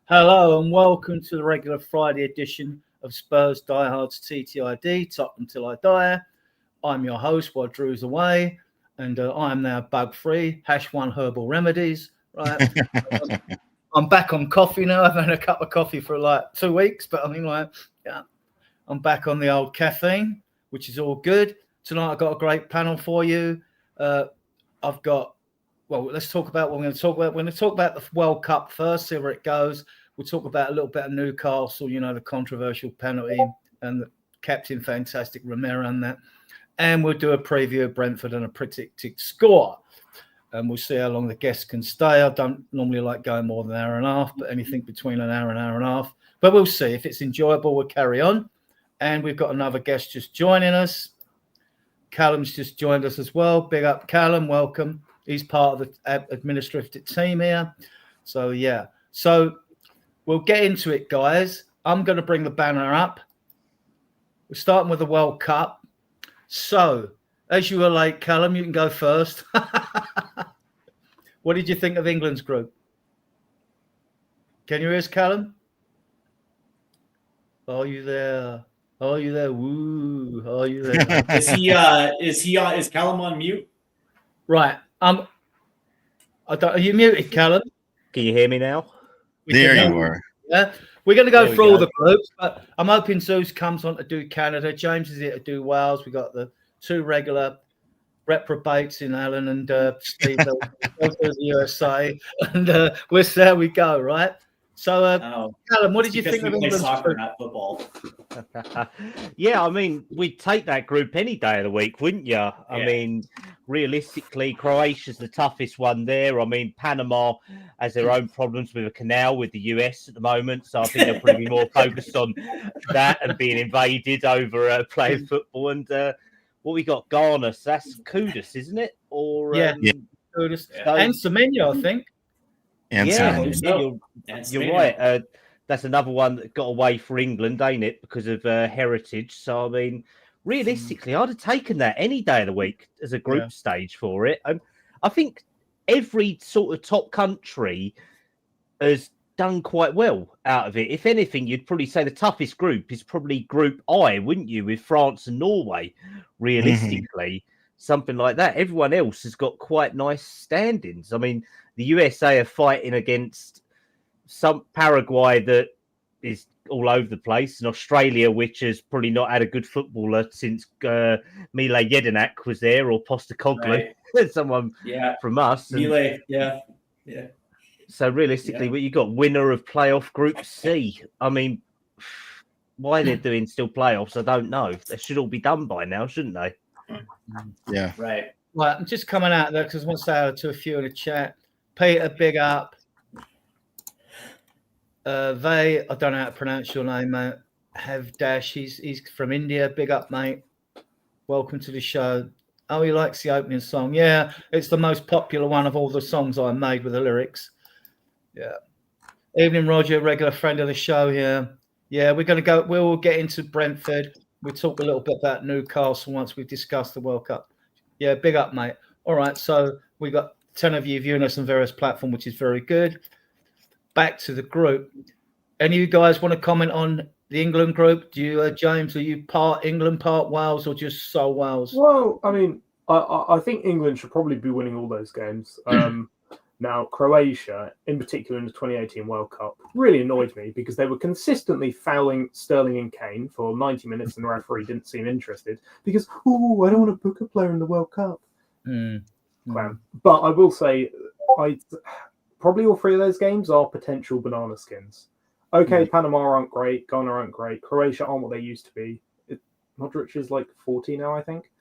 Hello and welcome to the regular Friday edition of Spurs Diehards TTID, Tottenham Till I Die. I'm your host while Drew's away, and I am now bug-free, #1 herbal remedies. Right, I'm back on coffee now. I've had a cup of coffee for like 2 weeks, but I mean, yeah, I'm back on the old caffeine, which is all good. Tonight I've got a great panel for you. Let's talk about what we're going to talk about. We're going to talk about the World Cup first, see where it goes. We'll talk about a little bit of Newcastle, the controversial penalty and the captain, fantastic Romero and that. And we'll do a preview of Brentford and a predicted score. And we'll see how long the guests can stay. I don't normally like going more than an hour and a half, but anything between an hour and a half. But we'll see. If it's enjoyable, we'll carry on. And we've got another guest just joining us. Callum's just joined us as well. Big up, Callum. Welcome. He's part of the administrative team here. So, yeah. So, we'll get into it, guys. I'm going to bring the banner up. We're starting with the World Cup. So, as you were late, Callum, you can go first. What did you think of England's group? Can you hear us, Callum? Are you there? Are you there? Woo! Are you there? Is Callum on mute? Right. Are you muted, Callum? Can you hear me now? There you are. Yeah. We're going to go through all the groups, but I'm hoping Zeus comes on to do Canada. James is here to do Wales. We got the two regular reprobates in Alan and Steve, the USA, and we'll see how we go, right? So, Callum, what did you think of England's soccer, not football? Yeah, I mean, we'd take that group any day of the week, wouldn't you? Yeah. I mean, realistically, Croatia's the toughest one there. I mean, Panama has their own problems with a canal with the US at the moment, so I think they'll probably be more focused on that and being invaded over playing football. And what we got, Ghana, so that's Kudus, isn't it? Or Kudus and Semenyo, I think. You're right. That's another one that got away for England, ain't it? Because of heritage. So, I mean, realistically, I'd have taken that any day of the week as a group stage for it. And I think every sort of top country has done quite well out of it. If anything, you'd probably say the toughest group is probably Group I, wouldn't you? With France and Norway, realistically. Something like that. Everyone else has got quite nice standings. I mean, the USA are fighting against some Paraguay that is all over the place, and Australia, which has probably not had a good footballer since Mile Jedinak was there, or Postecoglou, someone from us. Mile, So realistically, what you got, winner of playoff Group C. I mean, why they're doing still playoffs, I don't know. They should all be done by now, shouldn't they? Yeah. Right. Well, I'm just coming out there because I want to say hello to a few in the chat. Peter, big up. I don't know how to pronounce your name, mate. Have Dash, he's from India. Big up, mate. Welcome to the show. Oh, he likes the opening song. Yeah, it's the most popular one of all the songs I made with the lyrics. Yeah. Evening, Roger, regular friend of the show here. Yeah, we'll get into Brentford. We'll talk a little bit about Newcastle once we've discussed the World Cup. Yeah, big up, mate. All right, so we got 10 of you viewing us on various platforms, which is very good. Back to the group. Any of you guys want to comment on the England group? Do you, James, are you part England, part Wales, or just sole Wales? Well, I mean, I think England should probably be winning all those games. Now, Croatia, in particular in the 2018 World Cup, really annoyed me because they were consistently fouling Sterling and Kane for 90 minutes and the referee didn't seem interested because, I don't want to book a player in the World Cup. Clown. But I will say, probably all three of those games are potential banana skins. Okay, Panama aren't great, Ghana aren't great, Croatia aren't what they used to be. Modric is like 40 now, I think.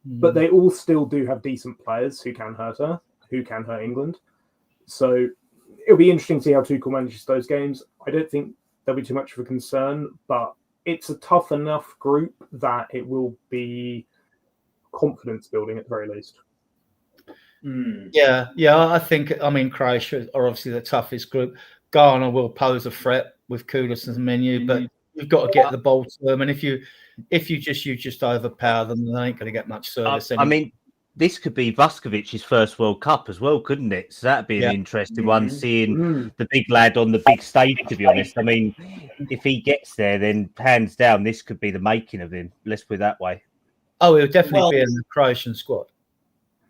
But they all still do have decent players who can hurt England. So it'll be interesting to see how Tuchel manages those games. I don't think there'll be too much of a concern, but it's a tough enough group that it will be confidence building at the very least. Yeah. I think, Croatia are obviously the toughest group. Ghana will pose a threat with Kudus and Menu, but you've got to get the ball to them. And if you just overpower them, they ain't going to get much service. This could be Vuckovic's first World Cup as well, couldn't it? So that'd be an interesting one, seeing the big lad on the big stage, to be honest. I mean, if he gets there, then hands down, this could be the making of him. Let's put it that way. Oh, he'll definitely be in the Croatian squad.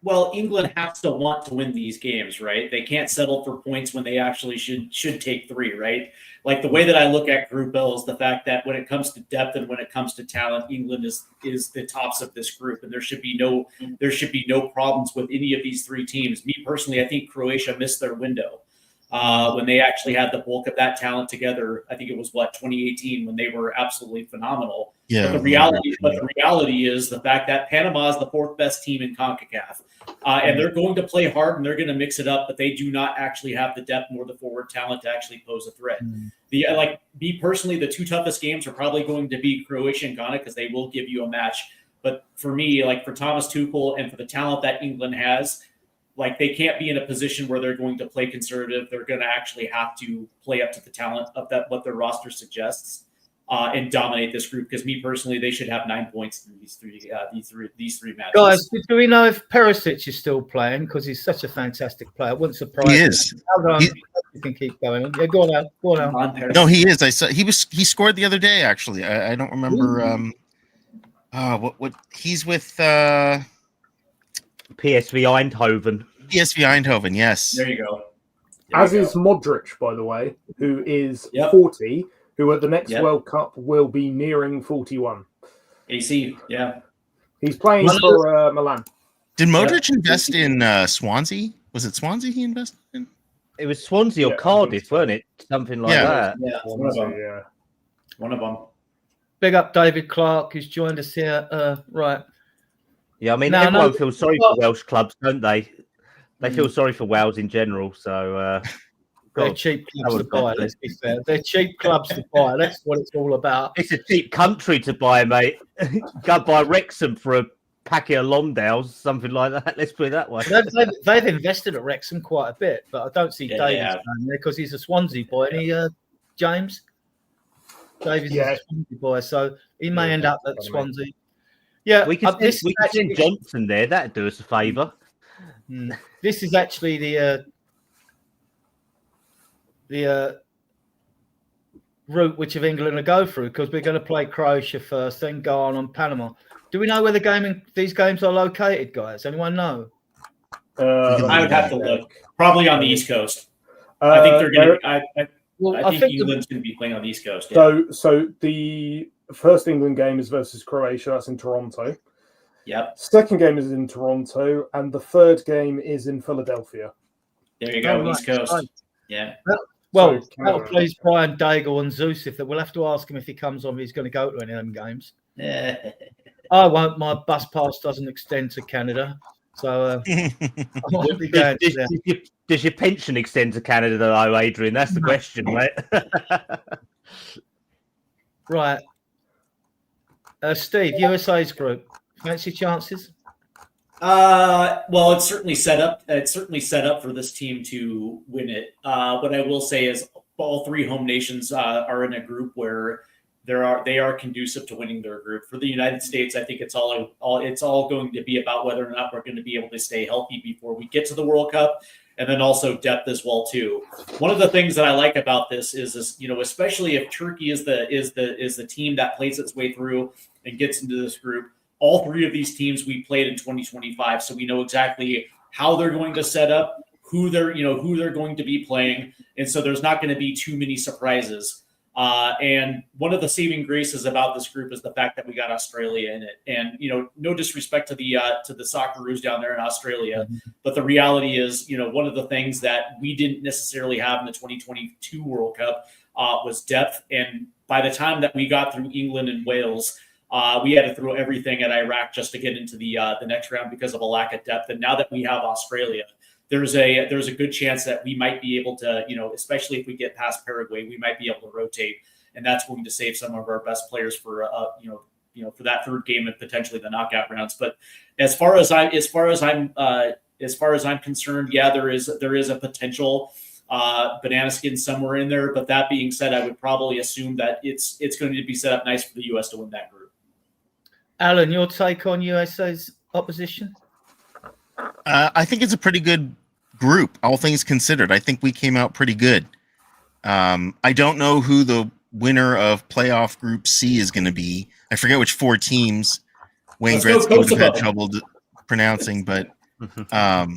Well, England has to want to win these games, right? They can't settle for points when they actually should take 3, right? Like the way that I look at Group L is the fact that when it comes to depth and when it comes to talent, England is the tops of this group, and there should be no problems with any of these 3 teams. Me personally, I think Croatia missed their window when they actually had the bulk of that talent together. I think it was 2018 when they were absolutely phenomenal. Yeah. But the reality is the fact that Panama is the 4th best team in CONCACAF. And they're going to play hard and they're going to mix it up, but they do not actually have the depth nor the forward talent to actually pose a threat. Me personally, the 2 toughest games are probably going to be Croatia and Ghana because they will give you a match. But for me, for Thomas Tuchel and for the talent that England has, they can't be in a position where they're going to play conservative. They're going to actually have to play up to the talent of what their roster suggests. And dominate this group because me personally, they should have 9 points through these three matches. Guys, do we know if Perisic is still playing? Because he's such a fantastic player. It wouldn't surprise me. He is. You can keep going. Yeah, go on. No, he is. I saw he scored the other day. Actually, I don't remember. What he's with PSV Eindhoven. PSV Eindhoven. Yes. There you go. As is Modric, by the way, who is 40. Who at the next World Cup will be nearing 41. AC, yeah. He's playing for Milan. Did Modric invest in Swansea? Was it Swansea he invested in? It was Swansea or Cardiff, weren't it? Something like that. Yeah, one of them. Big up David Clark, who's joined us here. Right. Yeah, everyone feels sorry for Welsh clubs, don't they? They feel sorry for Wales in general, so... They're cheap clubs to buy, let's be fair. They're cheap clubs to buy. That's what it's all about. It's a cheap country to buy, mate. Go buy Wrexham for a packet of Longdales, something like that. Let's put it that way. They've invested at Wrexham quite a bit, but I don't see Davis down there because he's a Swansea boy. And James? Davis is a Swansea boy, so he may end up at Swansea. Yeah, we can send Johnson there. That'd do us a favour. This is actually the route which of England to go through because we're going to play Croatia first, then Ghana and Panama. Do we know where these games are located, guys? Anyone know? I would have to look. Probably on the East Coast. I think they're going to. I think England's going to be playing on the East Coast. Yeah. So the first England game is versus Croatia. That's in Toronto. Yep. Second game is in Toronto, and the third game is in Philadelphia. There you go, East Coast. Right. Yeah. Well, that'll please Brian Daigle and Zeus if we'll have to ask him if he comes on. If he's going to go to any of them games. I won't. My bus pass doesn't extend to Canada, so I won't be going to there. Does your pension extend to Canada, though, Adrian? That's the question, right? Right. Steve, USA's group. Fancy chances? Well, it's certainly set up. It's certainly set up for this team to win it. What I will say is, all 3 home nations are in a group where they are conducive to winning their group. For the United States, I think it's all going to be about whether or not we're going to be able to stay healthy before we get to the World Cup. and then also depth as well too. One of the things that I like about this is especially if Turkey is the team that plays its way through and gets into this group. All three of these teams we played in 2025, so we know exactly how they're going to set up, who they're going to be playing, and so there's not going to be too many surprises. And one of the saving graces about this group is the fact that we got Australia in it. And no disrespect to the Socceroos down there in Australia, but the reality is, one of the things that we didn't necessarily have in the 2022 World Cup was depth. And by the time that we got through England and Wales, we had to throw everything at Iraq just to get into the next round because of a lack of depth. And now that we have Australia, there's a good chance that we might be able to, especially if we get past Paraguay, we might be able to rotate, and that's going to save some of our best players for for that third game and potentially the knockout rounds. But as far as I'm concerned, yeah, there is a potential banana skin somewhere in there. But that being said, I would probably assume that it's going to be set up nice for the U.S. to win that group. Alan, your take on USA's opposition? I think it's a pretty good group, all things considered. I think we came out pretty good. I don't know who the winner of playoff Group C is going to be. I forget which 4 teams Wayne Gretzky would have had trouble pronouncing, but but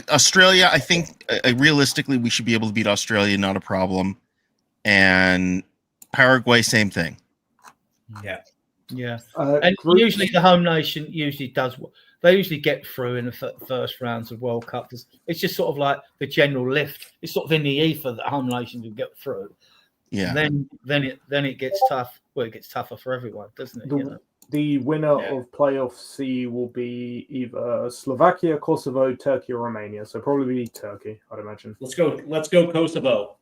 Australia, I think realistically we should be able to beat Australia, not a problem. And Paraguay, same thing. Yeah. Yeah, and usually the home nation does. They usually get through in the first rounds of World Cup. It's just sort of like the general lift. It's sort of in the ether that home nations will get through. Yeah. Then it gets tough. Well, it gets tougher for everyone, doesn't it? The winner of playoff C will be either Slovakia, Kosovo, Turkey, or Romania. So probably Turkey, I'd imagine. Let's go Kosovo.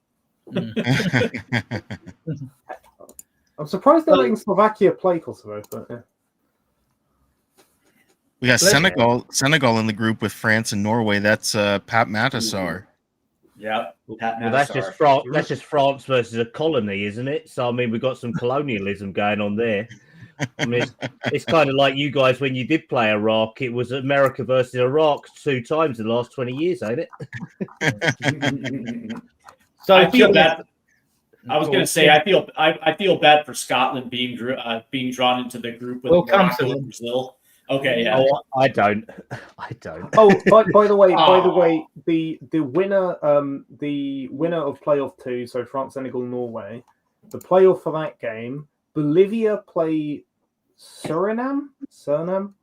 I'm surprised they're letting Slovakia play Kosovo, but yeah. We got Senegal in the group with France and Norway. That's Pat Matasar. Yeah, Pat Matasar. Well, that's just France versus a colony, isn't it? So I mean, we've got some colonialism going on there. I mean, it's kind of like you guys when you did play Iraq. It was America versus Iraq 2 times in the last 20 years, ain't it? So I feel bad. I was going to say I feel bad for Scotland being drawn into the group with Morocco and Brazil. Okay, yeah. Oh, I don't. Oh, by the way, the winner of playoff 2, so France, Senegal, Norway, the playoff for that game, Bolivia play Suriname. I don't know.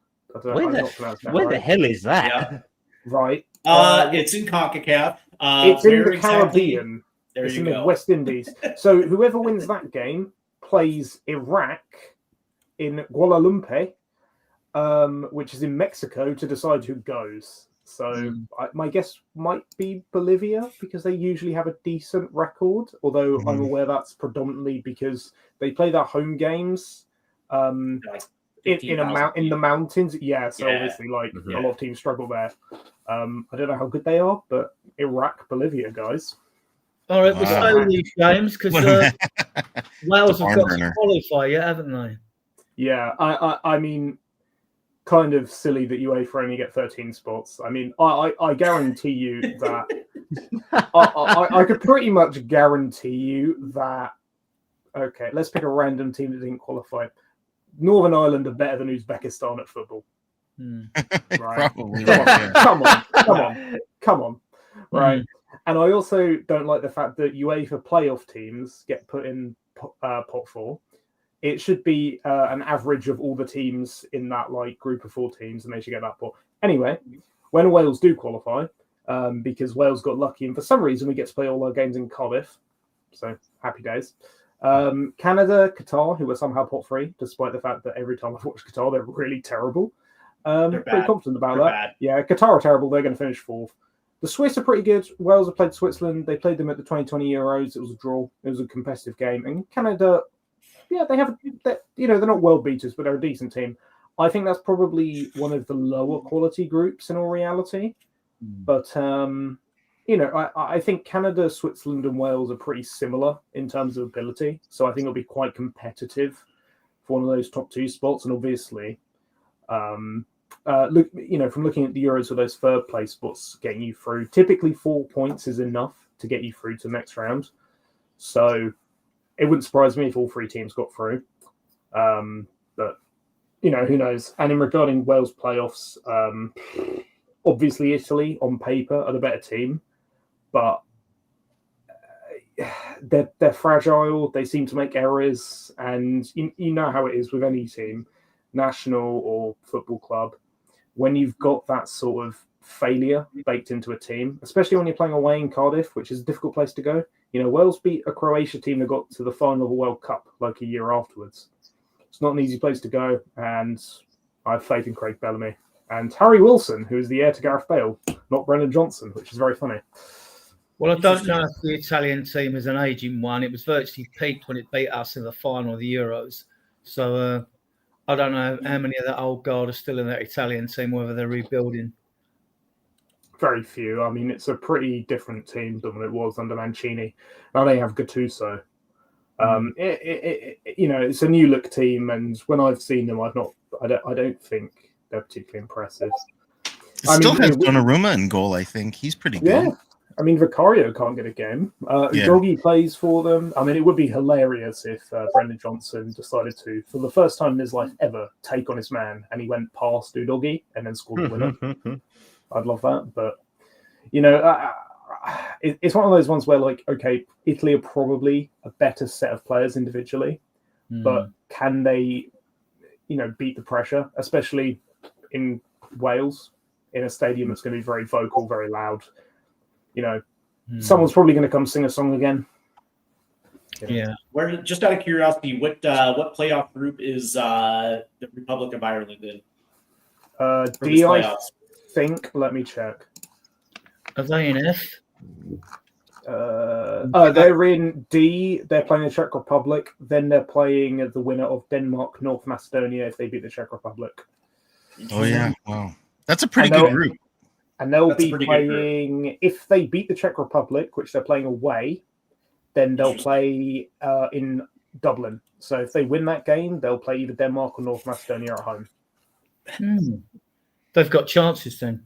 Where the hell is that? Yeah. Right. It's in CONCACAF. It's in the Caribbean. It's in the West Indies. So whoever wins that game plays Iraq in Kuala Lumpur, which is in Mexico, to decide who goes. So my guess might be Bolivia because they usually have a decent record, although I'm aware that's predominantly because they play their home games in the mountains. Yeah, so obviously a lot of teams struggle there. I don't know how good they are, but Iraq, Bolivia, guys. All right, we'll stay with these games because Wales have got to qualify yet, haven't they? Yeah, I mean, kind of silly that UEFA only get 13 spots. I mean, I guarantee you that I could pretty much guarantee you that. Okay, let's pick a random team that didn't qualify. Northern Ireland are better than Uzbekistan at football. Right? Probably. Come on. Right. And I also don't like the fact that UEFA playoff teams get put in pot 4. It should be an average of all the teams in that group of 4 teams, and they should get that pot. Anyway, when Wales do qualify, because Wales got lucky, and for some reason we get to play all our games in Cardiff, so happy days. Canada, Qatar, who were somehow pot 3, despite the fact that every time I've watched Qatar, they're really terrible. Pretty confident about that. Bad. Yeah, Qatar are terrible. They're going to finish 4th. The Swiss are pretty good. Wales have played Switzerland. They played them at the 2020 Euros. It was a draw. It was a competitive game. And Canada, yeah, they're not world beaters, but they're a decent team. I think that's probably one of the lower quality groups in all reality. But, I think Canada, Switzerland, and Wales are pretty similar in terms of ability. So I think it'll be quite competitive for one of those top 2 spots. And obviously, look, from looking at the Euros with those third place spots getting you through, typically 4 points is enough to get you through to the next round. So it wouldn't surprise me if all 3 teams got through. But who knows? And in regarding Wales playoffs, obviously Italy on paper are the better team, but they're fragile. They seem to make errors, and you know how it is with any team, national or football club, when you've got that sort of failure baked into a team, especially when you're playing away in Cardiff, which is a difficult place to go. Wales beat a Croatia team that got to the final of a World Cup like a year afterwards. It's not an easy place to go, and I have faith in Craig Bellamy and Harry Wilson, who is the heir to Gareth Bale, not Brendan Johnson, which is very funny. Well, I don't know if the Italian team is an aging one. It was virtually peaked when it beat us in the final of the Euros. So I don't know how many of that old guard are still in that Italian team, whether they're rebuilding. Very few. I mean, it's a pretty different team than what it was under Mancini. Now they have Gattuso. It's a new look team, and when I've seen them, I don't think they're particularly impressive. It still has Donnarumma in goal. I think he's pretty good. Yeah, I mean Vicario can't get a game. Udogie plays for them. I mean, it would be hilarious if Brendan Johnson decided to, for the first time in his life ever, take on his man, and he went past Udogie and then scored the winner. I'd love that, but it's one of those ones where, like, okay, Italy are probably a better set of players individually, but can they, beat the pressure, especially in Wales, in a stadium that's going to be very vocal, very loud? Someone's probably going to come sing a song again. Yeah. Where, just out of curiosity, what playoff group is the Republic of Ireland in? D, I think. Let me check. Are they in F? They're in D. They're playing the Czech Republic. Then they're playing the winner of Denmark, North Macedonia if they beat the Czech Republic. Oh yeah, wow, that's a pretty good group. And they'll be playing, if they beat the Czech Republic, which they're playing away, then they'll play in Dublin. So if they win that game, they'll play either Denmark or North Macedonia at home. They've got chances then.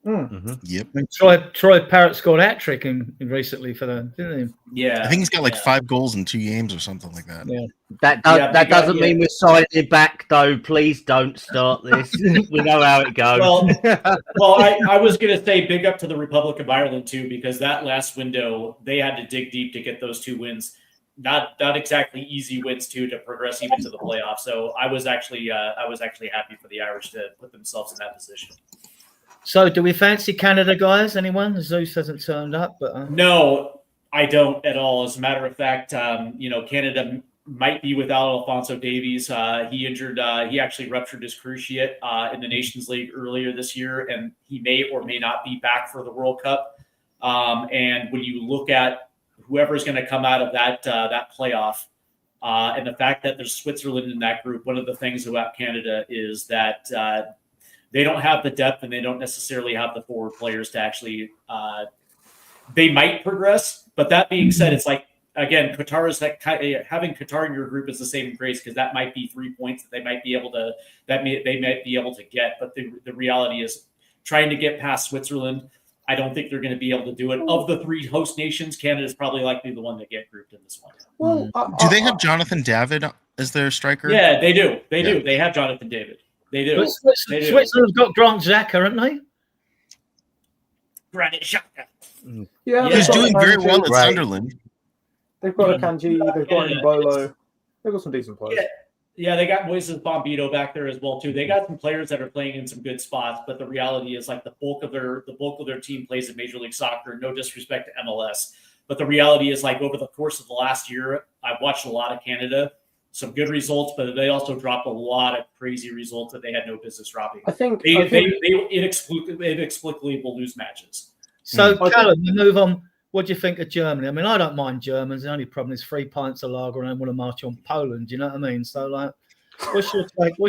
Yep. I mean, Troy Parrott scored a hat-trick recently for them, didn't he? Yeah. I think he's got like 5 goals in 2 games or something like that. Yeah. That doesn't mean we're signing him back, though. Please don't start this. We know how it goes. Well, I was going to say big up to the Republic of Ireland, too, because that last window, they had to dig deep to get those 2 wins. Not exactly easy wins, too, to progress even to the playoffs. So I was actually happy for the Irish to put themselves in that position. So, do we fancy Canada, guys? Anyone? Zeus hasn't turned up, but no, I don't at all. As a matter of fact, Canada might be without Alphonso Davies. He injured. He actually ruptured his cruciate in the Nations League earlier this year, and he may or may not be back for the World Cup. And when you look at whoever's going to come out of that playoff, and the fact that there's Switzerland in that group, one of the things about Canada is that they don't have the depth and they don't necessarily have the forward players to actually they might progress. But that being said, it's like, again, Qatar is having Qatar in your group is the saving grace, because that might be 3 points that they might be able to get. But the reality is, trying to get past Switzerland, I don't think they're going to be able to do it. Of the 3 host nations, Canada is probably likely the one to get grouped in this one. Well, Do they have Jonathan David as their striker? Yeah, they do. They do. They have Jonathan David. They do. Switzerland's got Grant Xhaka, haven't they? Granit Xhaka. Yeah, He's doing very well at Sunderland. They've got a Kanji, they've got Mbolo. They've got some decent players. Yeah, they got Moises Bombito back there as well too. They got some players that are playing in some good spots, but the reality is, like, the bulk of their team plays in Major League Soccer. No disrespect to MLS, but the reality is, like, over the course of the last year, I've watched a lot of Canada. Some good results, but they also dropped a lot of crazy results that they had no business dropping. I think they inexplicably will lose matches. So, Callum, we move on. What do you think of Germany? I mean, I don't mind Germans. The only problem is 3 pints of lager and I want to march on Poland. Do you know what I mean? So, like, what's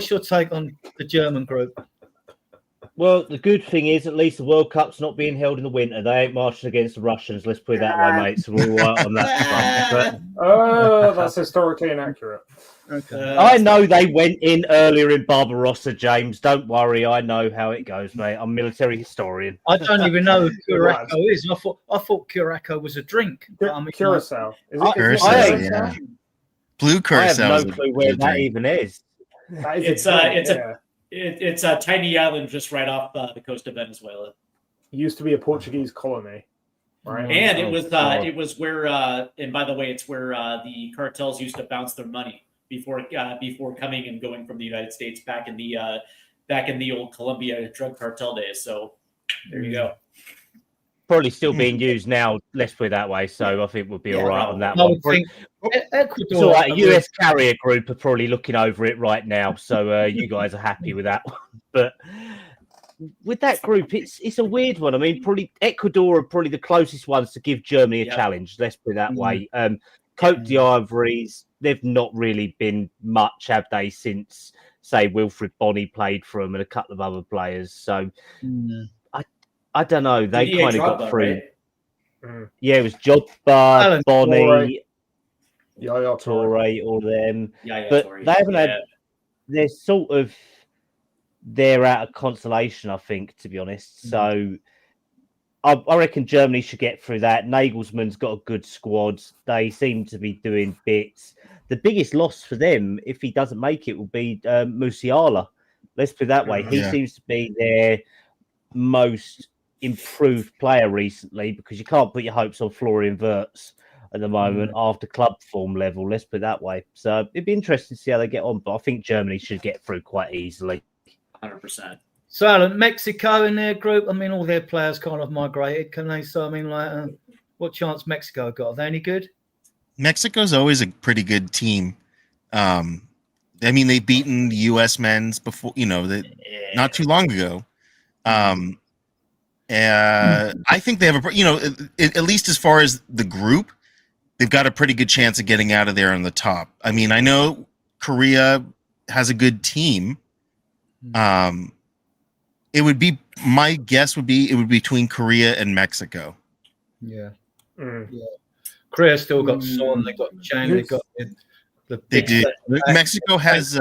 your take on the German group? Well, the good thing is at least the World Cup's not being held in the winter. They ain't marching against the Russians. Let's put it that way, mate. So we're all right on that front. Oh, that's historically inaccurate. Okay. I know they went in earlier in Barbarossa, James. Don't worry. I know how it goes, mate. I'm a military historian. I don't even know who Good lads. Curacao is. I thought Curacao was a drink. I mean, Curacao. Is it Curacao, Curacao? Blue I Curacao. have is no a clue where good that drink. even is. That is It's drink, a it's a tiny island just right off the coast of Venezuela, It used to be a Portuguese colony, right? and God. it was where and by the way, it's where the cartels used to bounce their money before coming and going from the United States back in the old Colombia drug cartel days. So there you go. Probably still being used now. Let's put it that way. So I think we'll be Yeah, all right on that I one. would think Ecuador. It's all right. A US carrier group are probably looking over it right now, so you guys are happy with that one. But with that group, it's a weird one. I mean, probably Ecuador are probably the closest ones to give Germany a challenge. Let's put it that way. Cote d'Ivoire's, they've not really been much, have they, since say Wilfred Bonney played for them and a couple of other players. So I don't know. They Didier kind of got Drogba, through. right? Yeah, it was Jobba, Bonney, Yaya Toure, all them. Yeah, But sorry. they haven't had. They're sort of they're out of consolation, I think, to be honest. So I reckon Germany should get through that. Nagelsmann's got a good squad. They seem to be doing bits. The biggest loss for them, if he doesn't make it, will be Musiala. Let's put it that way. He seems to be their most improved player recently, because you can't put your hopes on Florian Wirtz at the moment after club form level. Let's put it that way. So it'd be interesting to see how they get on. But I think Germany should get through quite easily. 100%. So, Alan, Mexico in their group, I mean, all their players kind of migrated. Can they? So, I mean, like, what chance Mexico got? Are they any good? Mexico's always a pretty good team. I mean, they've beaten the U.S. men's before, not too long ago. I think they have at least as far as the group, they've got a pretty good chance of getting out of there on the top. I mean, I know Korea has a good team. My guess would be it would be between Korea and Mexico. Yeah. Korea still got Son, they got Chang, they got the big. They do. Mexico has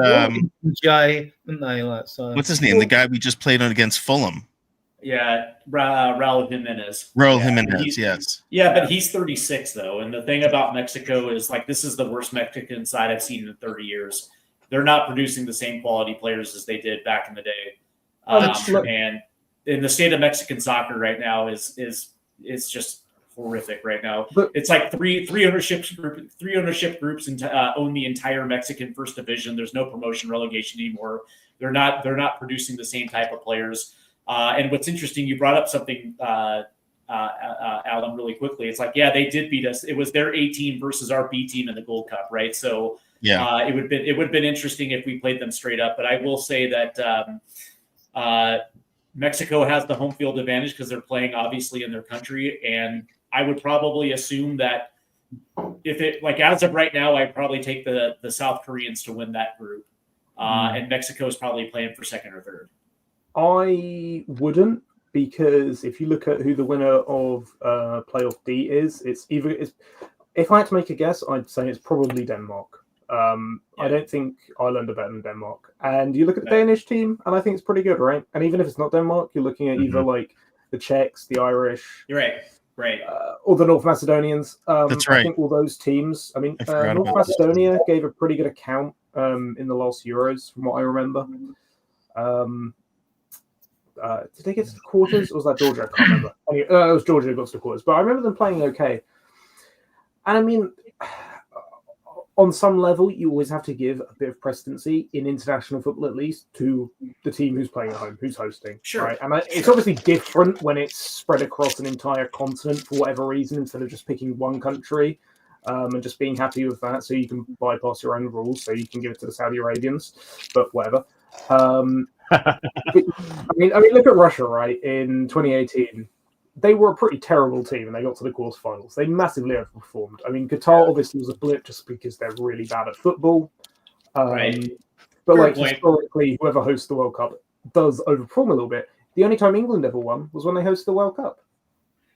Jay, didn't they? Like, so. What's his name? The guy we just played on against Fulham. Yeah, Raul Jimenez. Jimenez, yes. Yeah, but he's 36 though, and the thing about Mexico is like this is the worst Mexican side I've seen in 30 years. They're not producing the same quality players as they did back in the day. And in the state of Mexican soccer right now is just horrific right now. But it's like three ownership groups own the entire Mexican first division. There's no promotion relegation anymore. They're not producing the same type of players. And what's interesting, you brought up something, Alan, really quickly. It's like, yeah, they did beat us. It was their A team versus our B team in the Gold Cup, right? So it would have been interesting if we played them straight up. But I will say that Mexico has the home field advantage because they're playing obviously in their country, and I would probably assume that as of right now, I'd probably take the South Koreans to win that group, and Mexico is probably playing for second or third. I wouldn't, because if you look at who the winner of playoff D is, if I had to make a guess, I'd say it's probably Denmark. I don't think Ireland are better than Denmark. And you look at the Danish team, and I think it's pretty good, right? And even if it's not Denmark, you're looking at either like the Czechs, the Irish, you're right, or the North Macedonians. That's right. I think all those teams. I mean, North Macedonia gave a pretty good account in the last Euros, from what I remember. Did they get to the quarters, or was that Georgia? I can't remember. Anyway, it was Georgia who got to the quarters, but I remember them playing okay. And I mean, on some level, you always have to give a bit of precedency in international football, at least, to the team who's playing at home, who's hosting. Sure. Right? And it's obviously different when it's spread across an entire continent for whatever reason, instead of just picking one country and just being happy with that, so you can bypass your own rules, so you can give it to the Saudi Arabians, but whatever. I mean, look at Russia, right? In 2018, they were a pretty terrible team, and they got to the quarterfinals. They massively overperformed. I mean, Qatar obviously was a blip just because they're really bad at football. Right. But Fair like point. Historically, whoever hosts the World Cup does overperform a little bit. The only time England ever won was when they hosted the World Cup.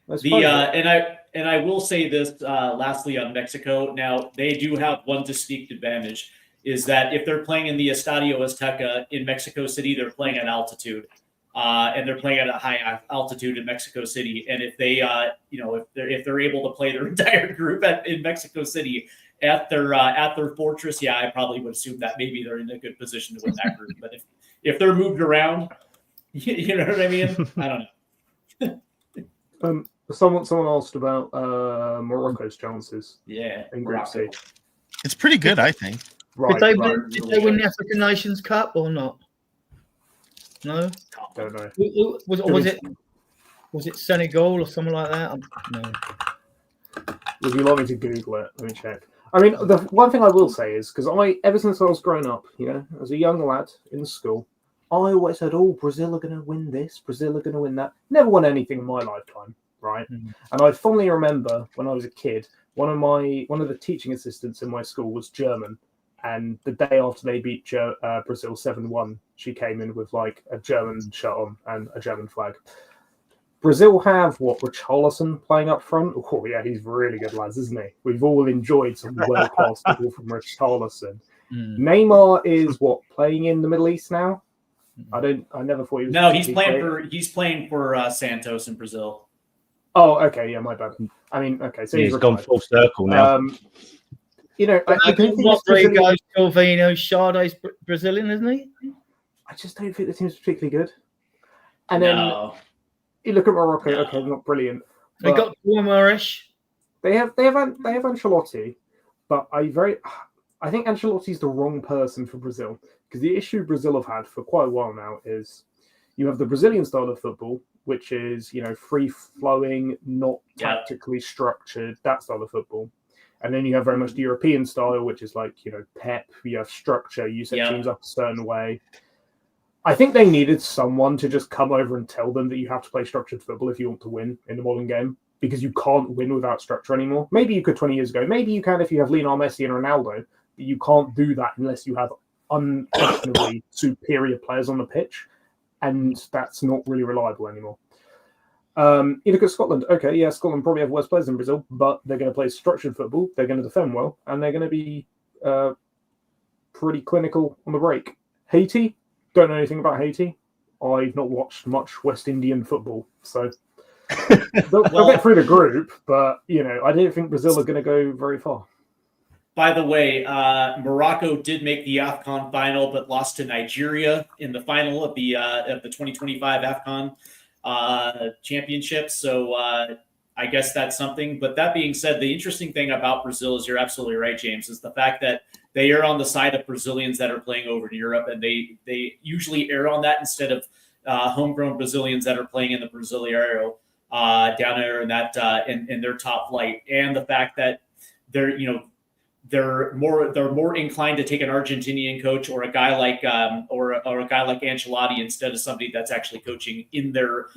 And I will say this lastly on Mexico. Now they do have one distinct advantage, is that if they're playing in the Estadio Azteca in Mexico City, they're playing at altitude, and they're playing at a high altitude in Mexico City. And if they, if they're able to play their entire group in Mexico City at their fortress, yeah, I probably would assume that maybe they're in a good position to win that group. But if they're moved around, you know what I mean? I don't know. Someone asked about Morocco's chances. Yeah, in Group C. It's pretty good, I think. Right, Did they win the African Nations Cup or not? No, don't know. Was it Senegal or something like that? No. Would you like me to Google it? Let me check. I mean, the one thing I will say is, because ever since I was growing up, as a young lad in school, I always said, "Oh, Brazil are going to win this. Brazil are going to win that." Never won anything in my lifetime, right? Mm-hmm. And I fondly remember when I was a kid, one of the teaching assistants in my school was German, and the day after they beat Brazil 7-1, she came in with like a German shirt on and a German flag. Brazil have Richarlison playing up front. Oh yeah, he's really good, lads, isn't he? We've all enjoyed some world-class football from Richarlison. Neymar is playing in the Middle East now. I never thought he was. No, he's playing for Santos in Brazil. Oh, okay, yeah, my bad. I mean, okay, so he's gone full circle now. I don't think Rodrigo, Silvino, Sade's Brazilian, isn't he? I just don't think the team's particularly good. And then you look at Morocco. No. Okay, not brilliant. They got Guimaraes. They have Ancelotti, but I think Ancelotti's the wrong person for Brazil, because the issue Brazil have had for quite a while now is you have the Brazilian style of football, which is free flowing, not tactically structured, that style of football. And then you have very much the European style, which is like, Pep, you have structure, you set teams up a certain way. I think they needed someone to just come over and tell them that you have to play structured football if you want to win in the modern game, because you can't win without structure anymore. Maybe you could 20 years ago. Maybe you can if you have Lionel Messi and Ronaldo, but you can't do that unless you have unquestionably superior players on the pitch, and that's not really reliable anymore. You look at Scotland. Okay, yeah, Scotland probably have worse players than Brazil, but they're going to play structured football. They're going to defend well, and they're going to be pretty clinical on the break. Haiti, don't know anything about Haiti. I've not watched much West Indian football, so they'll get through the group. But I don't think Brazil are going to go very far. By the way, Morocco did make the AFCON final, but lost to Nigeria in the final of the 2025 AFCON championship. So I guess that's something. But that being said, the interesting thing about Brazil is, you're absolutely right, James, is the fact that they are on the side of Brazilians that are playing over in Europe, and they usually err on that instead of homegrown Brazilians that are playing in the Brasileiro down there in that in their top flight, and the fact that they're more inclined to take an Argentinian coach or a guy like or a guy like Ancelotti instead of somebody that's actually coaching in their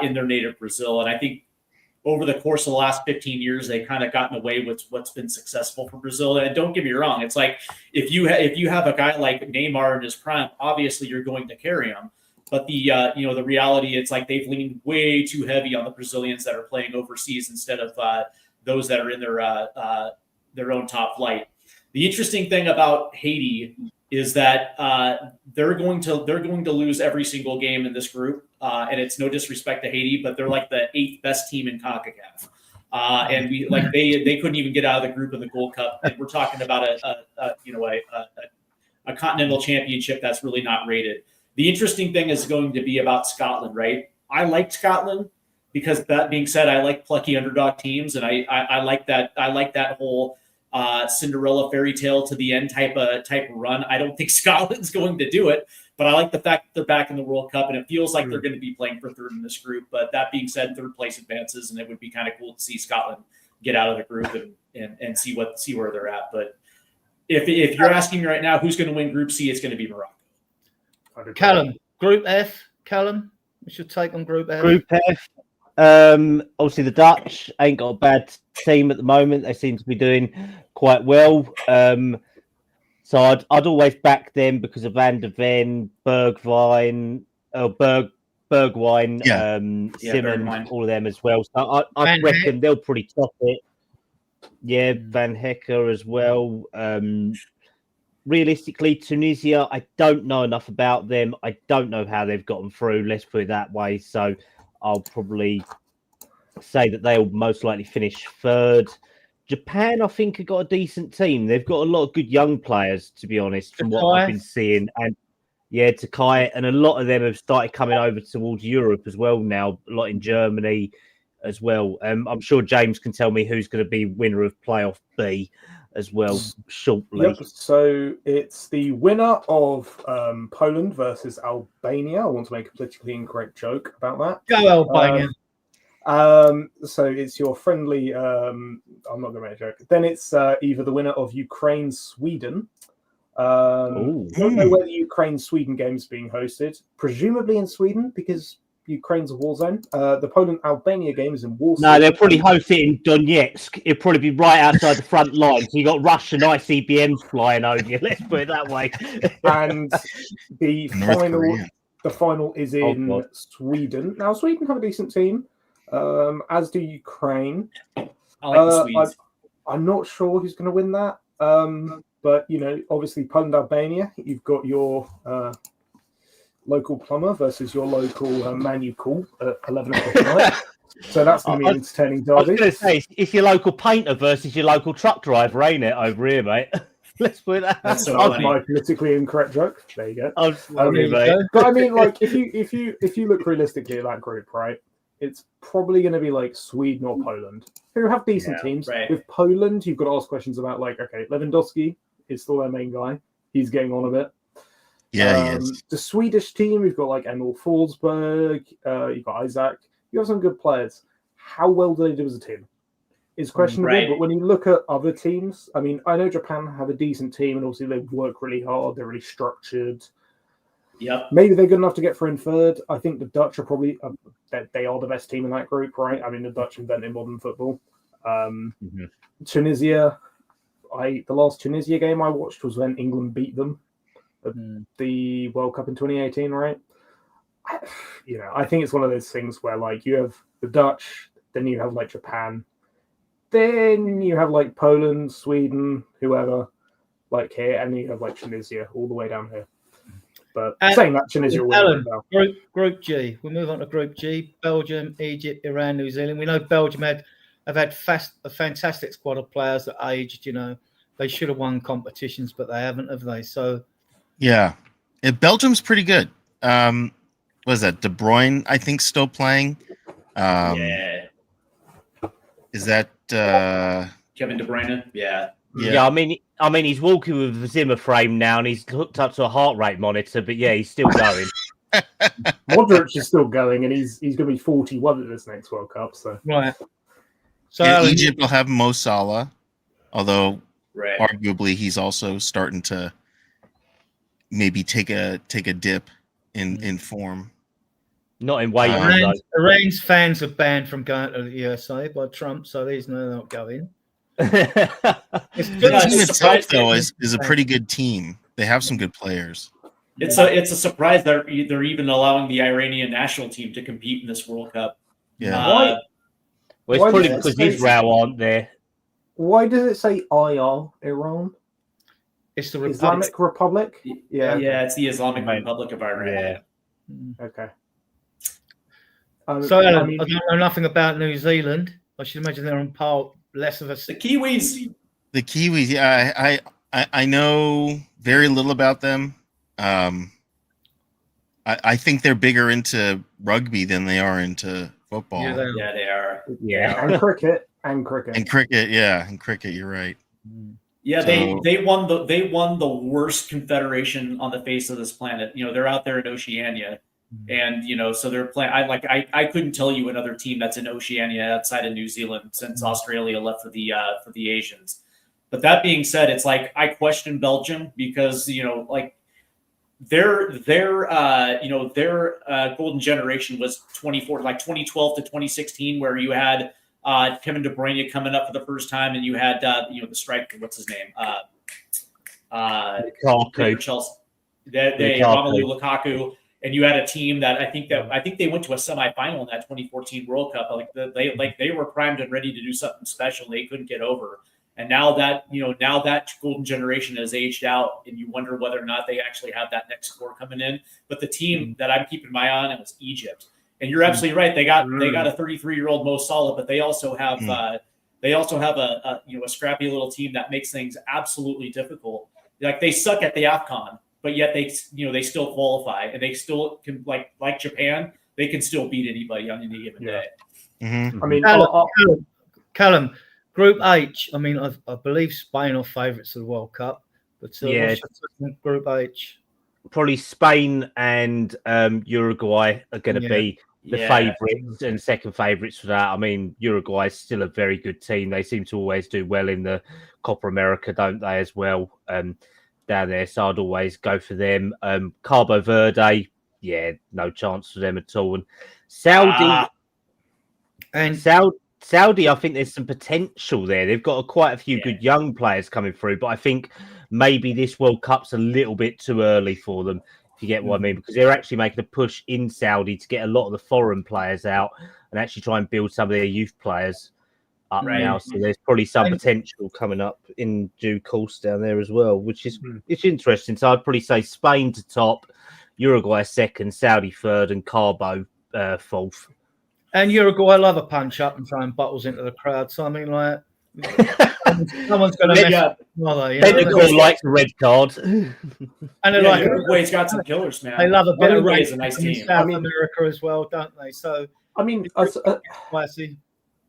native Brazil. And I think over the course of the last 15 years, they kind of gotten away with what's been successful for Brazil. And don't get me wrong, it's like if you have a guy like Neymar in his prime, obviously you're going to carry him. But the reality, it's like they've leaned way too heavy on the Brazilians that are playing overseas instead of those that are in their own top flight. The interesting thing about Haiti is that they're going to lose every single game in this group, and it's no disrespect to Haiti, but they're like the 8th best team in CONCACAF, and they couldn't even get out of the group in the Gold Cup, and we're talking about a continental championship that's really not rated. The interesting thing is going to be about Scotland, right? I like Scotland because, that being said, I like plucky underdog teams, and I like that. I like that whole Cinderella fairy tale to the end type of run. I don't think Scotland's going to do it, but I like the fact that they're back in the World Cup, and it feels like they're going to be playing for third in this group. But that being said, third place advances, and it would be kind of cool to see Scotland get out of the group and see where they're at. But if you're asking me right now who's going to win Group C, it's going to be Morocco. Callum, Group F. Callum, what's your take on Group F? Group F. Obviously, the Dutch ain't got a bad team at the moment. They seem to be doing quite well. So I'd always back them because of Van der Ven, Bergwijn, Bergwijn, Yeah, Simon, Bergwijn. all of them as well. So I Van reckon Heck. they'll probably top it. Yeah, Van Hecker as well. Realistically, Tunisia, I don't know enough about them. I don't know how they've gotten through. Let's put it that way. So I'll probably say that they'll most likely finish third. Japan, I think, have got a decent team. They've got a lot of good young players, to be honest, from what I've been seeing. And yeah, Takai, and a lot of them have started coming over towards Europe as well now, a lot in Germany as well. I'm sure James can tell me who's going to be winner of playoff B as well shortly. Yep. So it's the winner of Poland versus Albania. I want to make a politically incorrect joke about that. Go Albania. So it's your friendly. I'm not going to make a joke. Then it's either the winner of Ukraine Sweden. I don't know where the Ukraine-Sweden game is being hosted. Presumably in Sweden, because Ukraine's a war zone. The Poland-Albania game is in Warsaw. No, they'll probably host it in Donetsk. It'll probably be right outside the front line. So you got Russian ICBMs flying over you. Let's put it that way. And the final is in Sweden. Now, Sweden have a decent team, as do Ukraine. I like the Swedes. I'm not sure who's going to win that. But, obviously Poland, Albania, you've got your local plumber versus your local man you call at 11 o'clock at night. So that's going to be an entertaining derby. I was going to say, it's your local painter versus your local truck driver, ain't it, over here, mate? Let's put that. That's so funny. My politically incorrect joke. There you go. I'm sorry, mate. But I mean, like, if you look realistically at that group, right, it's probably going to be like Sweden or Poland, who have decent teams. Right. With Poland, you've got to ask questions about, like, okay, Lewandowski is still their main guy. He's getting on a bit. Yeah, he is. The Swedish team, we've got like Emil Forsberg, you've got Isaac. You have some good players. How well do they do as a team? It's questionable, Right. but when you look at other teams, I mean, I know Japan have a decent team, and obviously they work really hard. They're really structured. Yep. Maybe they're good enough to get through in third. I think the Dutch are probably they are the best team in that group, right? I mean, the Dutch invented modern football. Tunisia, the last Tunisia game I watched was when England beat them at the World Cup in 2018, right? I think it's one of those things where, like, you have the Dutch, then you have like Japan, then you have like Poland, Sweden, whoever, like here, and then you have like Tunisia all the way down here. But saying that, Tunisia will win. Group G. We'll move on to Group G. Belgium, Egypt, Iran, New Zealand. We know Belgium have had a fantastic squad of players that aged. They should have won competitions, but they haven't, have they? So, yeah, Belgium's pretty good. What is that? De Bruyne, I think, still playing. Yeah. Is that Kevin De Bruyne? Yeah. Yeah, I mean, he's walking with a Zimmer frame now, and he's hooked up to a heart rate monitor. But yeah, he's still going. Modric is still going, and he's going to be 41 at this next World Cup. So right. So Egypt will have Mo Salah, although Right. arguably he's also starting to maybe take a dip in form. Not in weight, though. Iran's fans are banned from going to the USA by Trump, so they're not going. The team itself, though, is a pretty good team. They have some good players. It's a surprise they're even allowing the Iranian national team to compete in this World Cup. Yeah. Well, it's probably because Israel aren't there. Why does it say IR, Iran? It's the Islamic Republic? Yeah, it's the Islamic Republic of Iran. Yeah. Okay. So, Alan, I don't know nothing about New Zealand. I should imagine they're on par less of a... The Kiwis, yeah, I know very little about them. I think they're bigger into rugby than they are into football. Yeah, they are. Yeah. And cricket. And cricket, yeah. And cricket, you're right. Yeah, they won the worst confederation on the face of this planet. They're out there in Oceania. And so they're playing. I couldn't tell you another team that's in Oceania outside of New Zealand since Australia left for the Asians. But that being said, it's like I question Belgium because their golden generation was 2012 to 2016, where you had Kevin De Bruyne coming up for the first time, and you had the striker, what's his name, Lukaku. Chelsea. Romelu Lukaku. and you had a team that I think they went to a semifinal in that 2014 World Cup. They were primed and ready to do something special. They couldn't get over. And now that golden generation has aged out, and you wonder whether or not they actually have that next core coming in. But the team that I'm keeping my eye on was Egypt. And you're absolutely right. They got a 33-year-old Mo Salah, but they also have a scrappy little team that makes things absolutely difficult. Like they suck at the AFCON, but yet they still qualify, and they still can, like Japan, they can still beat anybody on any given day. I mean, Callum, Group H. I mean, I believe Spain are favourites of the World Cup, but what's your Group H? Probably Spain and Uruguay are going to be the favourites and second favourites for that. I mean, Uruguay is still a very good team. They seem to always do well in the Copa America, don't they, as well, down there. So I'd always go for them. Cabo Verde, no chance for them at all. And Saudi, I think there's some potential there. They've got quite a few good young players coming through, but I think maybe this World Cup's a little bit too early for them, if you get what I mean, because they're actually making a push in Saudi to get a lot of the foreign players out and actually try and build some of their youth players up now. So there's probably some potential coming up in due course down there as well, which is it's interesting. So I'd probably say Spain to top, Uruguay second, Saudi third, and Cabo fourth. And Uruguay love a punch up and throwing bottles into the crowd. So I mean, like, someone's going to mess up. They like the red card. And they're Uruguay's got some killers, man. They love a bit of race. A nice team. South America as well, don't they? So I mean,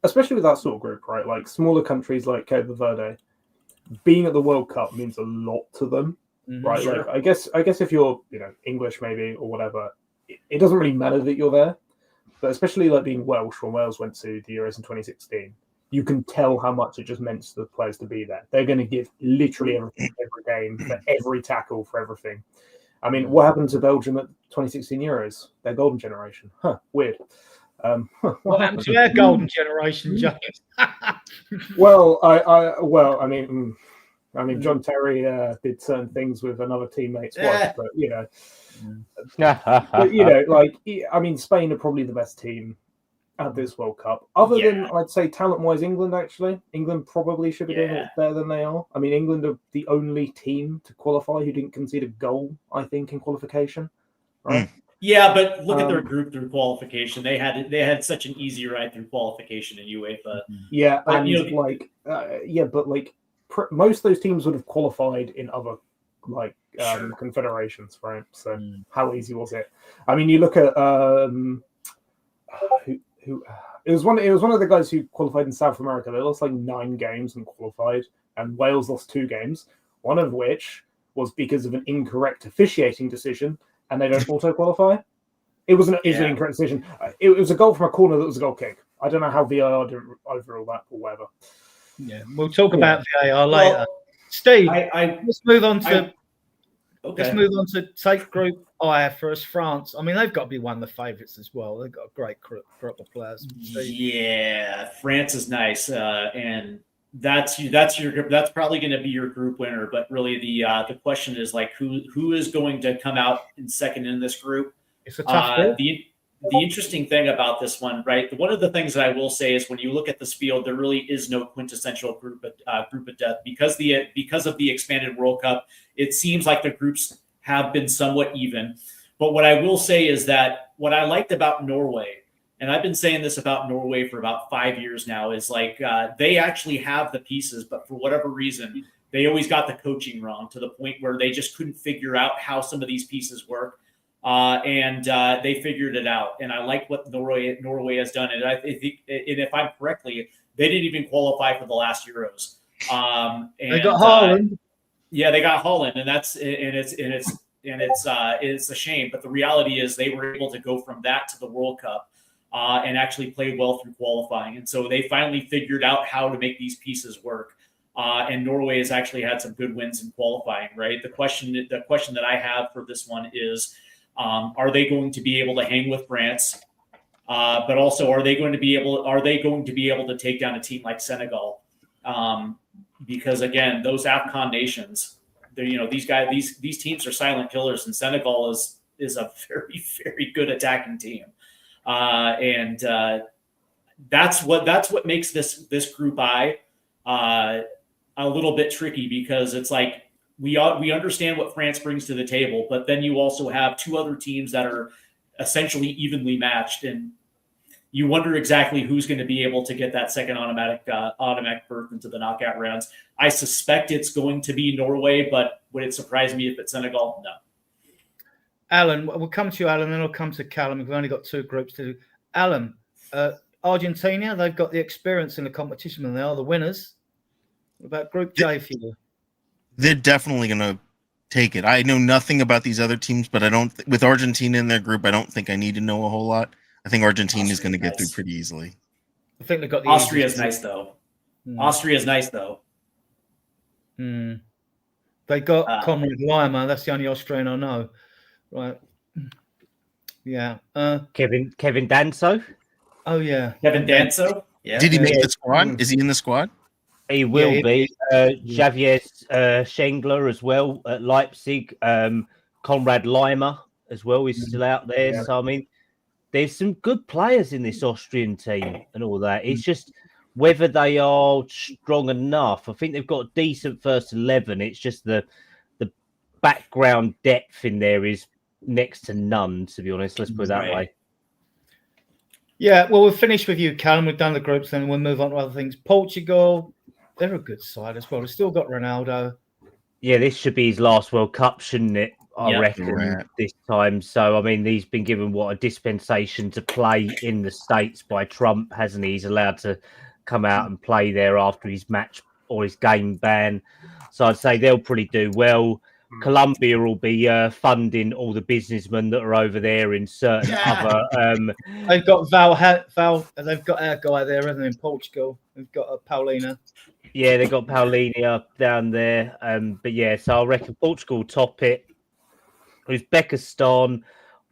especially with that sort of group, right? Like smaller countries like Cabo Verde, being at the World Cup means a lot to them, right? Sure. Like I guess if you're English maybe or whatever, it doesn't really matter that you're there. But especially like being Welsh, when Wales went to the Euros in 2016, you can tell how much it just meant to the players to be there. They're going to give literally everything, every game, for every tackle, for everything. I mean, what happened to Belgium at 2016 Euros? Their golden generation. Weird. What happened to their golden generation, James? I mean, John Terry did certain things with another teammate's wife, but Spain are probably the best team at this World Cup. Other than, I'd say, talent-wise, England, actually. England probably should be doing it better than they are. I mean, England are the only team to qualify who didn't concede a goal, I think, in qualification. Right? Yeah, but look at their group through qualification. They had such an easy ride through qualification in UEFA. Yeah, and most of those teams would have qualified in other confederations, right? So how easy was it? I mean, you look at who it was one of the guys who qualified in South America. They lost like 9 games and qualified, and Wales lost 2 games, one of which was because of an incorrect officiating decision, and they don't auto qualify. It was an incorrect decision. It was a goal from a corner that was a goal kick. I don't know how VAR didn't overrule that or whatever. Yeah, we'll talk about VAR later. Well, Steve, let's move on to take Group I for us, France. I mean, they've got to be one of the favourites as well. They've got a great group of players. Yeah, France is nice, and that's probably going to be your group winner. But really, the question is like who is going to come out in second in this group? It's a tough group. The interesting thing about this one, right? One of the things that I will say is when you look at this field, there really is no quintessential group of death because of the expanded World Cup. It seems like the groups have been somewhat even. But what I will say is that what I liked about Norway, and I've been saying this about Norway for about 5 years now, is like they actually have the pieces, but for whatever reason, they always got the coaching wrong to the point where they just couldn't figure out how some of these pieces work. And they figured it out, and I like what Norway has done. And I think, and if I'm correctly, they didn't even qualify for the last Euros. And they got Haaland. They got Haaland, and it's a shame. But the reality is, they were able to go from that to the World Cup and actually play well through qualifying. And so they finally figured out how to make these pieces work. And Norway has actually had some good wins in qualifying. Right. The question that I have for this one is. Are they going to be able to hang with France? But also, are they going to be able to take down a team like Senegal? Because again, those AFCON nations, these teams are silent killers, and Senegal is is a very, very good attacking team, and that's what makes this Group I a little bit tricky, because it's like we understand what France brings to the table, but then you also have two other teams that are essentially evenly matched, and you wonder exactly who's going to be able to get that second automatic berth into the knockout rounds. I suspect it's going to be Norway, but would it surprise me if it's Senegal? No. Alan, we'll come to you, Alan, then I'll come to Callum. We've only got two groups to do. Alan, Argentina, they've got the experience in the competition, and they are the winners. What about Group J for you? They're definitely going to take it. I know nothing about these other teams, but I don't. With Argentina in their group, I don't think I need to know a whole lot. I think Argentina is going to get through pretty easily. I think they've got the Austria's nice though. Austria's nice though. They got Conrad Lima. That's the only Austrian I know. Right. Yeah. Kevin Danso. Oh yeah. Kevin Danso. Yeah. Did he make the squad? Is he in the squad? He will be. Javier Schengler as well at Leipzig. Conrad Lima as well is still out there. Yeah. So, I mean, there's some good players in this Austrian team and all that. It's just whether they are strong enough. I think they've got a decent first 11. It's just the background depth in there is next to none, to be honest. Let's put it that way. Yeah, well, we'll finish with you, Callum. We've done the groups, then we'll move on to other things. Portugal, they're a good side as well. They've still got Ronaldo. Yeah, this should be his last World Cup, shouldn't it? I reckon this time. So, I mean, he's been given a dispensation to play in the States by Trump, hasn't he? He's allowed to come out and play there after his match or his game ban. So I'd say they'll probably do well. Colombia will be funding all the businessmen that are over there in certain other. They've got Val. They've got our guy there, isn't they, in Portugal? They've got Paulina. Yeah, they've got Paulina down there. But yeah, so I reckon Portugal top it. Uzbekistan,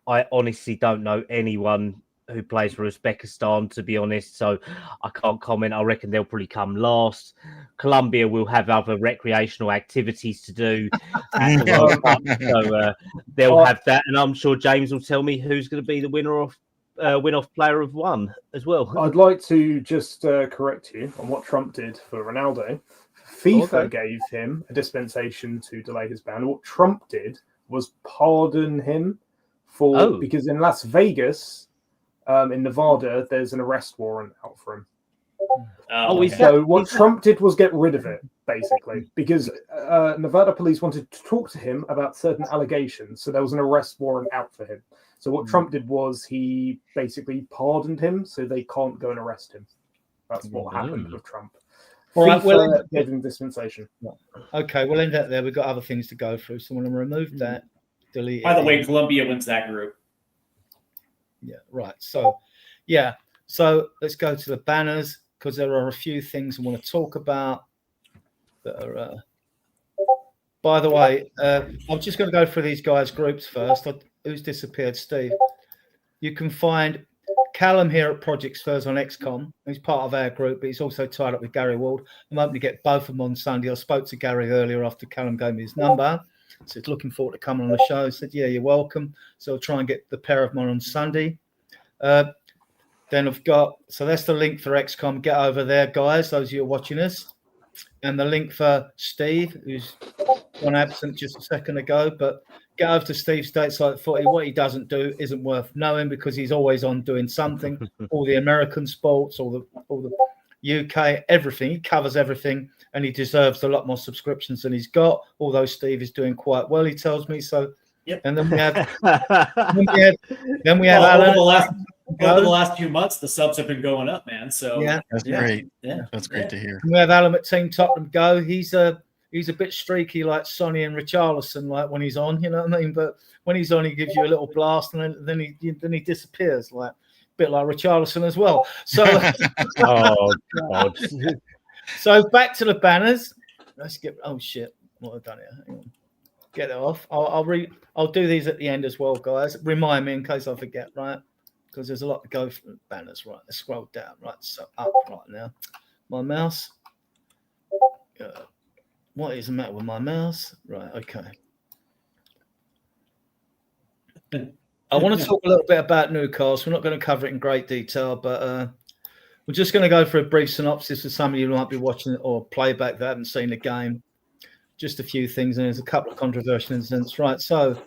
I honestly don't know anyone who plays for Uzbekistan, to be honest, so I can't comment. I reckon they'll probably come last. Colombia will have other recreational activities to do at the World Cup, so they'll have that, and I'm sure James will tell me who's going to be the winner of win-off player of one as well. I'd like to just correct you on what Trump did for Ronaldo. FIFA gave him a dispensation to delay his ban. What Trump did was pardon him because in Las Vegas, in Nevada, there's an arrest warrant out for him. So what Trump did was get rid of it, basically, because Nevada police wanted to talk to him about certain allegations. So there was an arrest warrant out for him. So what Trump did was he basically pardoned him, so they can't go and arrest him. That's what happened with Trump. All right, well, gave him dispensation. Okay, we'll end that there. We've got other things to go through, so we'll remove that. Delete. By the way, Colombia wins that group. Yeah, right. So let's go to the banners, because there are a few things I want to talk about that are. By the way, I'm just going to go through these guys' groups first. Who's disappeared? Steve. You can find Callum here at Project Spurs on XCOM. He's part of our group, but he's also tied up with Gary Ward. I'm hoping to get both of them on Sunday. I spoke to Gary earlier after Callum gave me his number. So he's looking forward to coming on the show. I said, yeah, you're welcome. So I'll try and get the pair of them on Sunday. Then I've got, so that's the link for XCOM. Get over there, guys, those of you who are watching us. And the link for Steve, who's gone absent just a second ago. But get over to Steve's Stateside Footy. What he doesn't do isn't worth knowing, because he's always on doing something. All the American sports, all the UK, everything. He covers everything, and he deserves a lot more subscriptions than he's got. Although Steve is doing quite well, he tells me so. Yep. And then we have, Alan. Over the last few months, the subs have been going up, man. So that's great. Yeah, that's great to hear. And we have Alan at Team Tottenham Go. He's a bit streaky, like Sonny and Richarlison, like when he's on, you know what I mean? But when he's on, he gives you a little blast, and then he disappears, like a bit like Richarlison as well. So, oh God. So back to the banners. Let's get. Oh shit! What have I done here? Hang on. Get it off. I'll do these at the end as well, guys. Remind me in case I forget, right? Because there's a lot to go for banners, right? Let's scroll down, right? So up right now. My mouse. What is the matter with my mouse? Right, okay. I want to talk a little bit about Newcastle. We're not going to cover it in great detail, but we're just going to go for a brief synopsis for some of you who might be watching it or playback that haven't seen the game. Just a few things, and there's a couple of controversial incidents. Right, so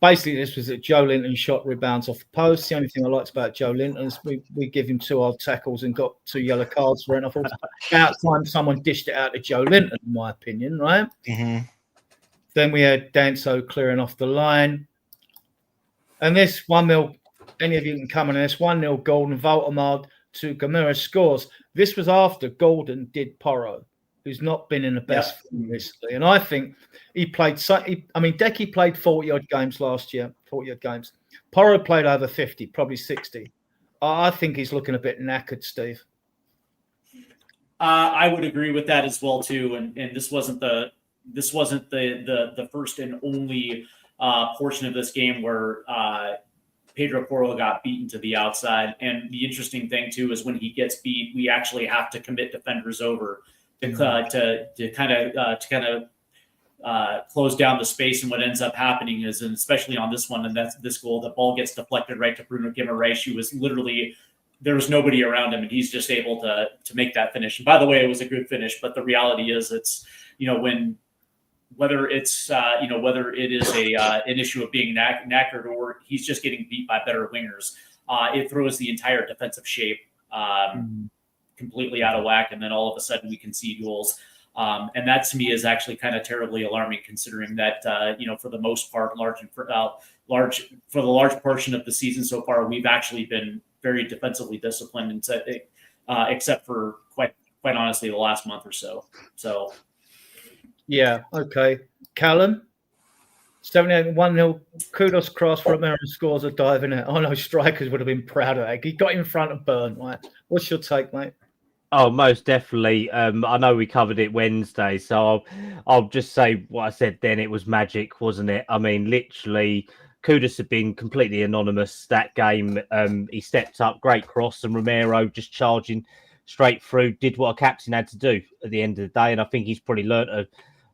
basically this was that Joe Linton shot rebounds off the post. The only thing I liked about Joe Linton is we give him 2 odd tackles and got 2 yellow cards for it. And I thought about time someone dished it out to Joe Linton, in my opinion, right? Mm-hmm. Then we had Danso clearing off the line. And this 1-0, any of you can come on this, 1-0 Golden, Voldemort to Gamera scores. This was after Golden did Porro, who's not been in the best form recently. And I think he played, Decky played 40-odd games last year, 40-odd games. Porro played over 50, probably 60. I think he's looking a bit knackered, Steve. I would agree with that as well, too. And this wasn't the first and only portion of this game where Pedro Porro got beaten to the outside. And the interesting thing too is when he gets beat, we actually have to commit defenders over to kind of close down the space. And what ends up happening is, and especially on this one, and that's this goal, the ball gets deflected right to Bruno Guimaraes, who was literally, there was nobody around him, and he's just able to make that finish. And by the way, it was a good finish, but the reality is it's, whether it is an issue of being knackered or he's just getting beat by better wingers, it throws the entire defensive shape completely out of whack, and then all of a sudden we concede goals. And that to me is actually kind of terribly alarming, considering that for the most part, for the large portion of the season so far, we've actually been very defensively disciplined, and except for quite honestly the last month or so. So. Yeah, okay. Callum, 78 1-0. Kudos cross for Romero scores a dive in it. Oh no, strikers would have been proud of that. He got in front of Burn, right? What's your take, mate? Oh, most definitely. I know we covered it Wednesday, so I'll just say what I said then. It was magic, wasn't it? I mean, literally, Kudus had been completely anonymous that game. He stepped up, great cross, and Romero just charging straight through, did what a captain had to do at the end of the day. And I think he's probably learnt a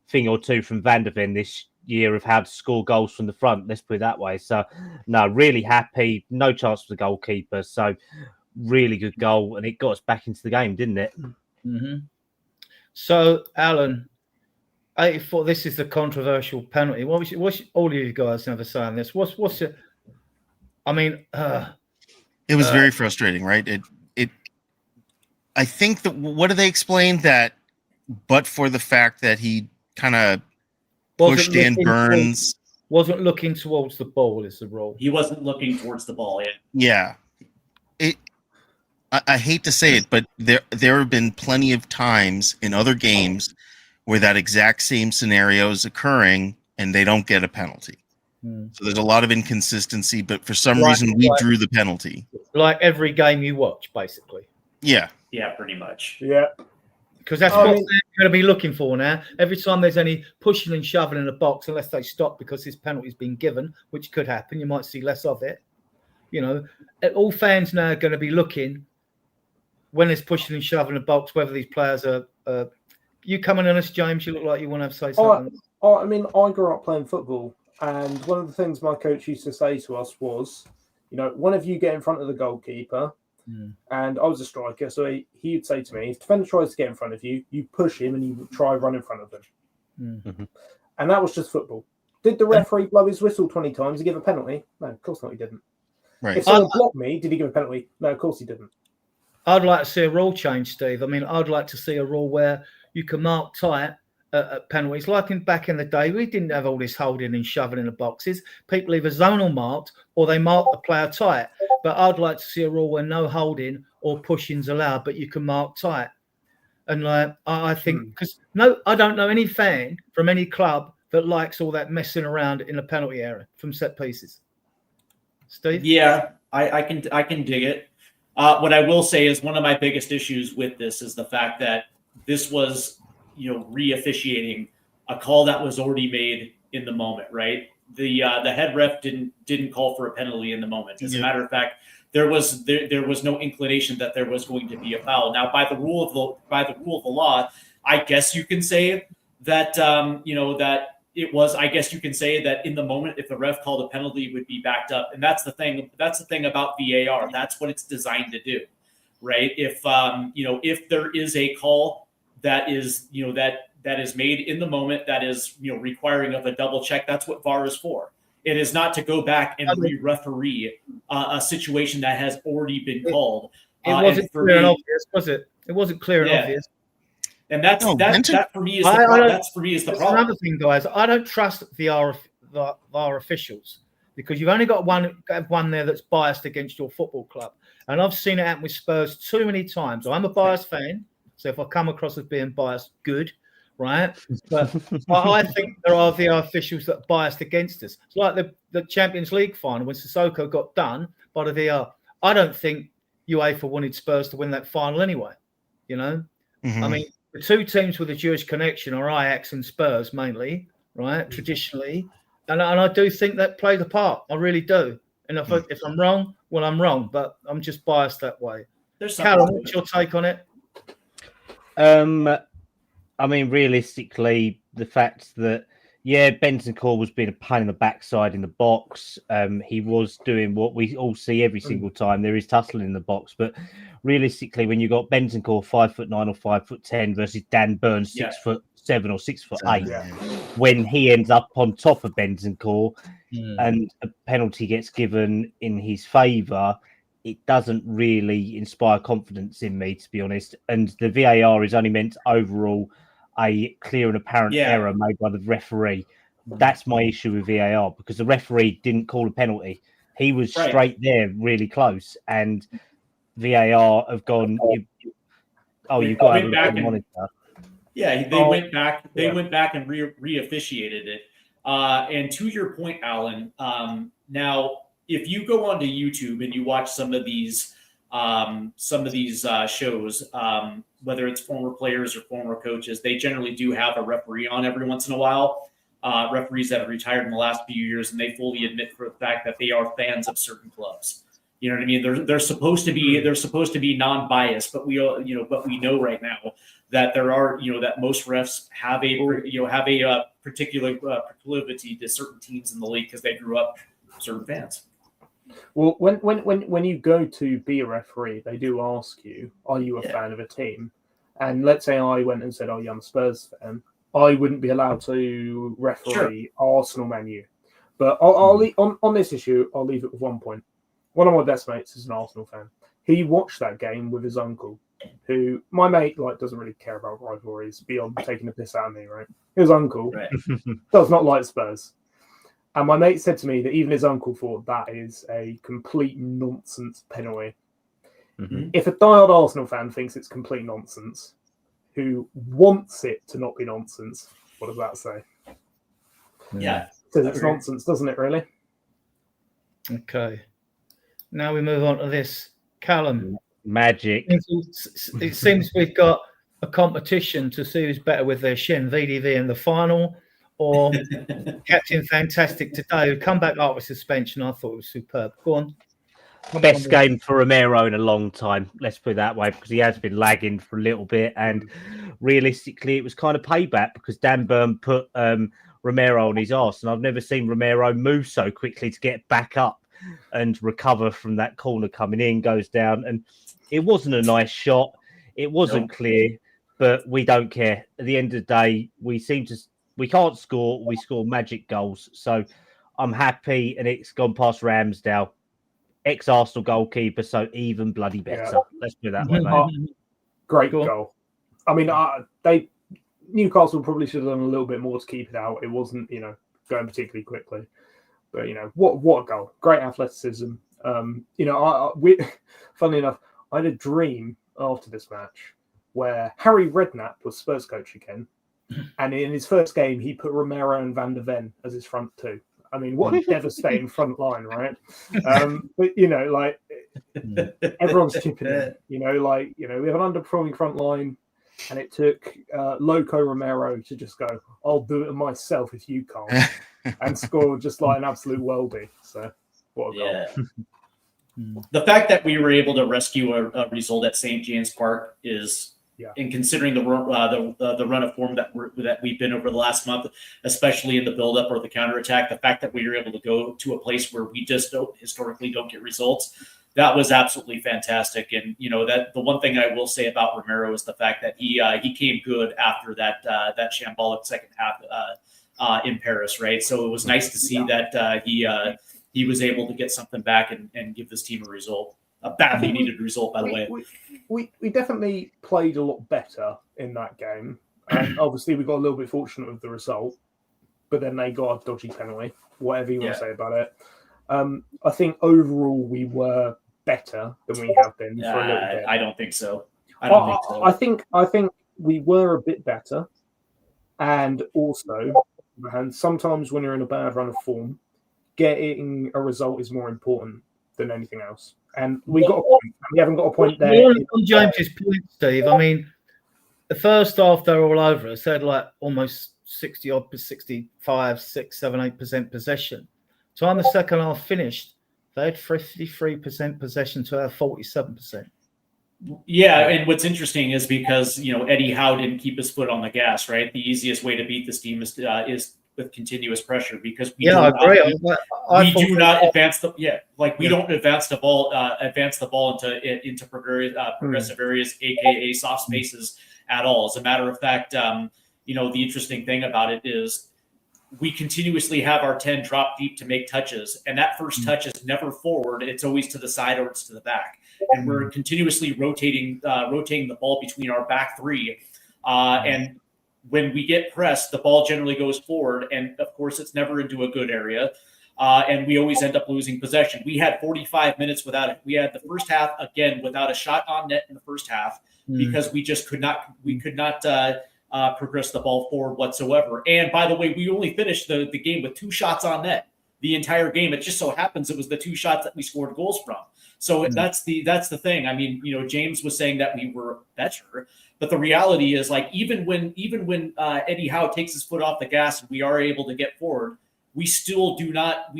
thing or two from Van der Ven this year of how to score goals from the front. Let's put it that way. So, no, really happy. No chance for the goalkeeper. So, really good goal, and it got us back into the game, didn't it? Mm-hmm. So, Alan, 84. This is the controversial penalty. What's all of you guys never saying this? What's it? I mean, it was very frustrating, right? I think that what do they explain that, but for the fact that he kind of pushed in Burns, wasn't looking towards the ball is the rule. He wasn't looking towards the ball yet. Yeah. I hate to say it, but there have been plenty of times in other games where that exact same scenario is occurring and they don't get a penalty. So there's a lot of inconsistency, but for some reason we drew the penalty. Like every game you watch, basically. Yeah. Yeah, pretty much. Yeah. Because that's what they're going to be looking for now. Every time there's any pushing and shoving in the box, unless they stop because this penalty's been given, which could happen, you might see less of it. All fans now are going to be looking when there's pushing and shoving in the box, whether these players are. You coming on us, James? You look like you want to say something. I grew up playing football, and one of the things my coach used to say to us was, one of you get in front of the goalkeeper. And I was a striker, so he would say to me, if the defender tries to get in front of you, you push him and you try run in front of him. Mm-hmm. And that was just football. Did the referee blow his whistle 20 times and give a penalty? No, of course not, he didn't. Right. If someone blocked me, did he give a penalty? No, of course he didn't. I'd like to see a rule change, Steve. I mean, I'd like to see a rule where you can mark tight at penalties. Like back in the day, we didn't have all this holding and shoving in the boxes. People either zonal marked or they marked the player tight. But I'd like to see a rule where no holding or pushing's allowed, but you can mark tight. And I think because I don't know any fan from any club that likes all that messing around in the penalty area from set pieces. Steve? Yeah, I can dig it. What I will say is one of my biggest issues with this is the fact that this was, re-officiating a call that was already made in the moment, right? The head ref didn't call for a penalty in the moment. As a matter of fact, there was no inclination that there was going to be a foul. Now, by the rule of the law, I guess you can say that that it was, I guess you can say that in the moment, if the ref called a penalty, it would be backed up. And that's the thing. That's the thing about VAR. That's what it's designed to do, right? If if there is a call that is that is made in the moment, that is requiring of a double check, that's what VAR is for. It is not to go back and re-referee a situation that has already been called. It wasn't clear and obvious, was it? It wasn't clear and obvious. And that for me is the problem. That's for me is the problem. Another thing, guys. I don't trust VAR officials because you've only got one there that's biased against your football club, and I've seen it happen with Spurs too many times. I'm a biased fan, so if I come across as being biased, good, right? But I think there are VAR officials that are biased against us. It's like the Champions League final when Sissoko got done by the VAR. I don't think UEFA wanted Spurs to win that final anyway. I mean. The two teams with a Jewish connection are Ajax and Spurs mainly, right? Traditionally, and I do think that played a part. I really do. And if I'm wrong, well, I'm wrong, but I'm just biased that way. Callum, what's your take on it? I mean, realistically, the fact that Bentancur was being a pain in the backside in the box. He was doing what we all see every single time. There is tussling in the box, but realistically, when you got Bentancur 5'9" or 5'10" versus Dan Burns 6'7" or 6'8", when he ends up on top of Bentancur and a penalty gets given in his favour, it doesn't really inspire confidence in me, to be honest. And the VAR is only meant to overrule a clear and apparent error made by the referee. That's my issue with VAR, because the referee didn't call a penalty. He was straight there, really close, and VAR have gone. You've got to have a monitor. Yeah, they went back. They went back and re-officiated it. And to your point, Alan, now if you go onto YouTube and you watch some of these shows, whether it's former players or former coaches, they generally do have a referee on every once in a while. Referees that have retired in the last few years, and they fully admit for the fact that they are fans of certain clubs. You know what I mean? They're supposed to be non-biased, but we know right now that there are that most refs have a particular proclivity to certain teams in the league because they grew up certain fans. Well, when you go to be a referee, they do ask you, are you a fan of a team? And let's say I went and said, oh, yeah, I'm a Spurs fan. I wouldn't be allowed to referee Arsenal Man U. But on this issue, I'll leave it with one point. One of my best mates is an Arsenal fan. He watched that game with his uncle, who my mate doesn't really care about rivalries beyond taking a piss out of me, right? His uncle does not like Spurs. And my mate said to me that even his uncle thought that is a complete nonsense penalty. Mm-hmm. If a diehard Arsenal fan thinks it's complete nonsense, who wants it to not be nonsense, what does that say? Yeah. Says it's nonsense, doesn't it, really? Okay. Now we move on to this. Callum. Magic. It seems we've got a competition to see who's better with their shin, VDV in the final, or Captain Fantastic today, who come back after suspension. I thought it was superb. Go on. Best game for Romero in a long time, let's put it that way, because he has been lagging for a little bit. And realistically, it was kind of payback because Dan Burn put Romero on his arse. And I've never seen Romero move so quickly to get back up and recover from that corner coming in, goes down. And it wasn't a nice shot. It wasn't clear, but we don't care. At the end of the day, we can't score. We score magic goals. So I'm happy, and it's gone past Ramsdale. Ex-Arsenal goalkeeper, so even bloody better. Yeah. Let's put it that way, mate. Great goal. I mean, Newcastle probably should have done a little bit more to keep it out. It wasn't, going particularly quickly. But, what a goal. Great athleticism. Funnily enough, I had a dream after this match where Harry Redknapp was Spurs coach again. And in his first game, he put Romero and Van der Ven as his front two. I mean, what a devastating front line, right? But everyone's chipping in. We have an underperforming front line, and it took Loco Romero to just go, "I'll do it myself if you can't," and score just like an absolute worldie. So, what a goal! The fact that we were able to rescue a result at St. James Park is And considering the run of form that we've been over the last month, especially in the buildup or the counterattack, the fact that we were able to go to a place where we just historically don't get results, that was absolutely fantastic. And that the one thing I will say about Romero is the fact that he came good after that shambolic second half in Paris, right? So it was nice to see that he was able to get something back and give this team a result. A badly needed result, by the way. We definitely played a lot better in that game. And obviously, we got a little bit fortunate with the result, but then they got a dodgy penalty, whatever you want to say about it. I think overall, we were better than we have been for a little bit. I don't think so. I think we were a bit better. And also, sometimes when you're in a bad run of form, getting a result is more important than anything else. And we got a point. We haven't got a point there. On James's point, Steve, I mean, the first half, they're all over us. They had like almost 65, 6, 7, 8% possession. Time the second half finished, they had 53% possession to our 47%. Yeah, and what's interesting is because Eddie Howe didn't keep his foot on the gas, right? The easiest way to beat this team is with continuous pressure because I agree. We do not advance the we don't advance the ball into progressive areas, aka soft spaces at all. As a matter of fact, the interesting thing about it is we continuously have our 10 drop deep to make touches, and that first touch is never forward; it's always to the side or it's to the back, and we're continuously rotating the ball between our back three, and when we get pressed, the ball generally goes forward, and of course, it's never into a good area, and we always end up losing possession. We had 45 minutes without it. We had the first half again without a shot on net in the first half because we just could not progress the ball forward whatsoever. And by the way, we only finished the game with 2 shots on net the entire game. It just so happens it was the 2 shots that we scored goals from. So that's the thing. I mean, James was saying that we were better. But the reality is, like, even when Eddie Howe takes his foot off the gas and we are able to get forward, we still do not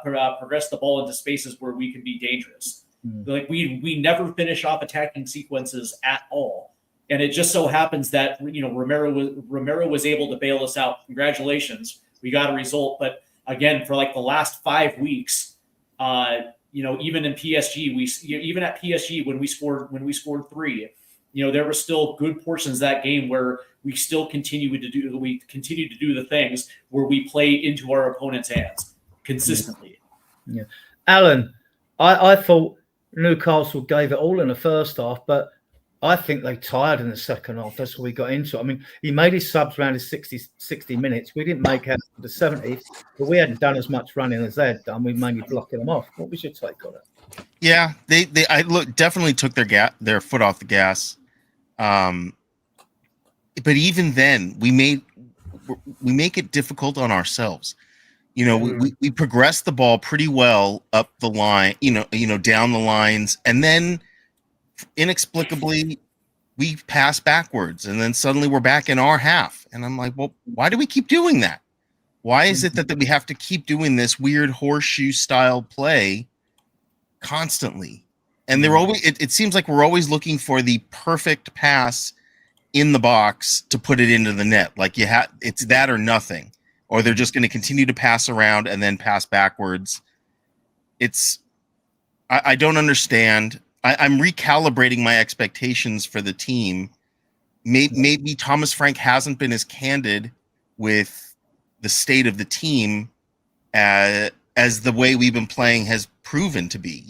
progress the ball into spaces where we can be dangerous. Like we never finish off attacking sequences at all. And it just so happens that Romero was able to bail us out. Congratulations, we got a result. But again, for like the last 5 weeks, even in PSG, even at PSG when we scored 3. There were still good portions of that game where we still continue to do the things where we play into our opponent's hands consistently. Yeah. Alan, I thought Newcastle gave it all in the first half, but I think they tired in the second half. That's what we got into. I mean, he made his subs around his 60 minutes. We didn't make out to the 70, but we hadn't done as much running as they had done. We mainly blocking them off. What was your take on it? Yeah, they definitely took their foot off the gas. But even then, we make it difficult on ourselves. We progress the ball pretty well up the line, down the lines, and then inexplicably we pass backwards, and then suddenly we're back in our half. And I'm like, well, why do we keep doing that? Why is it that we have to keep doing this weird horseshoe style play constantly? And they're always, it seems like we're always looking for the perfect pass in the box to put it into the net. Like it's that or nothing, or they're just going to continue to pass around and then pass backwards. I don't understand. I'm recalibrating my expectations for the team. Maybe Thomas Frank hasn't been as candid with the state of the team as the way we've been playing has proven to be.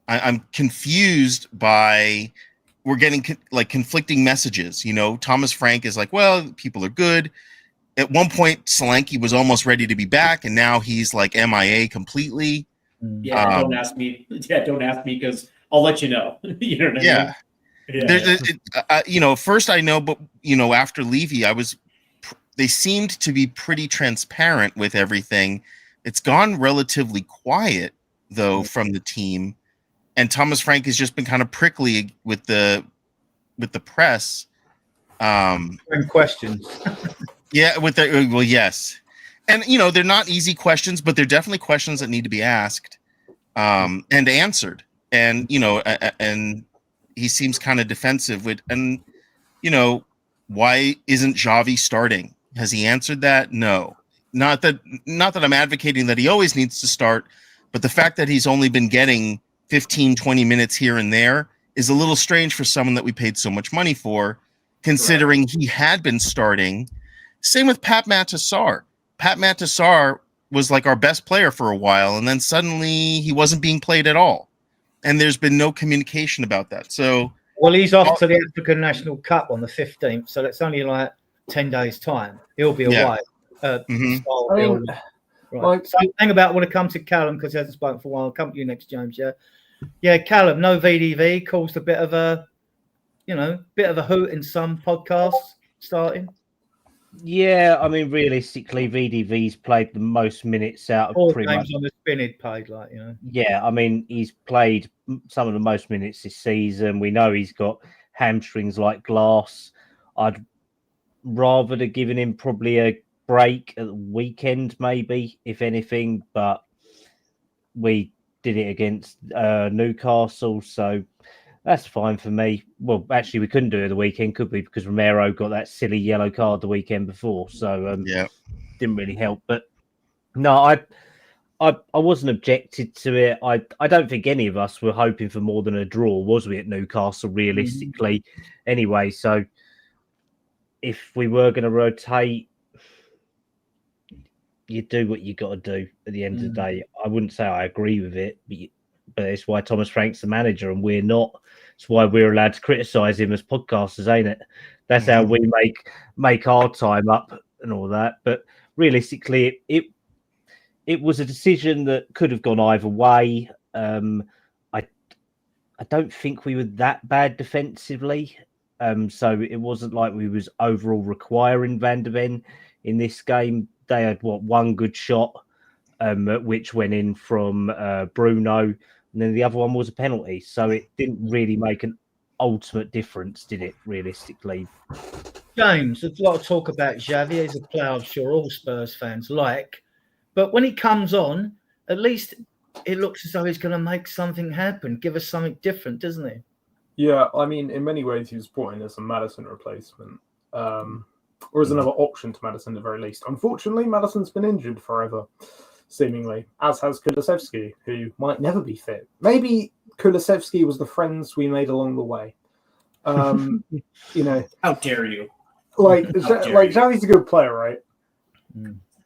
I'm confused by we're getting conflicting messages. Thomas Frank is like, well, people are good. At one point, Solanke was almost ready to be back, and now he's like MIA completely. Yeah, don't ask me. Yeah, don't ask me because I'll let you know. You know what I mean? Yeah. First I know, but after Levy, they seemed to be pretty transparent with everything. It's gone relatively quiet though from the team, and Thomas Frank has just been kind of prickly with the press. And questions. Yeah, yes. And, they're not easy questions, but they're definitely questions that need to be asked and answered. And, and he seems kind of defensive. And why isn't Xavi starting? Has he answered that? No. Not that I'm advocating that he always needs to start, but the fact that he's only been getting 15, 20 minutes here and there is a little strange for someone that we paid so much money for, considering he had been starting. Same with Pat Matasar. Pat Matasar was like our best player for a while, and then suddenly he wasn't being played at all. And there's been no communication about that. So, well, he's off to the African National Cup on the 15th, so that's only like 10 days' time. He'll be away. Right. So hang about when it comes to Callum, because he hasn't spoken for a while. I'll come to you next, James. Yeah, Callum, no VDV caused a bit of a hoot in some podcasts starting. Yeah, I mean, realistically, VDV's played the most minutes out of pretty much on the spin he'd played, Yeah, I mean, he's played some of the most minutes this season. We know he's got hamstrings like glass. I'd rather have given him probably a break at the weekend, maybe, if anything, but we did it against Newcastle, so that's fine for me. Well, actually, we couldn't do it the weekend, could we? Because Romero got that silly yellow card the weekend before, so didn't really help. But no, I wasn't objected to it. I don't think any of us were hoping for more than a draw, was we, at Newcastle, realistically? Anyway, so if we were going to rotate, you do what you got to do at the end of the day. I wouldn't say I agree with it, but it's why Thomas Frank's the manager and we're not. It's why we're allowed to criticise him as podcasters, ain't it? That's how we make our time up and all that. But realistically, it was a decision that could have gone either way. I don't think we were that bad defensively. So it wasn't like we was overall requiring Van de Ven in this game. They had one good shot, which went in from Bruno, and then the other one was a penalty. So it didn't really make an ultimate difference, did it? Realistically, James, there's a lot of talk about Xavi. He's a player I'm sure all Spurs fans like, but when he comes on, at least it looks as though he's going to make something happen, give us something different, doesn't he? Yeah, I mean, in many ways, he was brought in as a Maddison replacement. Or as another option to Maddison at the very least. Unfortunately, Maddison's been injured forever, seemingly, as has Kulusevski, who might never be fit. Maybe Kulusevski was the friends we made along the way. How dare you? Xavi's a good player, right?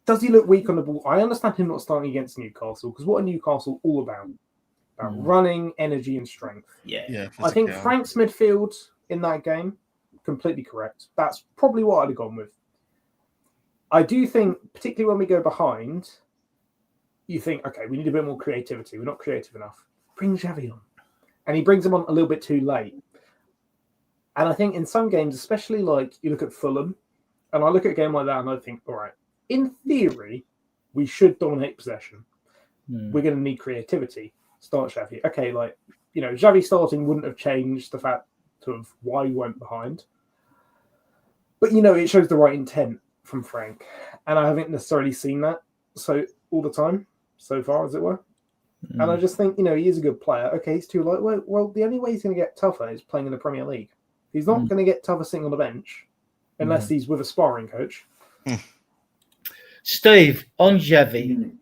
Does he look weak on the ball? I understand him not starting against Newcastle, because what are Newcastle all about? About running, energy, and strength. Yeah. I think Frank's midfield in that game, completely correct. That's probably what I'd have gone with. I do think, particularly when we go behind, you think, okay, we need a bit more creativity. We're not creative enough. Bring Xavi on. And he brings him on a little bit too late. And I think in some games, especially like you look at Fulham, and I look at a game like that and I think, all right, in theory, we should dominate possession. We're going to need creativity. Start Xavi. Okay, Xavi starting wouldn't have changed the fact of why we went behind. But, it shows the right intent from Frank. And I haven't necessarily seen that all the time, so far, as it were. And I just think, he is a good player. Okay, he's too light. Well, the only way he's going to get tougher is playing in the Premier League. He's not going to get tougher sitting on the bench unless he's with a sparring coach. Steve, on Xavi,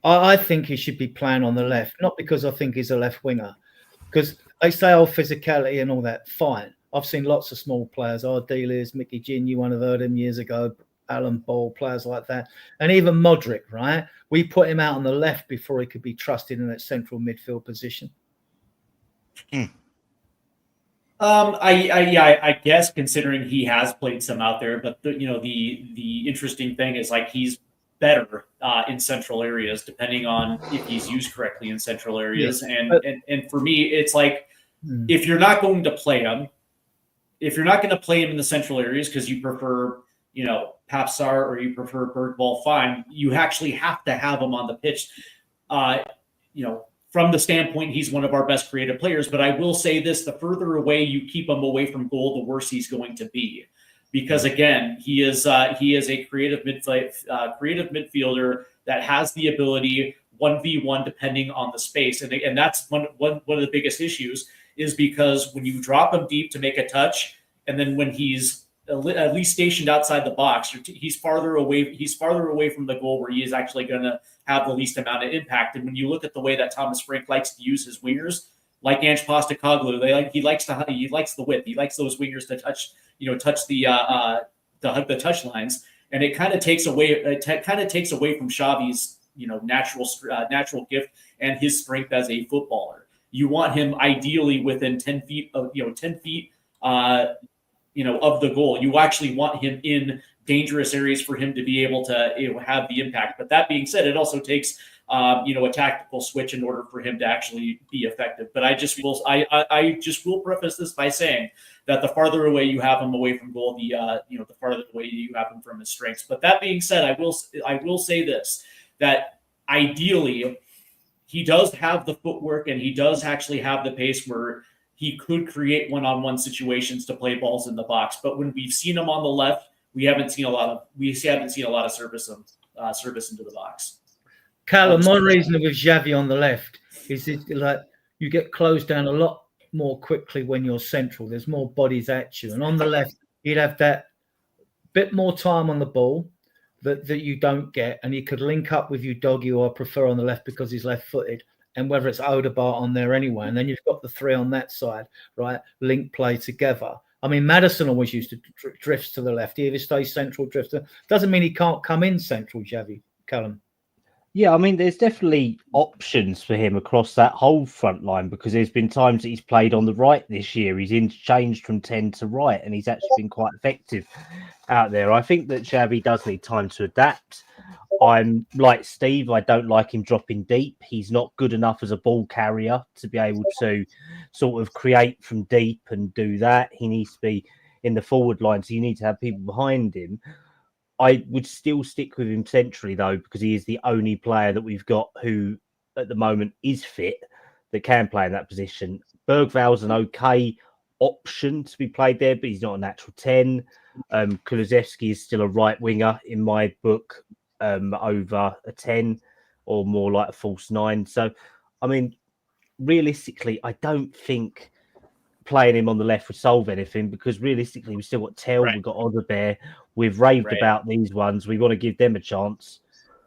I think he should be playing on the left, not because I think he's a left winger. Because they say, physicality and all that, fine. I've seen lots of small players, Ardiles, Mickey Gin, you would have heard him years ago, Alan Ball, players like that. And even Modric, right? We put him out on the left before he could be trusted in that central midfield position. I guess considering he has played some out there, but the interesting thing is he's better in central areas, depending on if he's used correctly in central areas. Yes. And for me, it's if you're not going to play him, in the central areas because you prefer, Papsar or you prefer Bergvall, fine. You actually have to have him on the pitch. From the standpoint, he's one of our best creative players. But I will say this, the further away you keep him away from goal, the worse he's going to be. Because again, he is a creative midfielder that has the ability 1v1 depending on the space. And that's one of the biggest issues is because when you drop him deep to make a touch, and then when he's at least stationed outside the box, he's farther away. He's farther away from the goal where he is actually going to have the least amount of impact. And when you look at the way that Thomas Frank likes to use his wingers, like Ange Postecoglou, he likes the width. He likes those wingers to touch the touch lines, and it kind of takes away from Xavi's natural gift and his strength as a footballer. You want him ideally within 10 feet of the goal. You actually want him in dangerous areas for him to be able to have the impact. But that being said, it also takes a tactical switch in order for him to actually be effective. But I just will preface this by saying that the farther away you have him away from goal, the farther away you have him from his strengths. But that being said, I will say this, that ideally he does have the footwork and he does actually have the pace where he could create one-on-one situations to play balls in the box. But when we've seen him on the left, we haven't seen a lot of service into the box. Callum, my reasoning with Xavi on the left is like you get closed down a lot more quickly when you're central. There's more bodies at you. And on the left, he'd have that bit more time on the ball that you don't get. And he could link up with you, Doggy, or I prefer on the left because he's left-footed. And whether it's Odegaard on there anyway. And then you've got the three on that side, right? Link play together. I mean, Maddison always used to drifts to the left. He either stays central, drifts. Doesn't mean he can't come in central, Xavi, Callum. Yeah, I mean, there's definitely options for him across that whole front line because there's been times that he's played on the right this year. He's changed from 10 to right, and he's actually been quite effective out there. I think that Xavi does need time to adapt. I'm like Steve. I don't like him dropping deep. He's not good enough as a ball carrier to be able to sort of create from deep and do that. He needs to be in the forward line, so you need to have people behind him. I would still stick with him centrally, though, because he is the only player that we've got who, at the moment, is fit that can play in that position. Bergval's an okay option to be played there, but he's not a natural 10. Kulusevski is still a right winger in my book, over a 10 or more like a false 9. So, I mean, realistically, I don't think playing him on the left would solve anything because realistically we've still got Tell, we've got Odegaard, we've raved about these ones, we want to give them a chance.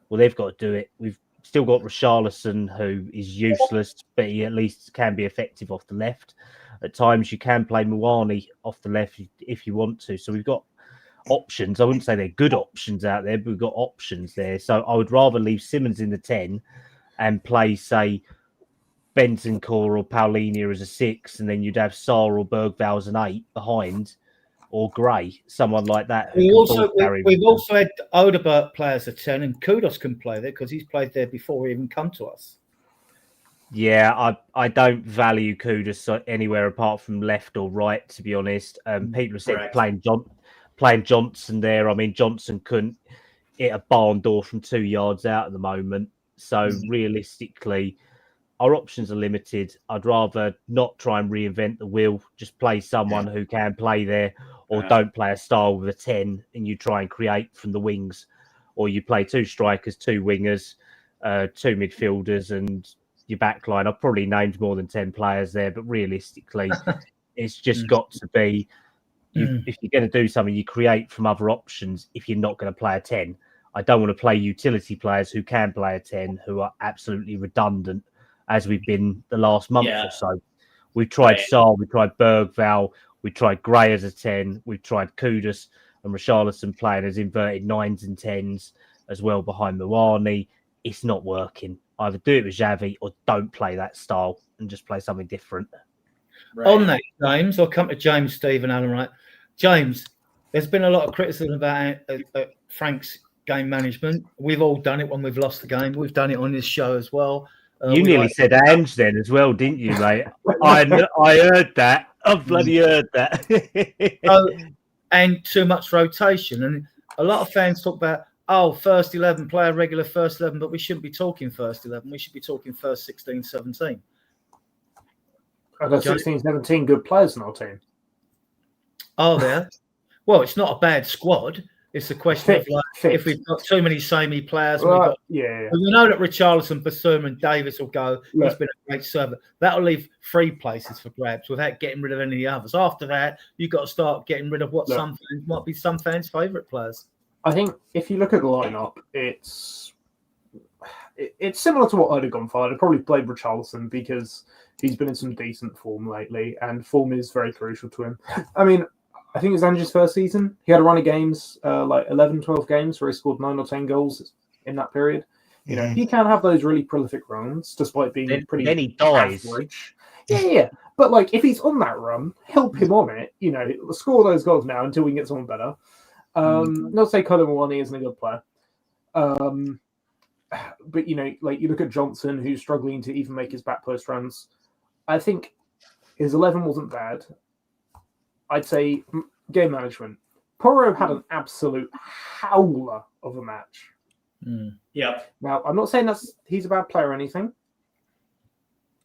Well, they've got to do it. We've still got Richarlison, who is useless, but he at least can be effective off the left. At times you can play Muani off the left if you want to. So we've got options. I wouldn't say they're good options out there, but we've got options there. So I would rather leave Simmons in the 10 and play, say, Bentancur or Paulinho as a 6, and then you'd have Sarr or Bergval as an 8 behind, or Gray, someone like that. We've also had Odegaard play as a 10, and Kudos can play there because he's played there before he even come to us. Yeah, I don't value Kudos anywhere apart from left or right, to be honest. People have said playing Johnson there. I mean, Johnson couldn't hit a barn door from 2 yards out at the moment. So realistically, our options are limited. I'd rather not try and reinvent the wheel. Just play someone who can play there, or don't play a style with a 10 and you try and create from the wings, or you play 2 strikers, 2 wingers, 2 midfielders, and your back line. I've probably named more than 10 players there, but realistically, it's just got to be, if you're going to do something, you create from other options if you're not going to play a 10. I don't want to play utility players who can play a 10, who are absolutely redundant, as we've been the last month or so. We've tried Sarr, we've tried Bergval, we've tried Gray as a 10, we've tried Kudos and Richarlison playing as inverted 9s and 10s as well behind Muani. It's not working. Either do it with Xavi or don't play that style and just play something different. Right. On that, James, I'll come to James, Steve and Alan, right? James, there's been a lot of criticism about Frank's game management. We've all done it when we've lost the game. We've done it on this show as well. You nearly said Ange then as well, didn't you, mate? I heard that. I bloody heard that. And too much rotation. And a lot of fans talk about, first 11, play a regular first 11, but we shouldn't be talking first 11. We should be talking first 16, 17. Are there 16, 17 good players in our team? Are there? Well, it's not a bad squad. It's a question of like if we've got too many samey players. Well, we know that Richarlison, Basuma, and Davis will go. Look, he's been a great server. That'll leave 3 places for grabs without getting rid of any of the others. After that, you've got to start getting rid of what some fans might be some fans' favourite players. I think if you look at the lineup, it's similar to what I'd have gone for. I'd have probably played Richarlison because he's been in some decent form lately, and form is very crucial to him. I mean, I think it was Ange's first season. He had a run of games, like 11, 12 games, where he scored 9 or 10 goals in that period. You know, he can have those really prolific runs, despite being pretty then he dies. Average. Yeah. But, like, if he's on that run, help him on it. You know, score those goals now until we can get someone better. Not to say Colin Maloney isn't a good player. But, you know, like, you look at Johnson, who's struggling to even make his back post runs. I think his 11 wasn't bad. I'd say game management. Porro had an absolute howler of a match. Yep. Now, I'm not saying he's a bad player or anything,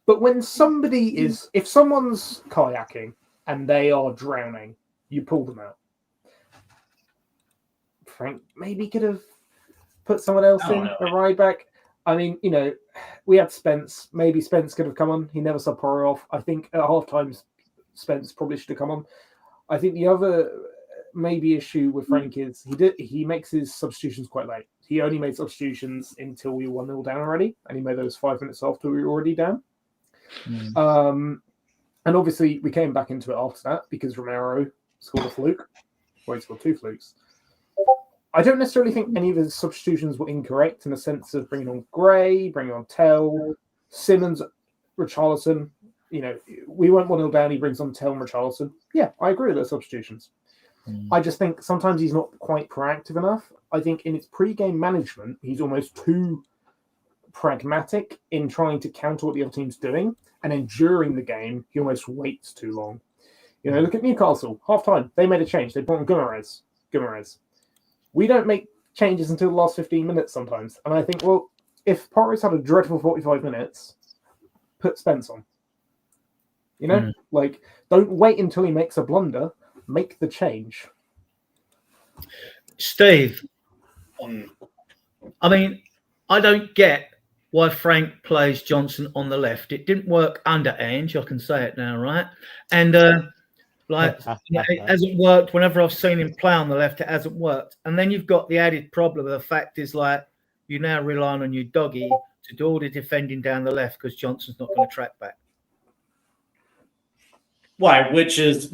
but when if someone's kayaking and they are drowning, you pull them out. Frank maybe could have put someone else in a ride back. I mean, you know, we had Spence. Maybe Spence could have come on. He never subbed Porro off. I think at halftime, Spence probably should have come on. I think the other maybe issue with Frank is he makes his substitutions quite late. He only made substitutions until we were 1-0 down already, and he made those 5 minutes after we were already down. And obviously we came back into it after that because Romero scored a fluke. Well, he scored 2 flukes. I don't necessarily think any of his substitutions were incorrect in the sense of bringing on Gray, bringing on Tell, Simmons, Richarlison. You know, we went 1-0 down, he brings on Tell and Richarlison. Yeah, I agree with those substitutions. I just think sometimes he's not quite proactive enough. I think in his pre-game management, he's almost too pragmatic in trying to counter what the other team's doing. And then during the game, he almost waits too long. You know, look at Newcastle. Half-time, they made a change. They brought on Guimaraes. We don't make changes until the last 15 minutes sometimes. And I think, well, if Porro's had a dreadful 45 minutes, put Spence on. You know, like, don't wait until he makes a blunder. Make the change. Steve, I mean, I don't get why Frank plays Johnson on the left. It didn't work under Ange, I can say it now, right? And it hasn't worked whenever I've seen him play on the left. It hasn't worked. And then you've got the added problem of the fact is like you're now relying on your doggy to do all the defending down the left because Johnson's not going to track back. Why? Which is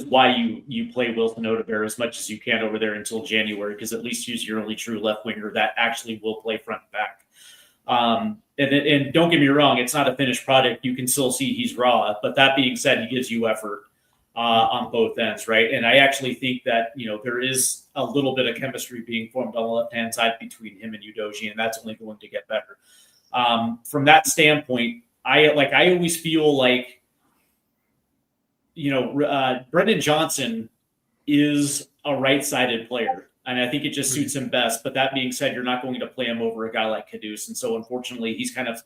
why you play Wilson Odegaard as much as you can over there until January, because at least he's your only true left winger that actually will play front and back. And don't get me wrong, it's not a finished product. You can still see he's raw, but that being said, he gives you effort on both ends, right? And I actually think that there is a little bit of chemistry being formed on the left-hand side between him and Udogie, and that's only going to get better. From that standpoint, I always feel like. Brennan Johnson is a right-sided player, and I think it just suits him best. But that being said, you're not going to play him over a guy like Kudus, and so unfortunately, he's kind of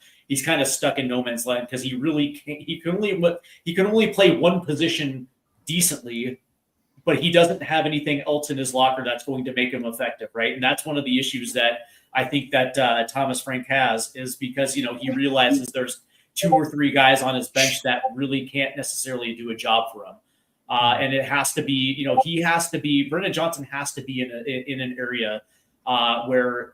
stuck in no man's land because he can only play one position decently, but he doesn't have anything else in his locker that's going to make him effective, right? And that's one of the issues that I think that Thomas Frank has is because he realizes there's 2 or 3 guys on his bench that really can't necessarily do a job for him. And it has to be, Brennan Johnson has to be in an area where,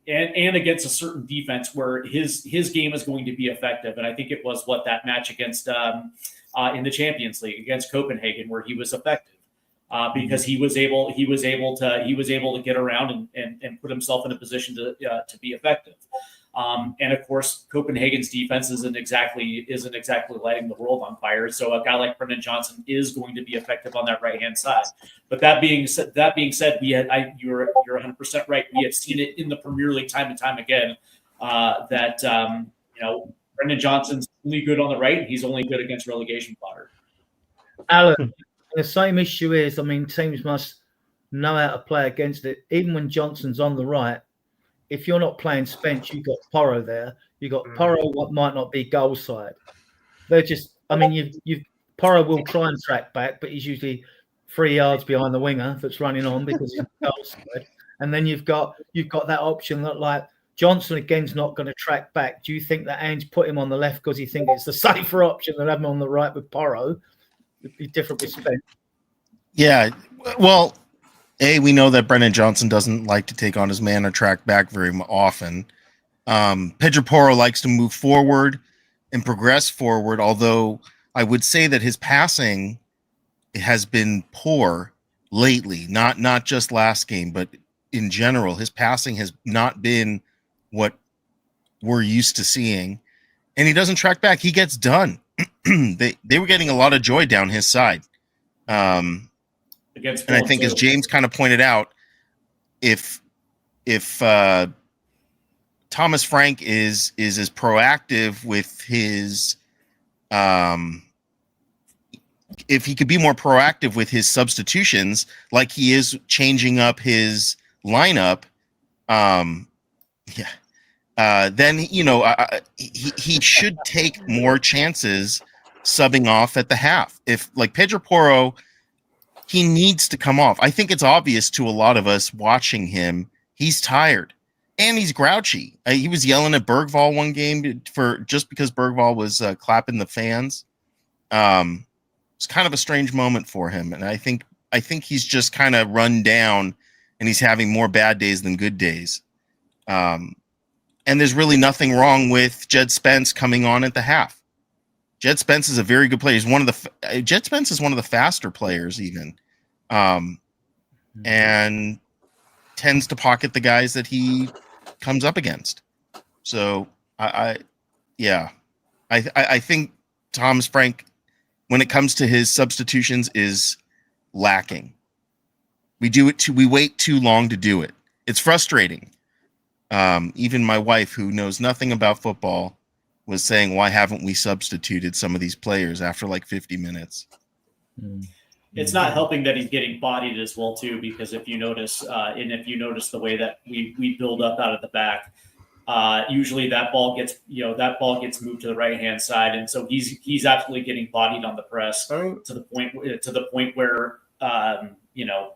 and against a certain defense where his game is going to be effective. And I think it was that match against in the Champions League against Copenhagen where he was effective because he was able to get around and put himself in a position to be effective. And of course, Copenhagen's defense isn't exactly lighting the world on fire. So a guy like Brennan Johnson is going to be effective on that right-hand side. But that being said, you're 100% right. We have seen it in the Premier League time and time again that Brennan Johnson's only good on the right. He's only good against relegation fodder. Alan, the same issue is, teams must know how to play against it. Even when Johnson's on the right, if you're not playing Spence, you've got Porro there. You've got Porro, what might not be goal side. They're just, Porro will try and track back, but he's usually 3 yards behind the winger that's running on because he's goal scared. And then you've got that option that like Johnson again's not going to track back. Do you think that Ange put him on the left because he thinks it's the safer option than having him on the right with Porro? It'd be different with Spence. Yeah, well, we know that Brennan Johnson doesn't like to take on his man or track back very often. Pedro Porro likes to move forward and progress forward, although I would say that his passing has been poor lately, not just last game, but in general. His passing has not been what we're used to seeing, and he doesn't track back. He gets done. They were getting a lot of joy down his side. And I think, as James kind of pointed out, if Thomas Frank is as proactive with his if he could be more proactive with his substitutions, like he is changing up his lineup, then he should take more chances subbing off at the half. If like Pedro Porro, he needs to come off. I think it's obvious to a lot of us watching him. He's tired and he's grouchy. He was yelling at Bergvall one game just because Bergvall was clapping the fans. It's kind of a strange moment for him, and I think he's just kind of run down, and he's having more bad days than good days. And there's really nothing wrong with Jed Spence coming on at the half. Jed Spence is a very good player. Jed Spence is one of the faster players, even, and tends to pocket the guys that he comes up against. So I think Thomas Frank, when it comes to his substitutions, is lacking. We wait too long to do it. It's frustrating. Even my wife, who knows nothing about football, was saying, why haven't we substituted some of these players after like 50 minutes? It's not helping that he's getting bodied as well too, because if you notice the way that we build up out of the back, usually that ball gets moved to the right hand side, and so he's absolutely getting bodied on the press to the point where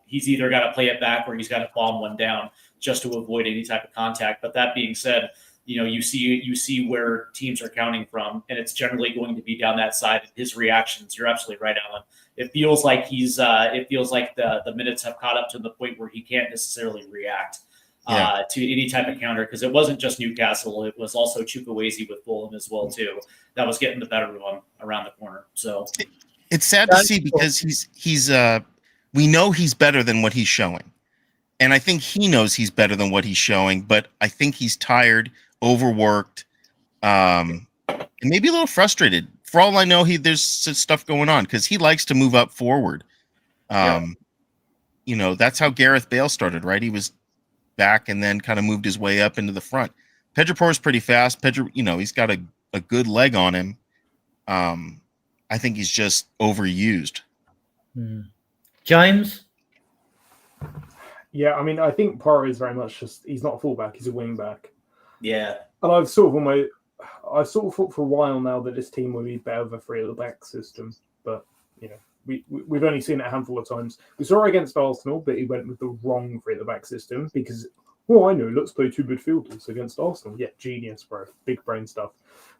he's either got to play it back or he's got to bomb one down just to avoid any type of contact. But that being said, you see where teams are counting from, and it's generally going to be down that side. His reactions, you're absolutely right, Alan. It feels like the minutes have caught up to the point where he can't necessarily react to any type of counter, because it wasn't just Newcastle, it was also Chukwueze with Fulham as well too. That was getting the better of him around the corner. So it's sad to see, because he's we know he's better than what he's showing, and I think he knows he's better than what he's showing. But I think he's tired, overworked, and maybe a little frustrated. For all I know, there's stuff going on, because he likes to move up forward. That's how Gareth Bale started, right? He was back and then kind of moved his way up into the front. Pedro Porro's pretty fast. Pedro, he's got a good leg on him. I think he's just overused. James? Yeah, I mean, I think Porro is very much he's not a fullback, he's a wing back. Yeah. And I've sort of thought for a while now that this team would be better with a three at the back system, but we've only seen it a handful of times. We saw it against Arsenal, but he went with the wrong three at the back system because, I know, let's play two midfielders against Arsenal. Yeah, genius, bro. Big brain stuff.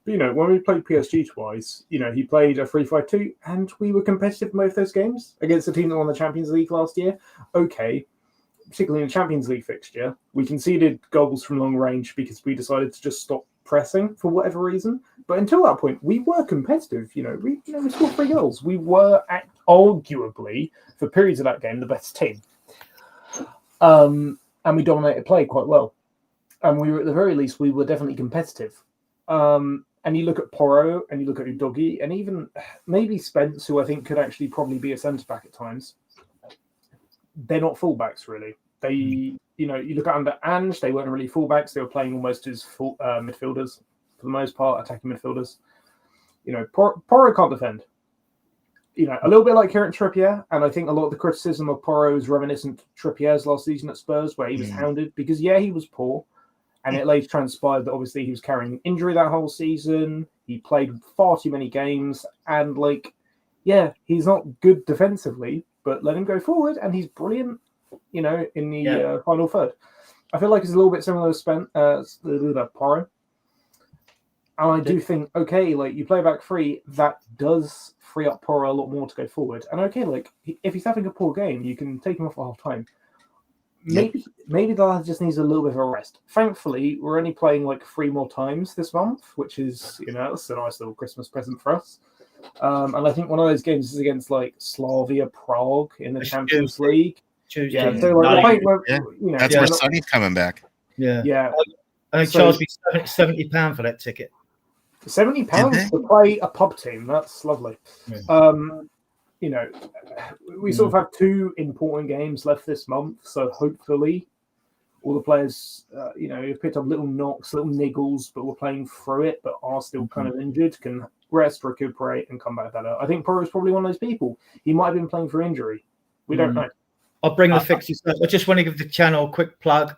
But, when we played PSG twice, he played a 3-5-2, and we were competitive in both those games against the team that won the Champions League last year. Okay, particularly in the Champions League fixture, we conceded goals from long range because we decided to just stop pressing for whatever reason. But until that point, we were competitive. We scored 3 goals. We were arguably, for periods of that game, the best team. And we dominated play quite well. And we were, at the very least, we were definitely competitive. And you look at Porro, and you look at Udogie, and even maybe Spence, who I think could actually probably be a centre-back at times. They're not fullbacks, really. They, you look at under Ange, they weren't really fullbacks. They were playing almost as full midfielders, for the most part, attacking midfielders. Porro can't defend. A little bit like Kieran Trippier, and I think a lot of the criticism of Porro is reminiscent of Trippier's last season at Spurs, where he was hounded because, he was poor, and it later transpired that obviously he was carrying injury that whole season. He played far too many games, and he's not good defensively, but let him go forward, and he's brilliant. In the final third. I feel like it's a little bit similar to Porro. And I do think, okay, like you play back three, that does free up Porro a lot more to go forward. And okay, like if he's having a poor game, you can take him off at half time. Maybe the lad just needs a little bit of a rest. Thankfully, we're only playing like 3 more times this month, which is, it's a nice little Christmas present for us. And I think one of those games is against like Slavia Prague in the Champions League. Tuesday. Yeah, so like, that's where Sonny's coming back. Yeah. And they charged me £70 for that ticket. £70 to play a pub team. That's lovely. Yeah. We sort of have 2 important games left this month, so hopefully all the players, have picked up little knocks, little niggles, but we're playing through it, but are still kind of injured, can rest, recuperate, and come back better. I think Porro is probably one of those people. He might have been playing for injury. We don't know. I'll bring the fixes. I just want to give the channel a quick plug.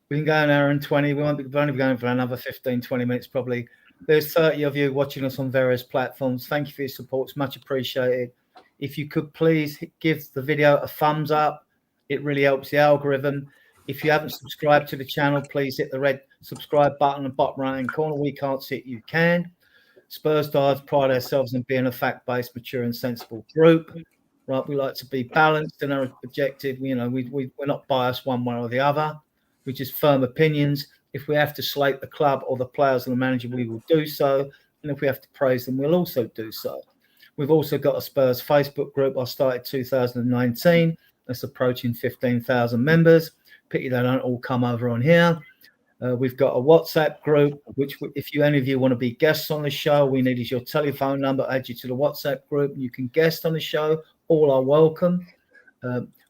We can go an hour and 20. We'll only be going for another 15, 20 minutes probably. There's 30 of you watching us on various platforms. Thank you for your support. It's much appreciated. If you could please give the video a thumbs up. It really helps the algorithm. If you haven't subscribed to the channel, please hit the red subscribe button in the bottom right-hand corner. We can't see it. You can. Spurs Dards pride ourselves in being a fact-based, mature and sensible group. Right, we like to be balanced in our objective. We're not biased one way or the other. We just firm opinions. If we have to slate the club or the players and the manager, we will do so. And if we have to praise them, we'll also do so. We've also got a Spurs Facebook group. I started 2019. That's approaching 15,000 members. Pity they don't all come over on here. We've got a WhatsApp group, which if any of you want to be guests on the show, we need is your telephone number, add you to the WhatsApp group. You can guest on the show. All are welcome.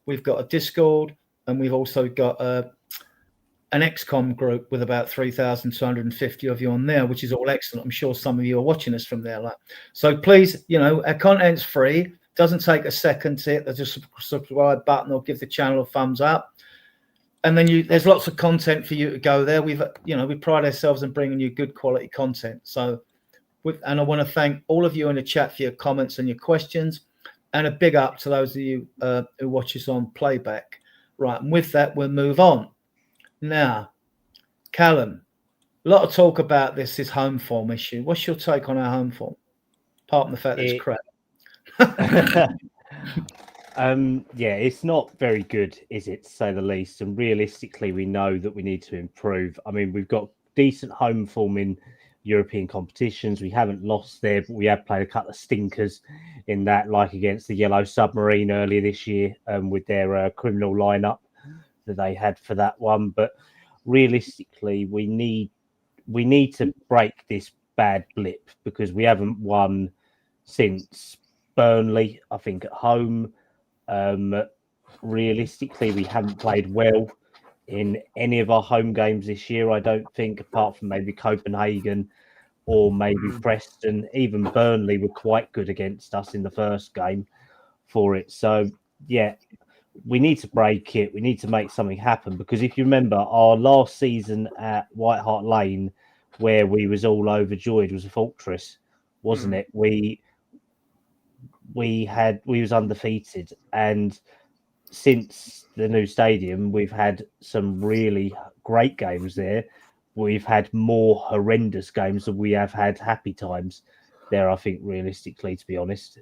We've got a Discord, and we've also got an XCOM group with about 3,250 of you on there, which is all excellent. I'm sure some of you are watching us from there. So please, our content's free. Doesn't take a second to hit the subscribe button or give the channel a thumbs up. And then there's lots of content for you to go there. We pride ourselves in bringing you good quality content. So, and I want to thank all of you in the chat for your comments and your questions. And a big up to those of you who watch us on playback. Right, and with that, we'll move on. Now, Callum, a lot of talk about this home form issue. What's your take on our home form? Apart from the fact that it's crap. It's not very good, is it, to say the least? And realistically, we know that we need to improve. I mean, we've got decent home form in European competitions. We haven't lost there, but we have played a couple of stinkers in that, like against the Yellow Submarine earlier this year, with their criminal lineup that they had for that one. But realistically, we need to break this bad blip, because we haven't won since Burnley, I think, at home. Realistically, we haven't played well in any of our home games this year, I don't think, apart from maybe Copenhagen or maybe Preston. Even Burnley were quite good against us in the first game for it. So, yeah, we need to break it. We need to make something happen, because if you remember, our last season at White Hart Lane, where we was all overjoyed, was a fortress, wasn't it? We was undefeated, and since the new stadium, we've had some really great games there. We've had more horrendous games than we have had happy times there, I think, realistically, to be honest.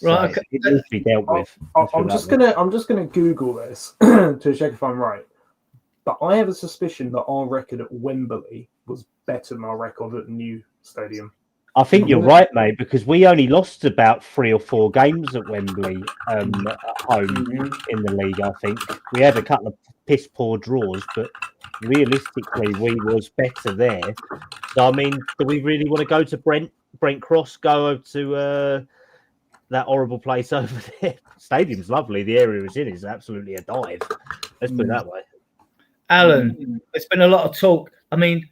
Right, so it needs to be dealt with. I'm just gonna Google this to check if I'm right. But I have a suspicion that our record at Wembley was better than our record at the new stadium. I think you're right, mate, because we only lost about 3 or 4 games at Wembley at home in the league, I think. We had a couple of piss-poor draws, but realistically, we was better there. So, I mean, do we really want to go to Brent Cross, go over to that horrible place over there? Stadium's lovely. The area it's in is absolutely a dive. Let's put it that way. Alan, there's been a lot of talk. I mean,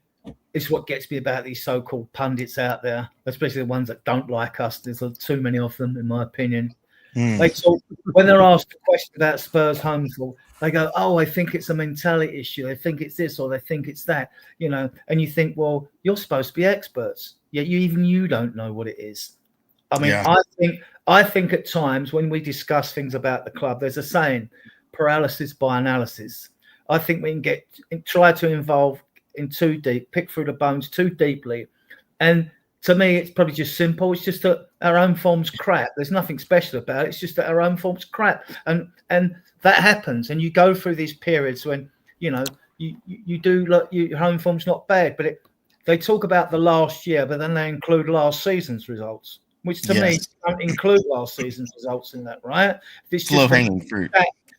this is what gets me about these so-called pundits out there, especially the ones that don't like us. There's too many of them, in my opinion. They talk, when they're asked a question about Spurs home form, they go, "Oh, I think it's a mentality issue. They think it's this or they think it's that." And you think, well, you're supposed to be experts, yet you don't know what it is. I mean, Yeah. I think at times when we discuss things about the club, there's a saying, paralysis by analysis. I think we can try to involve in too deep, pick through the bones too deeply. And to me, it's probably just simple. It's just that our own form's crap. There's nothing special about it. It's just that our own form's crap. And that happens. And you go through these periods when, you do look, your home form's not bad, but they talk about the last year, but then they include last season's results, which to me don't include last season's results in that, right? It's Slow hanging fruit.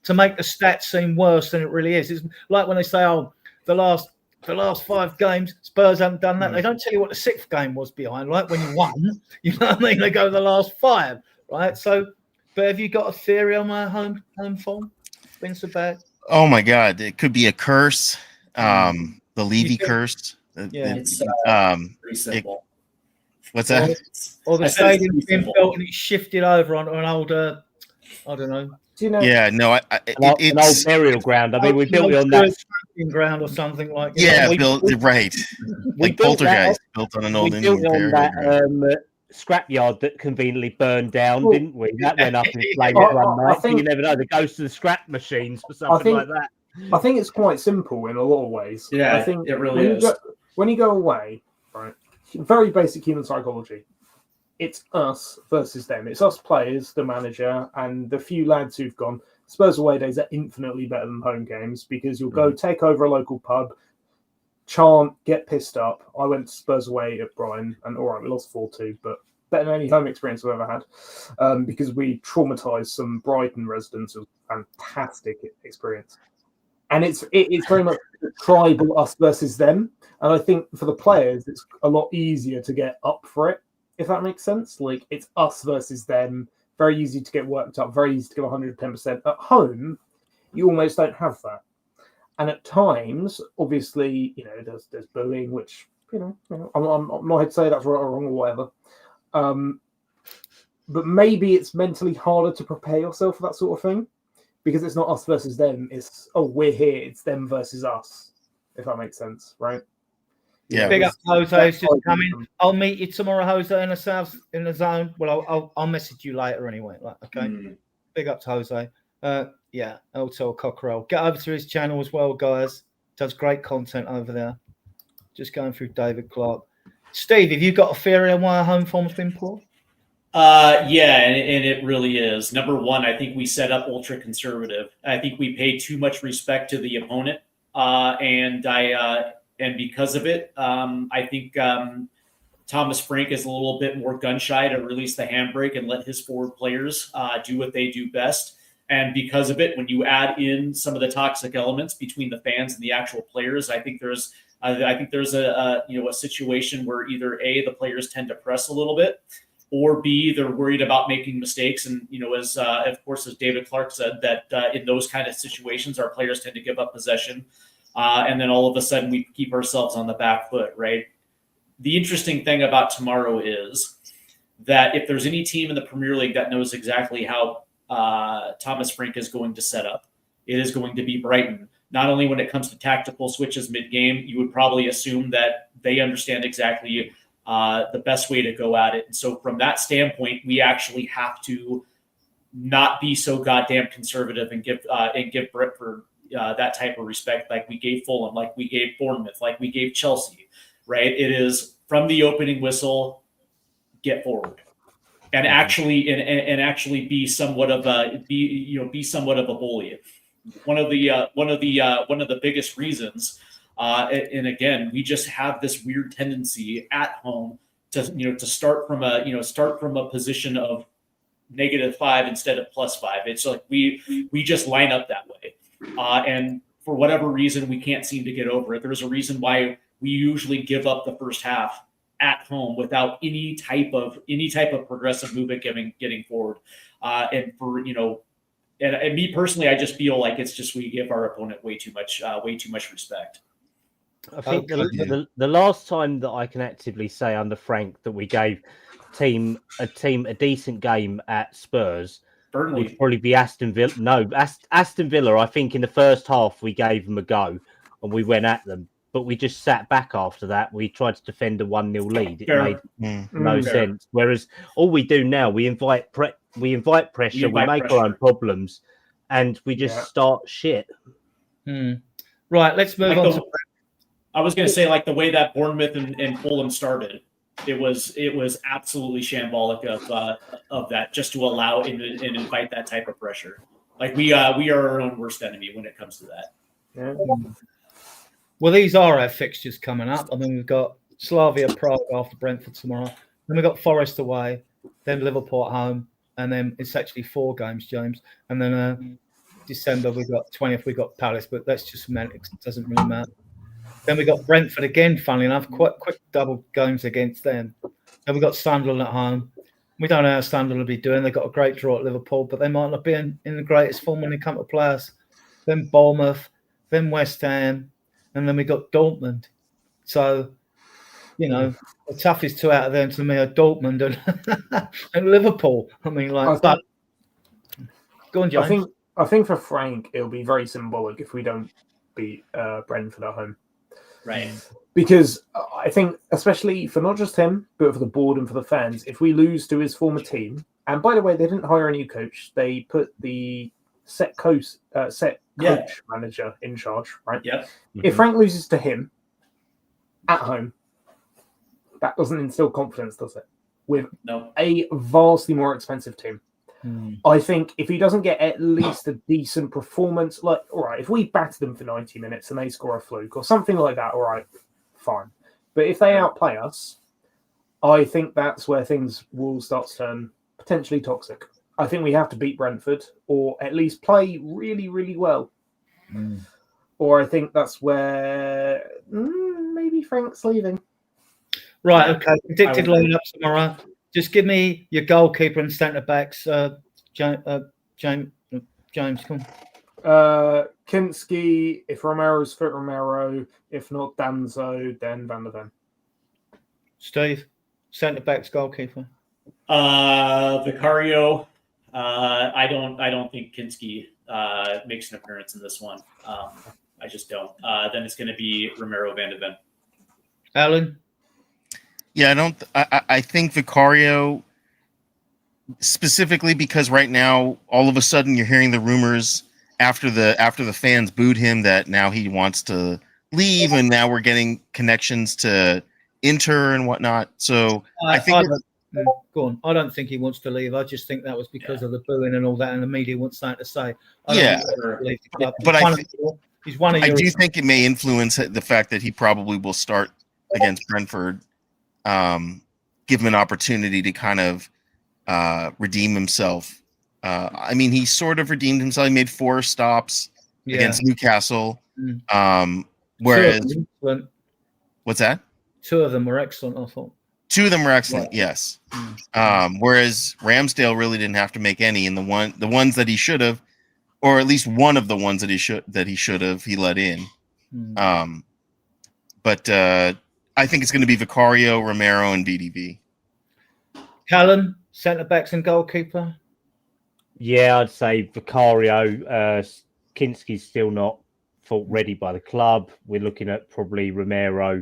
To make the stats seem worse than it really is. It's like when they say, "Oh, the last 5 games, Spurs haven't done that." They don't tell you what the 6th game was behind, right? When you won, you know what I mean? They go the last 5, right? So, but have you got a theory on my home form? It's been so bad. Oh my God, it could be a curse. The Levy curse. It's pretty simple. What's that? Or the stadium's been built and it's shifted over onto an older, I don't know. Do you know? Yeah, no, An old burial ground. I mean, we built it on that ground or something like that. Yeah, right. Like Poltergeist, built on an old Indian burial ground. Scrapyard that conveniently burned down, didn't we? That went up in flames one night. You never know. The ghost of the scrap machines or something like that. I think it's quite simple in a lot of ways. Yeah, I think it really is. When you go away, right, very basic human psychology. It's us versus them. It's us players, the manager, and the few lads who've gone. Spurs away days are infinitely better than home games because you'll go take over a local pub, chant, get pissed up. I went to Spurs away at Brighton, and all right, we lost 4-2, but better than any home experience I've ever had because we traumatised some Brighton residents. It was a fantastic experience. And it's very much tribal us versus them. And I think for the players, it's a lot easier to get up for it, if that makes sense. Like, it's us versus them. Very easy to get worked up, very easy to give 110%. At home, you almost don't have that. And at times, obviously, there's bullying, which, I'm not here to say that's right or wrong or whatever. But maybe it's mentally harder to prepare yourself for that sort of thing because it's not us versus them. It's, we're here. It's them versus us, if that makes sense, right? Yeah. Big up Jose, just coming. I'll meet you tomorrow, Jose, in the zone. Well, I'll message you later anyway. Like, okay. Big up to Jose. Yeah, Hotel Cockerel. Get over to his channel as well, guys. Does great content over there. Just going through David Clark. Steve, have you got a theory on why our home form's been poor? Yeah, and it really is. Number one, I think we set up ultra conservative. I think we pay too much respect to the opponent, and because of it, I think Thomas Frank is a little bit more gun shy to release the handbrake and let his forward players do what they do best. And because of it, when you add in some of the toxic elements between the fans and the actual players, I think there's a situation where either A, the players tend to press a little bit, or B, they're worried about making mistakes. And, as David Clark said, that in those kind of situations, our players tend to give up possession. And then all of a sudden we keep ourselves on the back foot, right? The interesting thing about tomorrow is that if there's any team in the Premier League that knows exactly how Thomas Frank is going to set up, it is going to be Brighton. Not only when it comes to tactical switches mid-game, you would probably assume that they understand exactly the best way to go at it. And so from that standpoint, we actually have to not be so goddamn conservative and give Brenttord that type of respect, like we gave Fulham, like we gave Bournemouth, like we gave Chelsea, right? It is from the opening whistle, get forward, and actually be somewhat of a bully. One of the biggest reasons, and again, we just have this weird tendency at home to start from a position of -5 instead of +5. It's like we just line up that way. And for whatever reason, we can't seem to get over it. There's a reason why we usually give up the first half at home without any type of progressive movement getting forward. And me personally, I just feel like it's just we give our opponent way too much respect. I think the last time that I can actively say under Frank that we gave a decent game at Spurs would probably be Aston Villa. No, Aston Villa. I think in the first half we gave them a go and we went at them, but we just sat back after that. We tried to defend a 1-0 lead. It Fair. made no sense. Whereas all we do now, we invite pressure, we make pressure. our own problems, and we just start shit. Right, let's move on. I was going to say, like the way that Bournemouth and Fulham started, it was absolutely shambolic of that, just to allow and invite that type of pressure. Like we are our own worst enemy when it comes to that. Yeah. Well, these are our fixtures coming up. I mean, we've got Slavia Prague after Brentford tomorrow. Then we've got Forest away, then Liverpool at home, and then it's actually 4 games, James. And then December we've got 20th, we've got Palace, but that's just semantics. It doesn't really matter. Then we got Brentford again, funnily enough, quite quick double games against them. Then we've got Sunderland at home. We don't know how Sunderland will be doing. They've got a great draw at Liverpool, but they might not be in the greatest form when they come to play us. Then Bournemouth, then West Ham, and then we got Dortmund. So, the toughest 2 out of them to me are Dortmund and Liverpool. I mean, but go on, James. I think for Frank, it'll be very symbolic if we don't beat Brentford at home. Right. Because I think, especially for not just him, but for the board and for the fans, if we lose to his former team, and by the way, they didn't hire a new coach, they put the set coach manager in charge, right? Yeah. If Frank loses to him at home, that doesn't instill confidence, does it? With a vastly more expensive team. I think if he doesn't get at least a decent performance, like, all right, if we batter them for 90 minutes and they score a fluke or something like that, all right, fine. But if they outplay us, I think that's where things will start to turn potentially toxic. I think we have to beat Brentford or at least play really, really well. Or I think that's where maybe Frank's leaving. Right, okay. Predicted lineup tomorrow. Just give me your goalkeeper and centre backs, James. Come on. Kinski, if Romero's fit, Romero. If not Danzo, then Van der Ven. Steve, centre backs, goalkeeper. Vicario. I don't think Kinski makes an appearance in this one. I just don't. Then it's going to be Romero, Van der Ven. Alan. Yeah, I think Vicario, specifically because right now, all of a sudden, you're hearing the rumors after the fans booed him that now he wants to leave, and now we're getting connections to Inter and whatnot. So I think. Go on. I don't think he wants to leave. I just think that was because of the booing and all that, and the media wants something to say. But I do think it may influence the fact that he probably will start against Brentford. Give him an opportunity to kind of redeem himself. I mean, he sort of redeemed himself. He made 4 stops against Newcastle. Whereas, what's that? 2 of them were excellent, I thought. 2 of them were excellent, yes. Whereas Ramsdale really didn't have to make any, and the ones that he should have, or at least one of the ones that he should have, he let in. But I think it's going to be Vicario, Romero, and VDV. Callan, centre backs and goalkeeper. Yeah, I'd say Vicario. Kinski's still not thought ready by the club. We're looking at probably Romero,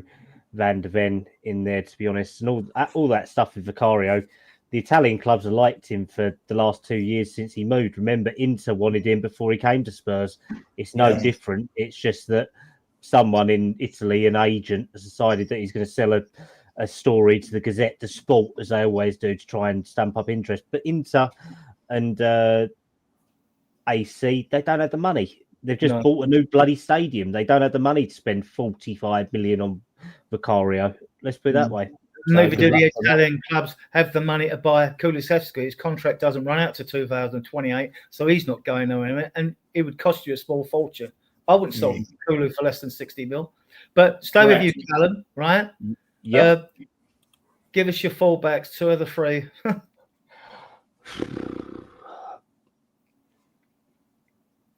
Van der Ven in there, to be honest, and all that stuff with Vicario. The Italian clubs have liked him for the last 2 years since he moved. Remember, Inter wanted him before he came to Spurs. It's no different. It's just that someone in Italy, an agent, has decided that he's going to sell a story to the Gazette de Sport, as they always do, to try and stamp up interest. But Inter and AC, they don't have the money. They've just bought a new bloody stadium. They don't have the money to spend 45 million on Vicario. Let's put it that way. Neither do the Italian clubs have the money to buy Kulusevski. His contract doesn't run out to 2028, so he's not going nowhere. And it would cost you a small fortune. I wouldn't sell Kulu for less than 60 mil. But stay with you, Callum, right? Yeah. Give us your fullbacks, 2 of the 3.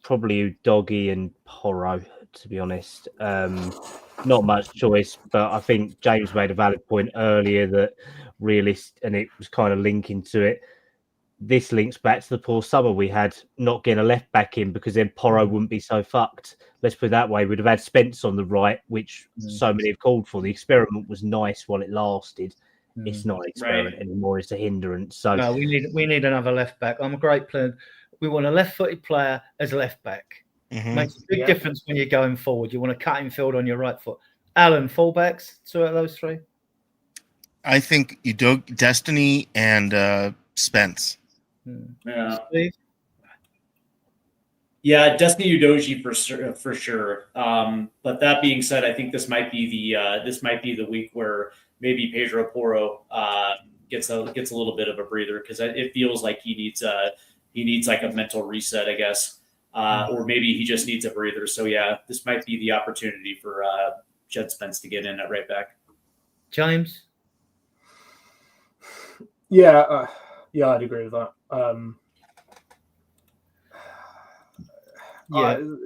Probably Udogie and Porro, to be honest. Not much choice, but I think James made a valid point earlier that and it was kind of linking to it. this links back to the poor summer we had not getting a left back in because then Porro wouldn't be so fucked. Let's put it that way. We'd have had Spence on the right, which so many have called for. The experiment was nice while it lasted. It's not an experiment anymore. It's a hindrance. So no, we need another left back. I'm a great player. We want a left-footed player as left back. Makes a big difference when you're going forward. You want a cutting field on your right foot. Alan, fullbacks, two out of those three? I think Destiny and Spence. Yeah. Steve? Yeah, Destiny Udoji for sure. But that being said, I think this might be the week where maybe Pedro Porro gets a little bit of a breather because it feels like he needs like a mental reset, I guess, or maybe he just needs a breather. So yeah, this might be the opportunity for Jed Spence to get in at right back. James? Yeah, I'd agree with that.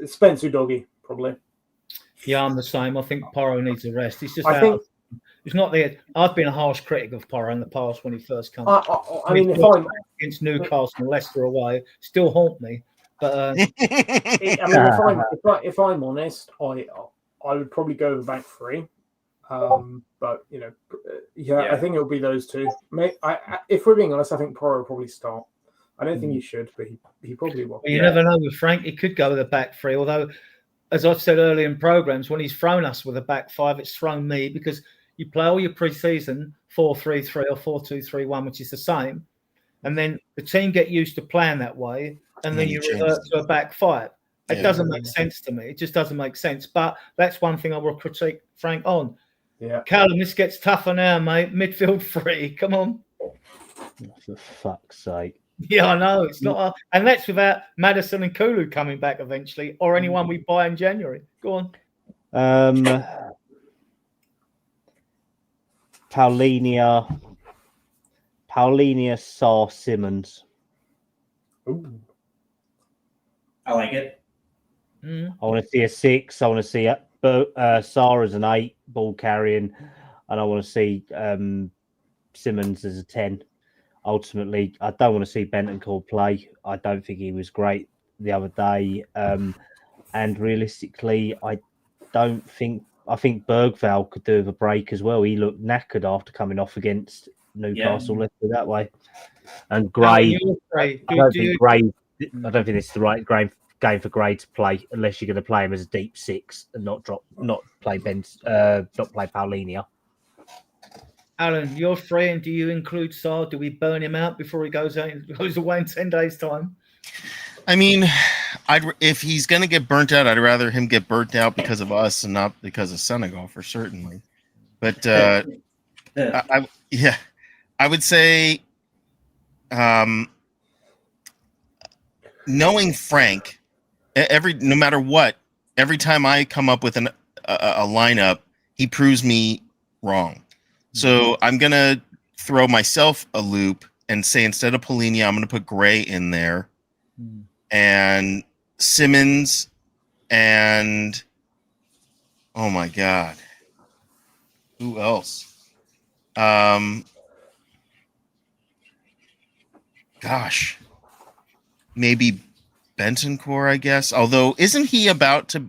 Spence Udogie, probably. Yeah, I'm the same. I think Porro needs a rest. He's just it's not the. I've been a harsh critic of Porro in the past when he first comes. I mean, if I'm against Newcastle and Leicester away, still haunt me. But if I'm honest, I would probably go the back three. But I think it'll be those two. If we're being honest, I think Porro will probably start. I don't think he should, but he probably will. You never know with Frank. He could go with a back three. Although, as I've said earlier in programs, when he's thrown us with a back five, it's thrown me because you play all your pre-season 4-3-3 or 4-2-3-1, which is the same, and then the team get used to playing that way, and then you revert to a back five. It doesn't make sense to me. It just doesn't make sense. But that's one thing I will critique Frank on. Yeah, Callum, this gets tougher now, mate. Midfield free. Come on. For fuck's sake. Yeah, I know. It's not, and that's without Maddison and Kulu coming back eventually, or anyone we buy in January. Go on. Paulinia, Sarr, Simmons. Ooh. I like it. I want to see a 6. I want to see Sarr as an 8, ball carrying, and I want to see Simmons as a 10. Ultimately, I don't want to see Bentancur play. I don't think he was great the other day. And realistically, I think Bergvall could do with a break as well. He looked knackered after coming off against Newcastle, let's put it that way. And Gray, I don't think this is the right game for Gray to play unless you're going to play him as a deep 6 and not play Paulinia. Alan, you're free, and do you include Sarr? Do we burn him out before he goes away in 10 days' time? I mean, if he's going to get burnt out, I'd rather him get burnt out because of us and not because of Senegal, for certainly. But I would say, knowing Frank, no matter what, every time I come up with a lineup, he proves me wrong. So I'm going to throw myself a loop and say instead of Polini, I'm going to put Gray in there and Simmons and, oh my God, who else? Maybe Bentancur, I guess. Although, isn't he about to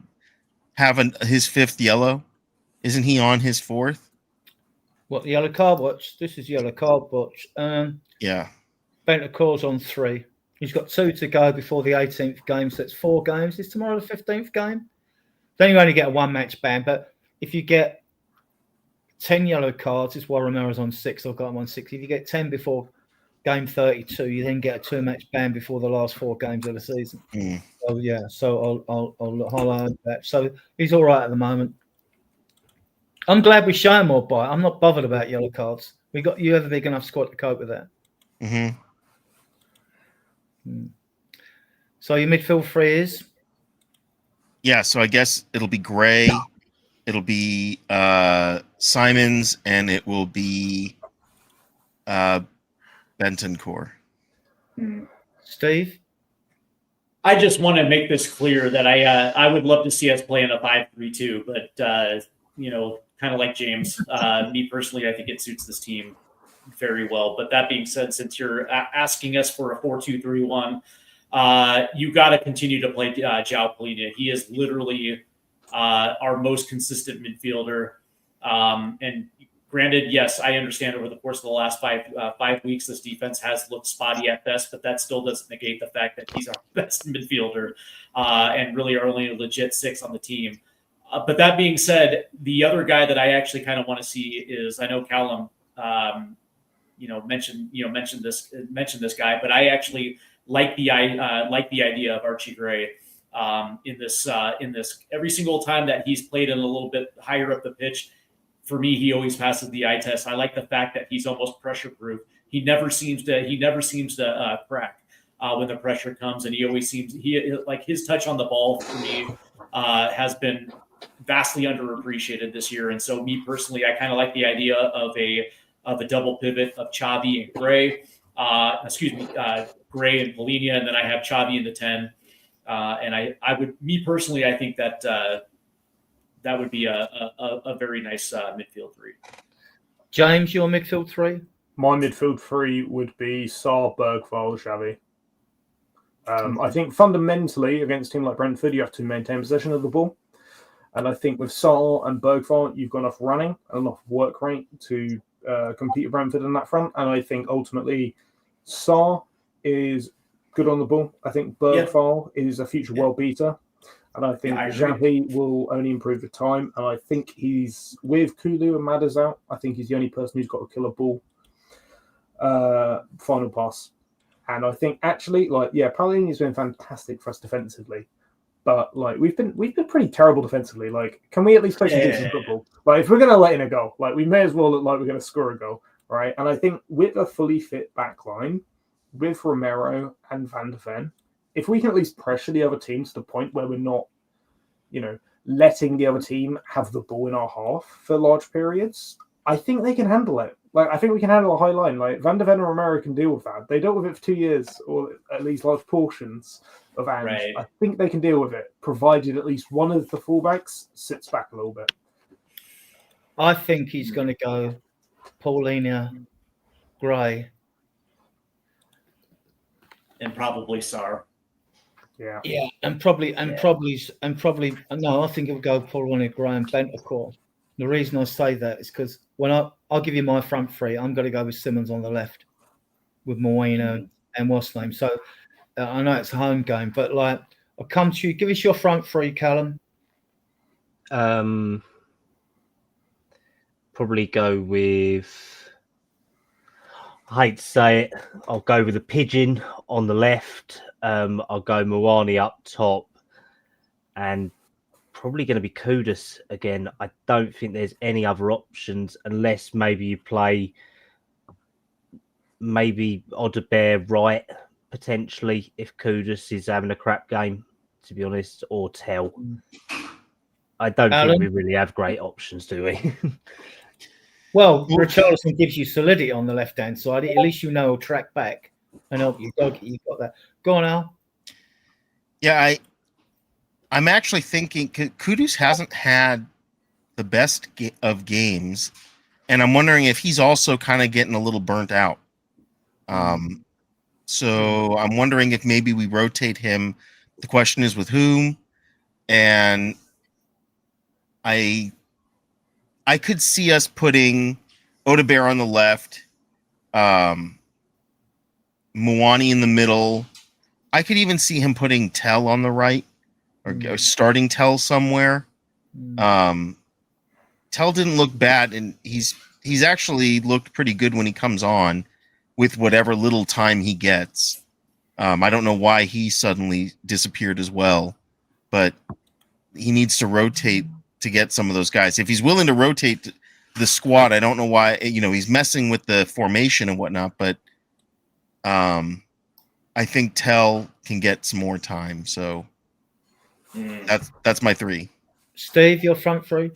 have his 5th yellow? Isn't he on his 4th? What, the yellow card watch? This is yellow card watch. Yeah. Bentancur's on 3. He's got 2 to go before the 18th game, so it's 4 games. Is tomorrow the 15th game? Then you only get a 1-match ban, but if you get 10 yellow cards, it's why Romero's on 6. I've got him on 6. If you get 10 before game 32, you then get a 2-match ban before the last 4 games of the season. So I'll highlight that. So he's all right at the moment. I'm glad we show more by. I'm not bothered about yellow cards. You have a big enough squad to cope with that. So your midfield 3 is? Yeah, so I guess it'll be Gray, it'll be Simons, and it will be Bentancur. Steve? I just want to make this clear that I would love to see us play in a 5-3-2, but kind of like James, me personally, I think it suits this team very well. But that being said, since you're asking us for a 4-2-3-1, you got to continue to play João Palhinha. He is literally our most consistent midfielder. And granted, yes, I understand over the course of the last 5 weeks, this defense has looked spotty at best, but that still doesn't negate the fact that he's our best midfielder and really our only legit 6 on the team. But that being said, the other guy that I actually kind of want to see is, I know Callum, mentioned this guy, but I actually like the idea of Archie Gray in this. Every single time that he's played in a little bit higher up the pitch, for me, he always passes the eye test. I like the fact that he's almost pressure proof. He never seems to crack when the pressure comes, and he always seems his touch on the ball for me has been vastly underappreciated this year. And so, me personally, I kind of like the idea of a double pivot of Xavi and Gray. Gray and Palhinha, and then I have Xavi in the 10. And I think that would be a very nice midfield 3. James, your midfield 3? My midfield 3 would be Sarr, Bergvall, Xavi. I think fundamentally against a team like Brentford, you have to maintain possession of the ball. And I think with Sarr and Bergvall, you've got enough running and enough work rate to compete with Brentford on that front. And I think ultimately Sarr is good on the ball. I think Bergvall is a future world beater. And I think Xavi will only improve with time. And I think he's, with Kulu and Madders out, I think he's the only person who's got a killer ball final pass. And I think actually, Palhinha's been fantastic for us defensively. But we've been pretty terrible defensively. Can we at least play some decent football? If we're gonna let in a goal, we may as well look like we're gonna score a goal, right? And I think with a fully fit back line, with Romero and Van de Ven, if we can at least pressure the other team to the point where we're not, letting the other team have the ball in our half for large periods, I think they can handle it. I think we can handle a high line. Van de Ven and Romero can deal with that. They dealt with it for 2 years, or at least large portions of Ange. Right. I think they can deal with it, provided at least one of the fullbacks sits back a little bit. I think he's going to go Palhinha, Gray, and probably Sarr. Yeah, and probably no. I think it will go Palhinha, Gray, and Brenttord. The reason I say that is because when I'll give you my front 3, I'm going to go with Simmons on the left, with Moina and what's name. So I know it's a home game, but I'll come to you. Give us your front 3, Callum. Probably go with. I hate to say it. I'll go with the pigeon on the left. I'll go Moani up top, and probably going to be Kudus again. I don't think there's any other options unless maybe you play Odobert right, potentially, if Kudus is having a crap game, to be honest, or Tell. I don't think we really have great options, do we? Well, Richarlison gives you solidity on the left-hand side. At least he'll track back and help you. You've got that. Go on, Al. Yeah, I'm actually thinking Kudus hasn't had the best of games, and I'm wondering if he's also kind of getting a little burnt out. So I'm wondering if maybe we rotate him. The question is with whom, and I could see us putting Odobert on the left, Moani in the middle. I could even see him putting Tell on the right, or starting Tell somewhere. Tell didn't look bad, and he's actually looked pretty good when he comes on with whatever little time he gets. I don't know why he suddenly disappeared as well, but he needs to rotate to get some of those guys. If he's willing to rotate the squad, I don't know why. He's messing with the formation and whatnot, but I think Tell can get some more time. So that's my 3. Steve, your front 3.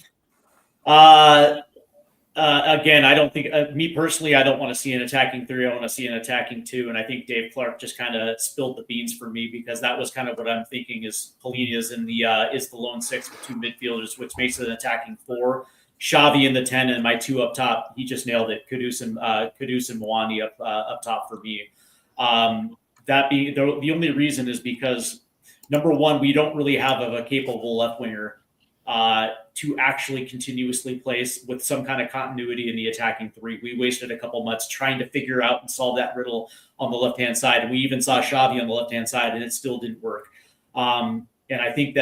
Again, I don't think me personally, I don't want to see an attacking 3. I want to see an attacking 2, and I think Dave Clark just kind of spilled the beans for me, because that was kind of what I'm thinking is Palhinha is the lone 6 with 2 midfielders, which makes it an attacking 4. Xavi in the 10 and my 2 up top. He just nailed it. Kudus and Mwani up top for me. That being the only reason is because, number one, we don't really have a capable left winger to actually continuously place with some kind of continuity in the attacking three. We wasted a couple months trying to figure out and solve that riddle on the left-hand side. And we even saw Xavi on the left-hand side, and it still didn't work. And I think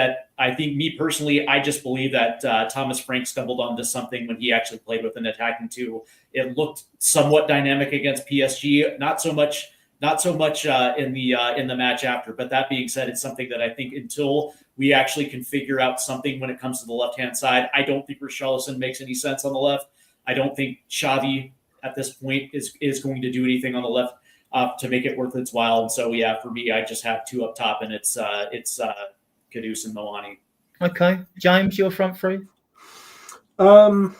me personally, I just believe that Thomas Frank stumbled onto something when he actually played with an attacking two. It looked somewhat dynamic against PSG, not so much in the match after. But that being said, it's something that I think until we actually can figure out something when it comes to the left-hand side, I don't think Richarlison makes any sense on the left. I don't think Xavi at this point is going to do anything on the left to make it worth its while. And so, yeah, for me, I just have 2 up top, and it's Kudus and Mwani. Okay. James, your front three? Kudus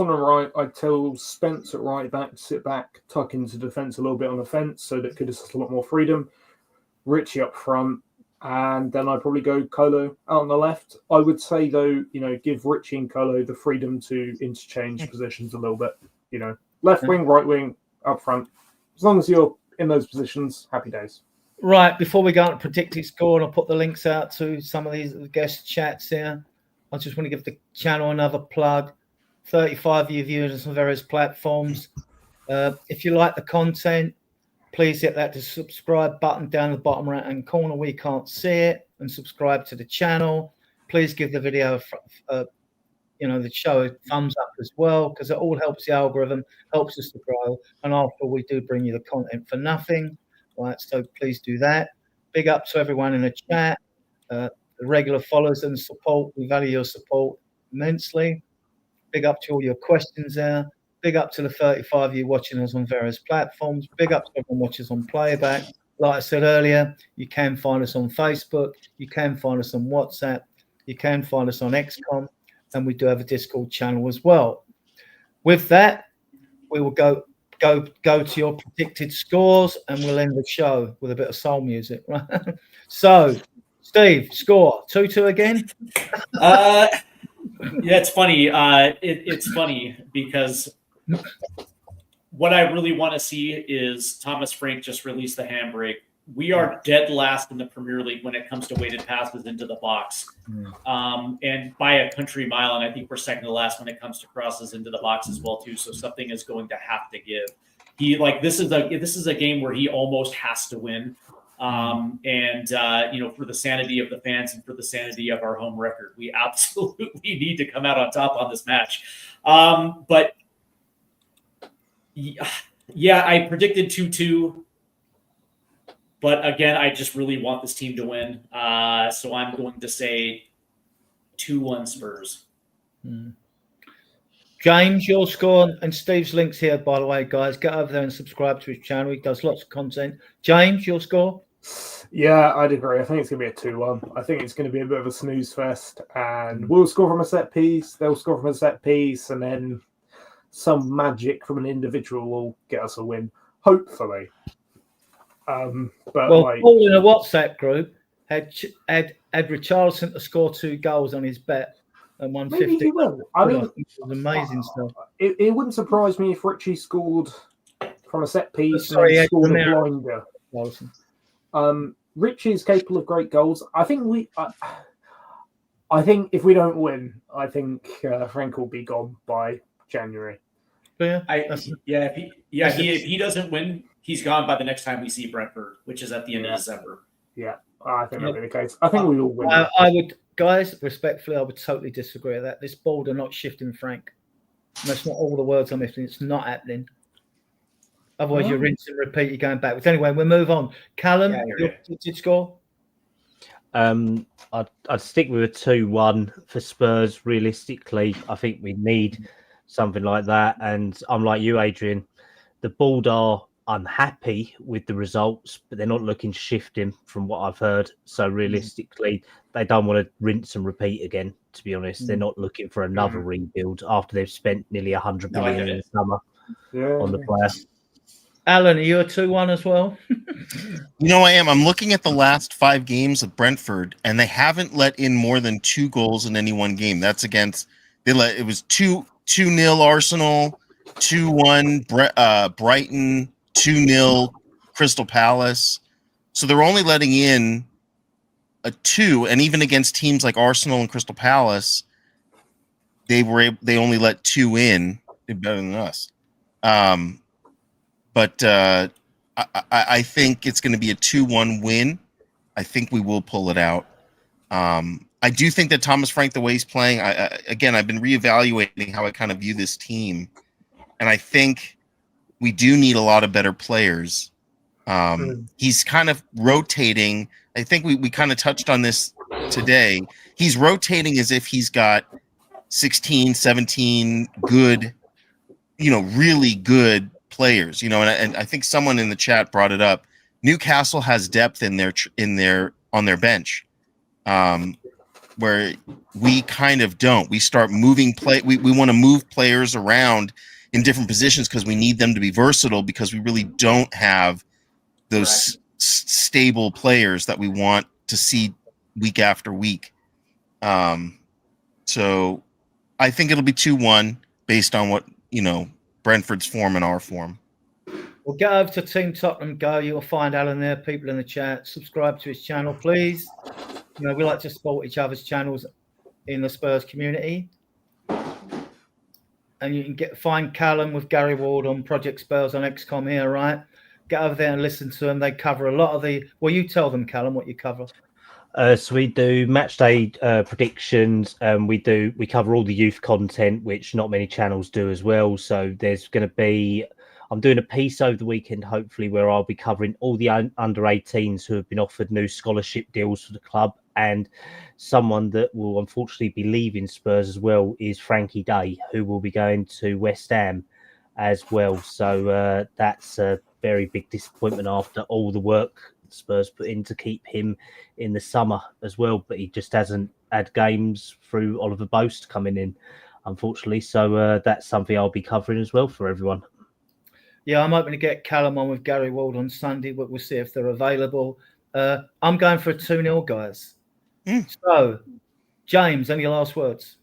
on the right. I tell Spence at right back to sit back, tuck into defence a little bit on the fence so that Kudus has a lot more freedom. Richie up front. And then I'd probably go Kolo out on the left. I would say, though, give Richie and Kolo the freedom to interchange positions a little bit. Left wing, right wing, up front. As long as you're in those positions, happy days. Right, before we go on to predicted score, and I'll put the links out to some of these guest chats here, I just want to give the channel another plug. 35 of you viewers on various platforms. If you like the content, please hit that subscribe button down the bottom right-hand corner where you can't see it, and subscribe to the channel. Please give the video, the show a thumbs up as well, because it all helps the algorithm, helps us to grow. And after we do bring you the content for nothing, right? So please do that. Big up to everyone in the chat, the regular followers and support. We value your support immensely. Big up to all your questions there. Big up to the 35 of you watching us on various platforms. Big up to everyone watching us on playback. Like I said earlier, you can find us on Facebook. You can find us on WhatsApp. You can find us on XCOM. And we do have a Discord channel as well. With that, we will go to your predicted scores, and we'll end the show with a bit of soul music. Right? So, Steve, score 2-2 again? Yeah, it's funny. It's funny because what I really want to see is Thomas Frank just release the handbrake. We are dead last in the Premier League when it comes to weighted passes into the box, and by a country mile. And I think we're second to last when it comes to crosses into the box as well too. So something is going to have to give. This is a game where he almost has to win. For the sanity of the fans and for the sanity of our home record, we absolutely need to come out on top on this match. But yeah, I predicted 2-2. But again, I just really want this team to win. So I'm going to say 2-1 Spurs. James, your score, and Steve's links here, by the way, guys. Get over there and subscribe to his channel. He does lots of content. James, your score? Yeah, I'd agree. I think it's going to be a 2-1. I think it's going to be a bit of a snooze fest, and we'll score from a set piece. They'll score from a set piece, and then some magic from an individual will get us a win, hopefully. Paul in a WhatsApp group had Richarlison to score 2 goals on his bet and 150. Maybe he will. I mean, it was amazing stuff. It wouldn't surprise me if Richie scored from a set piece and scored a blinder. Richie is capable of great goals. I think if we don't win, I think Frank will be gone by January. If he doesn't win, he's gone by the next time we see Brenttord, which is at the end of December. Yeah, I think that'll be the case. I think we will win. I would, guys, respectfully, I would totally disagree with that. This board are not shifting Frank. That's not all the words I'm missing. It's not happening. Otherwise, you rinse and repeat. You're going backwards. Anyway, we'll move on. Callum, your predicted score? I'd stick with a 2-1 for Spurs. Realistically, I think we need something like that. And I'm like you, Adrian. The board are unhappy with the results, but they're not looking to shift him from what I've heard. So realistically, they don't want to rinse and repeat again, to be honest. They're not looking for another rebuild after they've spent nearly 100 million in the summer on the player. Alan, are you a 2-1 as well? I am. I'm looking at the last 5 games of Brenttord, and they haven't let in more than 2 goals in any one game. That's against It was 2-0 Arsenal, 2-1 Brighton, 2-0 Crystal Palace. So they're only letting in a 2, and even against teams like Arsenal and Crystal Palace, they only let 2 in. They're better than us. But I think it's going to be a 2-1 win. I think we will pull it out. I do think that Thomas Frank, the way he's playing, again, I've been reevaluating how I kind of view this team, and I think we do need a lot of better players. He's kind of rotating. I think we kind of touched on this today. He's rotating as if he's got 16, 17 good, really good players, and I think someone in the chat brought it up. Newcastle has depth on their bench. Where we kind of don't. We start moving we want to move players around in different positions because we need them to be versatile, because we really don't have those stable players that we want to see week after week. So I think it'll be 2-1 based on what, Brentford's form and our form. Well, get over to Team Tottenham Go. You'll find Alan there, people in the chat. Subscribe to his channel, please. We like to support each other's channels in the Spurs community. And you can find Callum with Gary Ward on Project Spurs on XCOM here, right? Get over there and listen to them. They cover a lot of you tell them, Callum, what you cover. So we do match day predictions. We cover all the youth content, which not many channels do as well. So there's going to be, I'm doing a piece over the weekend, hopefully, where I'll be covering all the under 18s who have been offered new scholarship deals for the club. And someone that will unfortunately be leaving Spurs as well is Frankie Day, who will be going to West Ham as well. So that's a very big disappointment after all the work Spurs put in to keep him in the summer as well. But he just hasn't had games through Oliver Boast coming in, unfortunately. So that's something I'll be covering as well for everyone. Yeah, I'm hoping to get Callum on with Gary Ward on Sunday, but we'll see if they're available. I'm going for a 2-0, guys. So, James, any last words?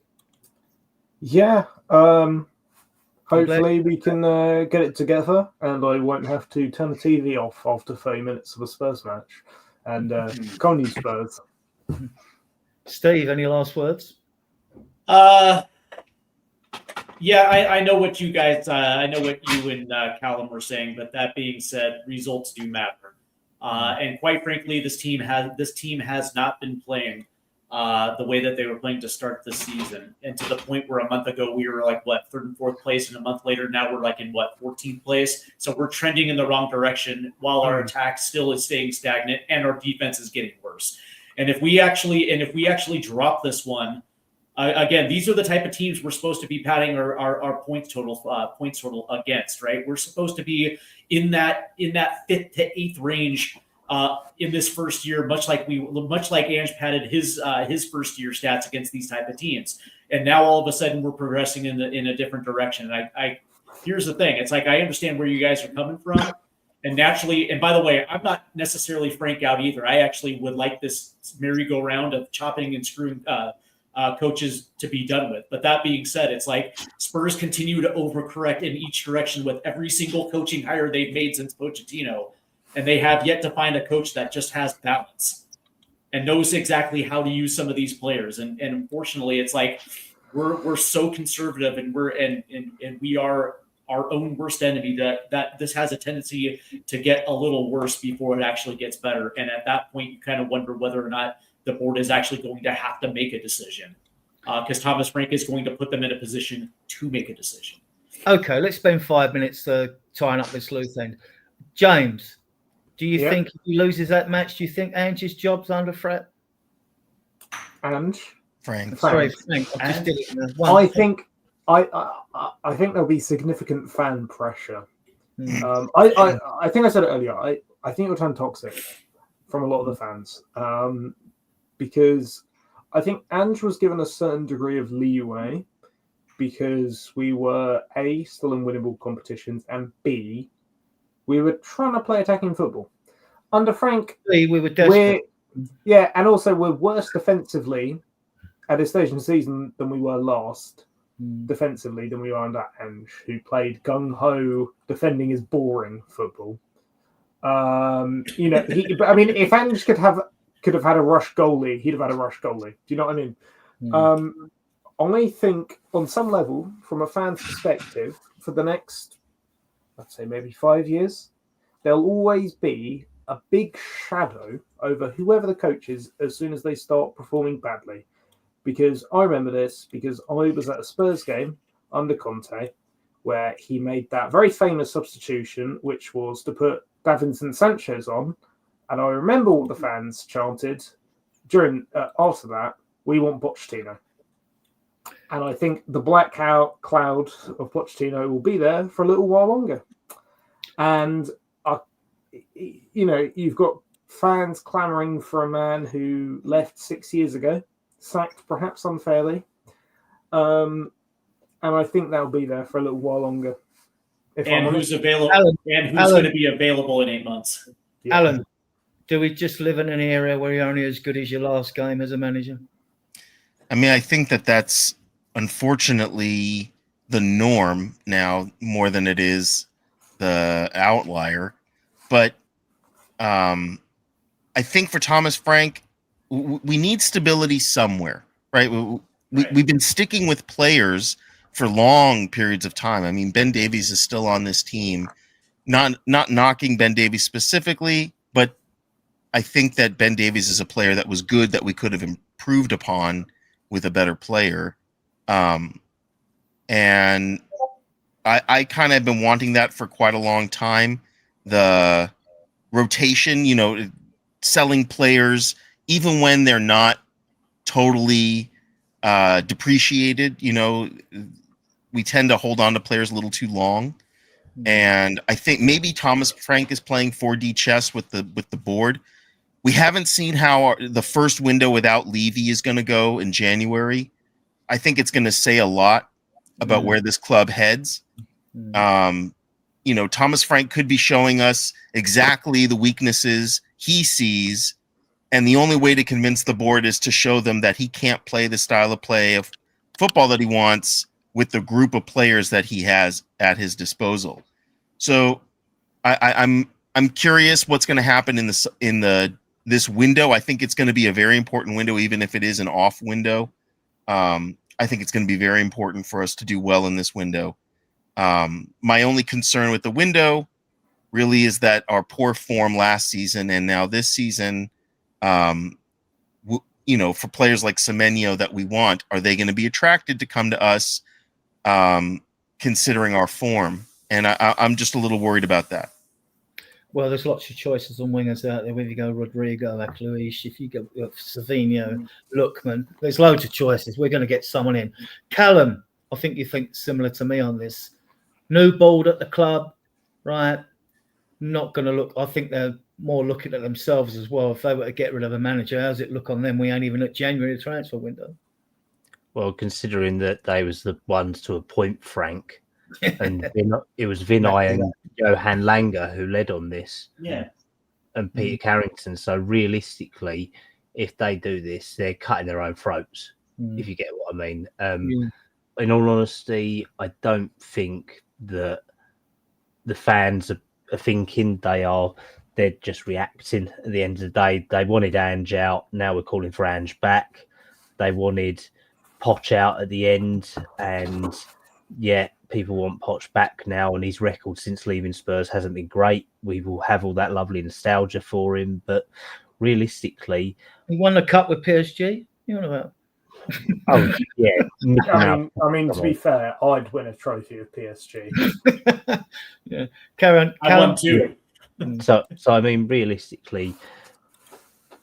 Yeah. Hopefully we can get it together, and I won't have to turn the TV off after 30 minutes of a Spurs match. And go on, you Spurs. Steve, any last words? Yeah, I know what you guys, I know what you and Callum were saying, but that being said, results do matter. And quite frankly, this team has not been playing the way that they were playing to start the season. And to the point where a month ago we were like, third and fourth place, and a month later now we're like in 14th place. So we're trending in the wrong direction while our attack still is staying stagnant and our defense is getting worse. And if we actually drop this one, again, these are the type of teams we're supposed to be padding our points total against, right? We're supposed to be in that 5th to 8th range in this first year, much like Ange padded his first year stats against these type of teams. And now all of a sudden we're progressing in a different direction. And I here's the thing: it's like I understand where you guys are coming from, and naturally. And by the way, I'm not necessarily Frank out either. I actually would like this merry-go-round of chopping and screwing coaches to be done with. But that being said, it's like Spurs continue to overcorrect in each direction with every single coaching hire they've made since Pochettino, and they have yet to find a coach that just has balance and knows exactly how to use some of these players. And unfortunately, it's like we're so conservative, and we are our own worst enemy that this has a tendency to get a little worse before it actually gets better. And at that point, you kind of wonder whether or not the board is actually going to have to make a decision, because Thomas Frank is going to put them in a position to make a decision. Okay, let's spend 5 minutes tying up this loose end. James, do you think if he loses that match, do you think Ange's job's under threat? Frank. Sorry, Frank. I just did it. I think there'll be significant fan pressure. I think I said it earlier. I think it'll turn toxic from a lot of the fans, because I think Ange was given a certain degree of leeway because we were A, still in winnable competitions, and B, we were trying to play attacking football. Under Frank, we were desperate. And also we're worse defensively at this stage in the season than we were last. defensively than we are under Ange, who played gung-ho, defending is boring football. If Ange could have had a rush goalie, he'd have had a rush goalie. Do you know what I mean? I think on some level, from a fan's perspective, for the next, let's say maybe 5 years, there'll always be a big shadow over whoever the coach is as soon as they start performing badly. Because I remember this, because I was at a Spurs game under Conte, where he made that very famous substitution, which was to put Davinson Sanchez on. And I remember what the fans chanted after that, we want Pochettino. And I think the black cloud of Pochettino will be there for a little while longer. And, you've got fans clamouring for a man who left 6 years ago, sacked perhaps unfairly. And I think that'll be there for a little while longer. Who's available? Who's going to be available in 8 months? Yeah. Alan, do we just live in an era where you're only as good as your last game as a manager? I mean, I think that's unfortunately the norm now more than it is the outlier. But I think for Thomas Frank, we need stability somewhere, right? We've been sticking with players for long periods of time. I mean, Ben Davies is still on this team. Not knocking Ben Davies specifically, but I think that Ben Davies is a player that was good that we could have improved upon with a better player. And I kind of have been wanting that for quite a long time. The rotation, selling players, even when they're not totally depreciated, we tend to hold on to players a little too long. And I think maybe Thomas Frank is playing 4D chess with the board. We haven't seen how the first window without Levy is going to go in January. I think it's going to say a lot about where this club heads. Thomas Frank could be showing us exactly the weaknesses he sees, and the only way to convince the board is to show them that he can't play the style of play of football that he wants with the group of players that he has at his disposal. So I'm curious what's going to happen in this window. I think it's going to be a very important window, even if it is an off window. I think it's going to be very important for us to do well in this window. My only concern with the window really is that our poor form last season and now this season, for players like Semenyo that we want, are they going to be attracted to come to us considering our form? And I'm just a little worried about that. Well, there's lots of choices on wingers out there. Whether you go Rodrigo, Akluish, if you go Savinho, Lookman, there's loads of choices. We're going to get someone in. Callum, I think you think similar to me on this. New board at the club, right? Not going to look. I think they're more looking at themselves as well. If they were to get rid of a manager, how's it look on them? We ain't even at January transfer window. Well, considering that they was the ones to appoint Frank, and it was Vinay and Johan Langer who led on this, and Peter Carrington. So realistically, if they do this, they're cutting their own throats. If you get what I mean. In all honesty, I don't think that the fans are thinking they're just reacting. At the end of the day, they wanted Ange out. Now we're calling for Ange back. They wanted Poch out at the end, and people want Poch back now, and his record since leaving Spurs hasn't been great. We will have all that lovely nostalgia for him, but realistically, he won the cup with PSG. You know about? Oh yeah. I mean, to be fair, I'd win a trophy with PSG. Yeah, Karen, I won too. So I mean, realistically,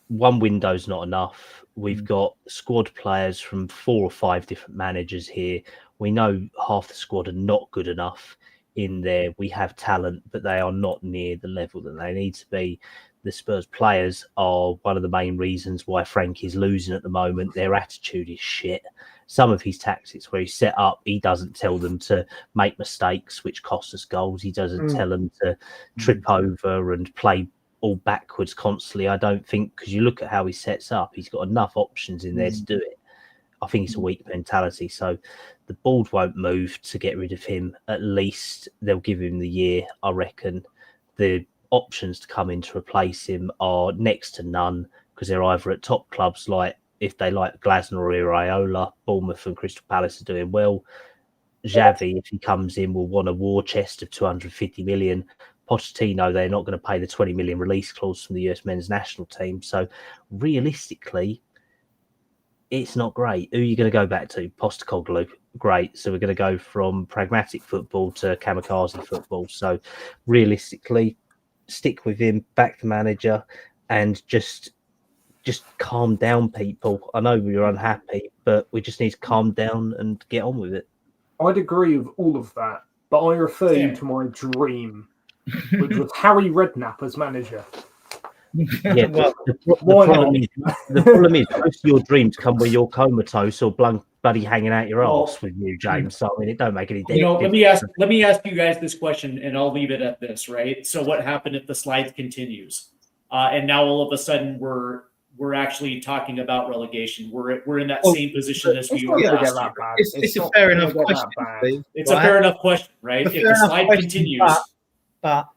one window's not enough. We've got squad players from 4 or 5 different managers here. We know half the squad are not good enough in there. We have talent, but they are not near the level that they need to be. The Spurs players are one of the main reasons why Frank is losing at the moment. Their attitude is shit. Some of his tactics where he's set up, he doesn't tell them to make mistakes, which cost us goals. He doesn't tell them to trip over and play all backwards constantly. I don't think, because you look at how he sets up, he's got enough options in there to do it. I think it's a weak mentality. So the board won't move to get rid of him. At least they'll give him the year, I reckon. The options to come in to replace him are next to none, because they're either at top clubs, like if they like Glasner or Iraola. Bournemouth and Crystal Palace are doing well. Xavi, if he comes in, will want a war chest of 250 million. Pochettino, they're not going to pay the 20 million release clause from the US men's national team. So realistically, it's not great. Who are you going to go back to? Postecoglou, great. So we're going to go from pragmatic football to kamikaze football. So realistically, stick with him, back the manager, and just calm down, people. I know we're unhappy, but we just need to calm down and get on with it. I'd agree with all of that, but I refer you to my dream, which was Harry Redknapp as manager. Yeah, well, the problem is most of your dreams come where you're comatose or bloody hanging out your arse with you, James. So I mean, it don't make any difference. Let me ask you guys this question, and I'll leave it at this. Right. So, what happened if the slide continues, and now all of a sudden we're actually talking about relegation? We're in that same position as we were last year. It's a fair enough question. It's a fair enough question, right? If the slide continues, but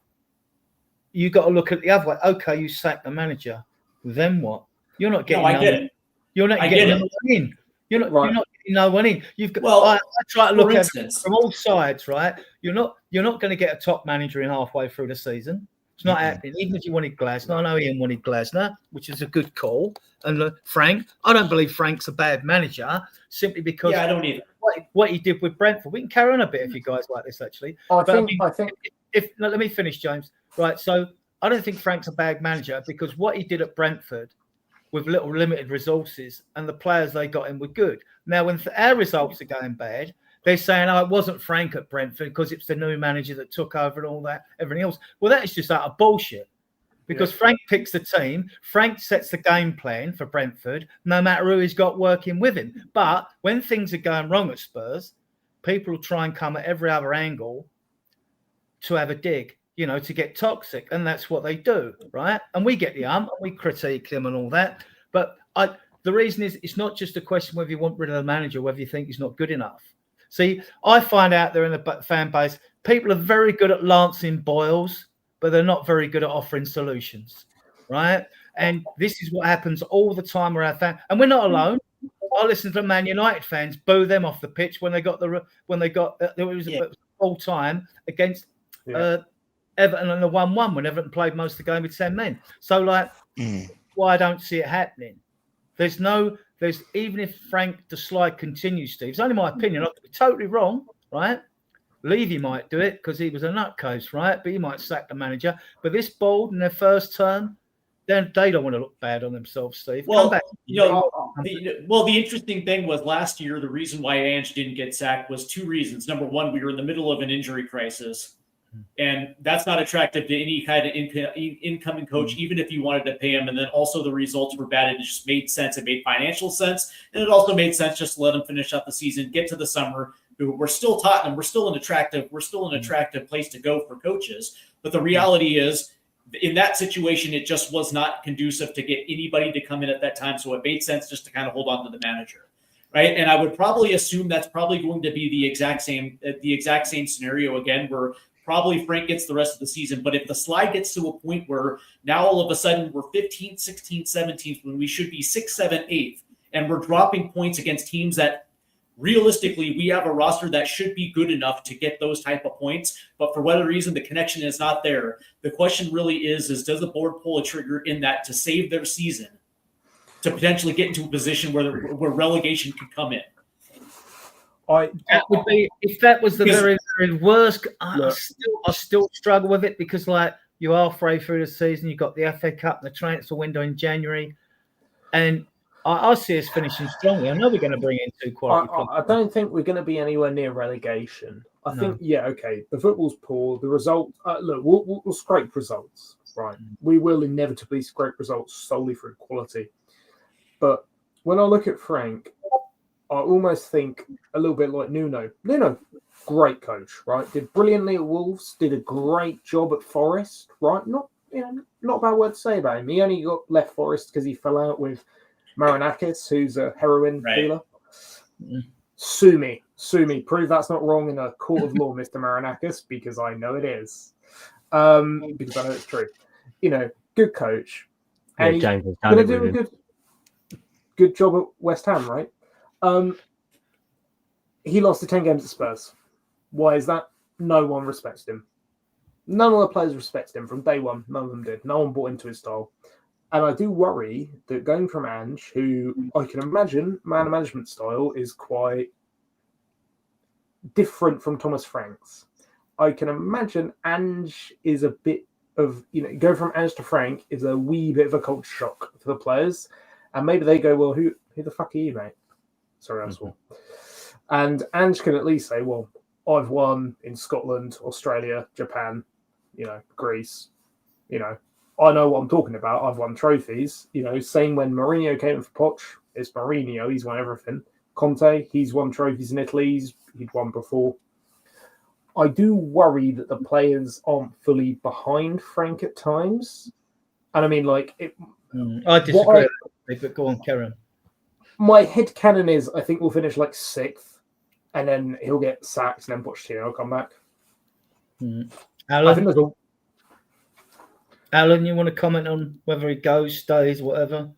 you got to look at the other way. Okay, you sack the manager. Then what? You're not getting. No, I get it. You're not getting no one in. You're not getting no one in. You've got. Well, I try to look at it from all sides, right? You're not going to get a top manager in halfway through the season. It's not happening. Even if you wanted Glasner, I know Ian wanted Glasner, which is a good call. And Frank, I don't believe Frank's a bad manager simply because I don't either. What he did with Brentford. We can carry on a bit if you guys like this, actually. I think. Let me finish, James. Right, so I don't think Frank's a bad manager because what he did at Brentford with little limited resources and the players they got in were good. Now, when our results are going bad, they're saying, it wasn't Frank at Brentford because it's the new manager that took over and all that, everything else. Well, that is just utter bullshit because Frank picks the team. Frank sets the game plan for Brentford, no matter who he's got working with him. But when things are going wrong at Spurs, people will try and come at every other angle to have a dig, to get toxic. And that's what they do, right? And we get the and we critique them and all that. But the reason is it's not just a question whether you want rid of the manager, whether you think he's not good enough. See, I find out there in the fan base, people are very good at lancing boils, but they're not very good at offering solutions, right? And this is what happens all the time around fans. And we're not alone. I listen to Man United fans boo them off the pitch when they got there was a full time against Everton and the 1-1 when Everton played most of the game with 10 men. So why I don't see it happening? Even if Frank the slide continues, Steve, it's only my opinion. I could be totally wrong, right? Levy might do it because he was a nutcase, right? But he might sack the manager. But this board in their first term, then they don't want to look bad on themselves, Steve. Well, the interesting thing was last year, the reason why Ange didn't get sacked was two reasons. Number one, we were in the middle of an injury crisis. And that's not attractive to any kind of incoming coach, even if you wanted to pay him. And then also the results were bad. It just made sense. It made financial sense. And it also made sense just to let him finish out the season, get to the summer. We're still Tottenham. We're still an attractive place to go for coaches. But the reality is, in that situation, it just was not conducive to get anybody to come in at that time. So it made sense just to kind of hold on to the manager. Right. And I would probably assume that's probably going to be the exact same scenario again, where probably Frank gets the rest of the season. But if the slide gets to a point where now all of a sudden we're 15th, 16th, 17th, when we should be 6th, 7th, 8th, and we're dropping points against teams that realistically we have a roster that should be good enough to get those type of points. But for whatever reason, the connection is not there. The question really is does the board pull a trigger in that to save their season to potentially get into a position where relegation could come in? That would be if that was the very, very worst. I still struggle with it because, you're halfway through the season, you've got the FA Cup and the transfer window in January, and I see us finishing strongly. I know we're going to bring in two quality players. I don't think we're going to be anywhere near relegation. I think, the football's poor. The result, we'll scrape results, right? We will inevitably scrape results solely through quality. But when I look at Frank, I almost think a little bit like Nuno. Nuno, great coach, right? Did brilliantly at Wolves. Did a great job at Forest, right? Not a bad word to say about him. He only left Forest because he fell out with Marinakis, who's a heroin dealer. Sue me. Prove that's not wrong in a court of law, Mr. Marinakis, because I know it is. Because I know it's true. Good coach. And he's James has going done to it do with a him. good job at West Ham, right? He lost the 10 games at Spurs. Why is that? No one respects him. None of the players respected him from day one. None of them did. No one bought into his style. And I do worry that going from Ange, who I can imagine man management style is quite different from Thomas Frank's. I can imagine Ange is a bit of, go from Ange to Frank is a wee bit of a culture shock for the players. And maybe they go, well, who the fuck are you, mate? Sorry, I swore. And Ange can at least say, well, I've won in Scotland, Australia, Japan, Greece. I know what I'm talking about. I've won trophies. Same when Mourinho came in for Poch, it's Mourinho. He's won everything. Conte, he's won trophies in Italy. He'd won before. I do worry that the players aren't fully behind Frank at times. And I mean, I disagree, but go on, Karen. My headcanon is I think we'll finish like 6th, and then he'll get sacked, and then Pochettino will come back. I think there's Alan, you want to comment on whether he goes, stays, whatever?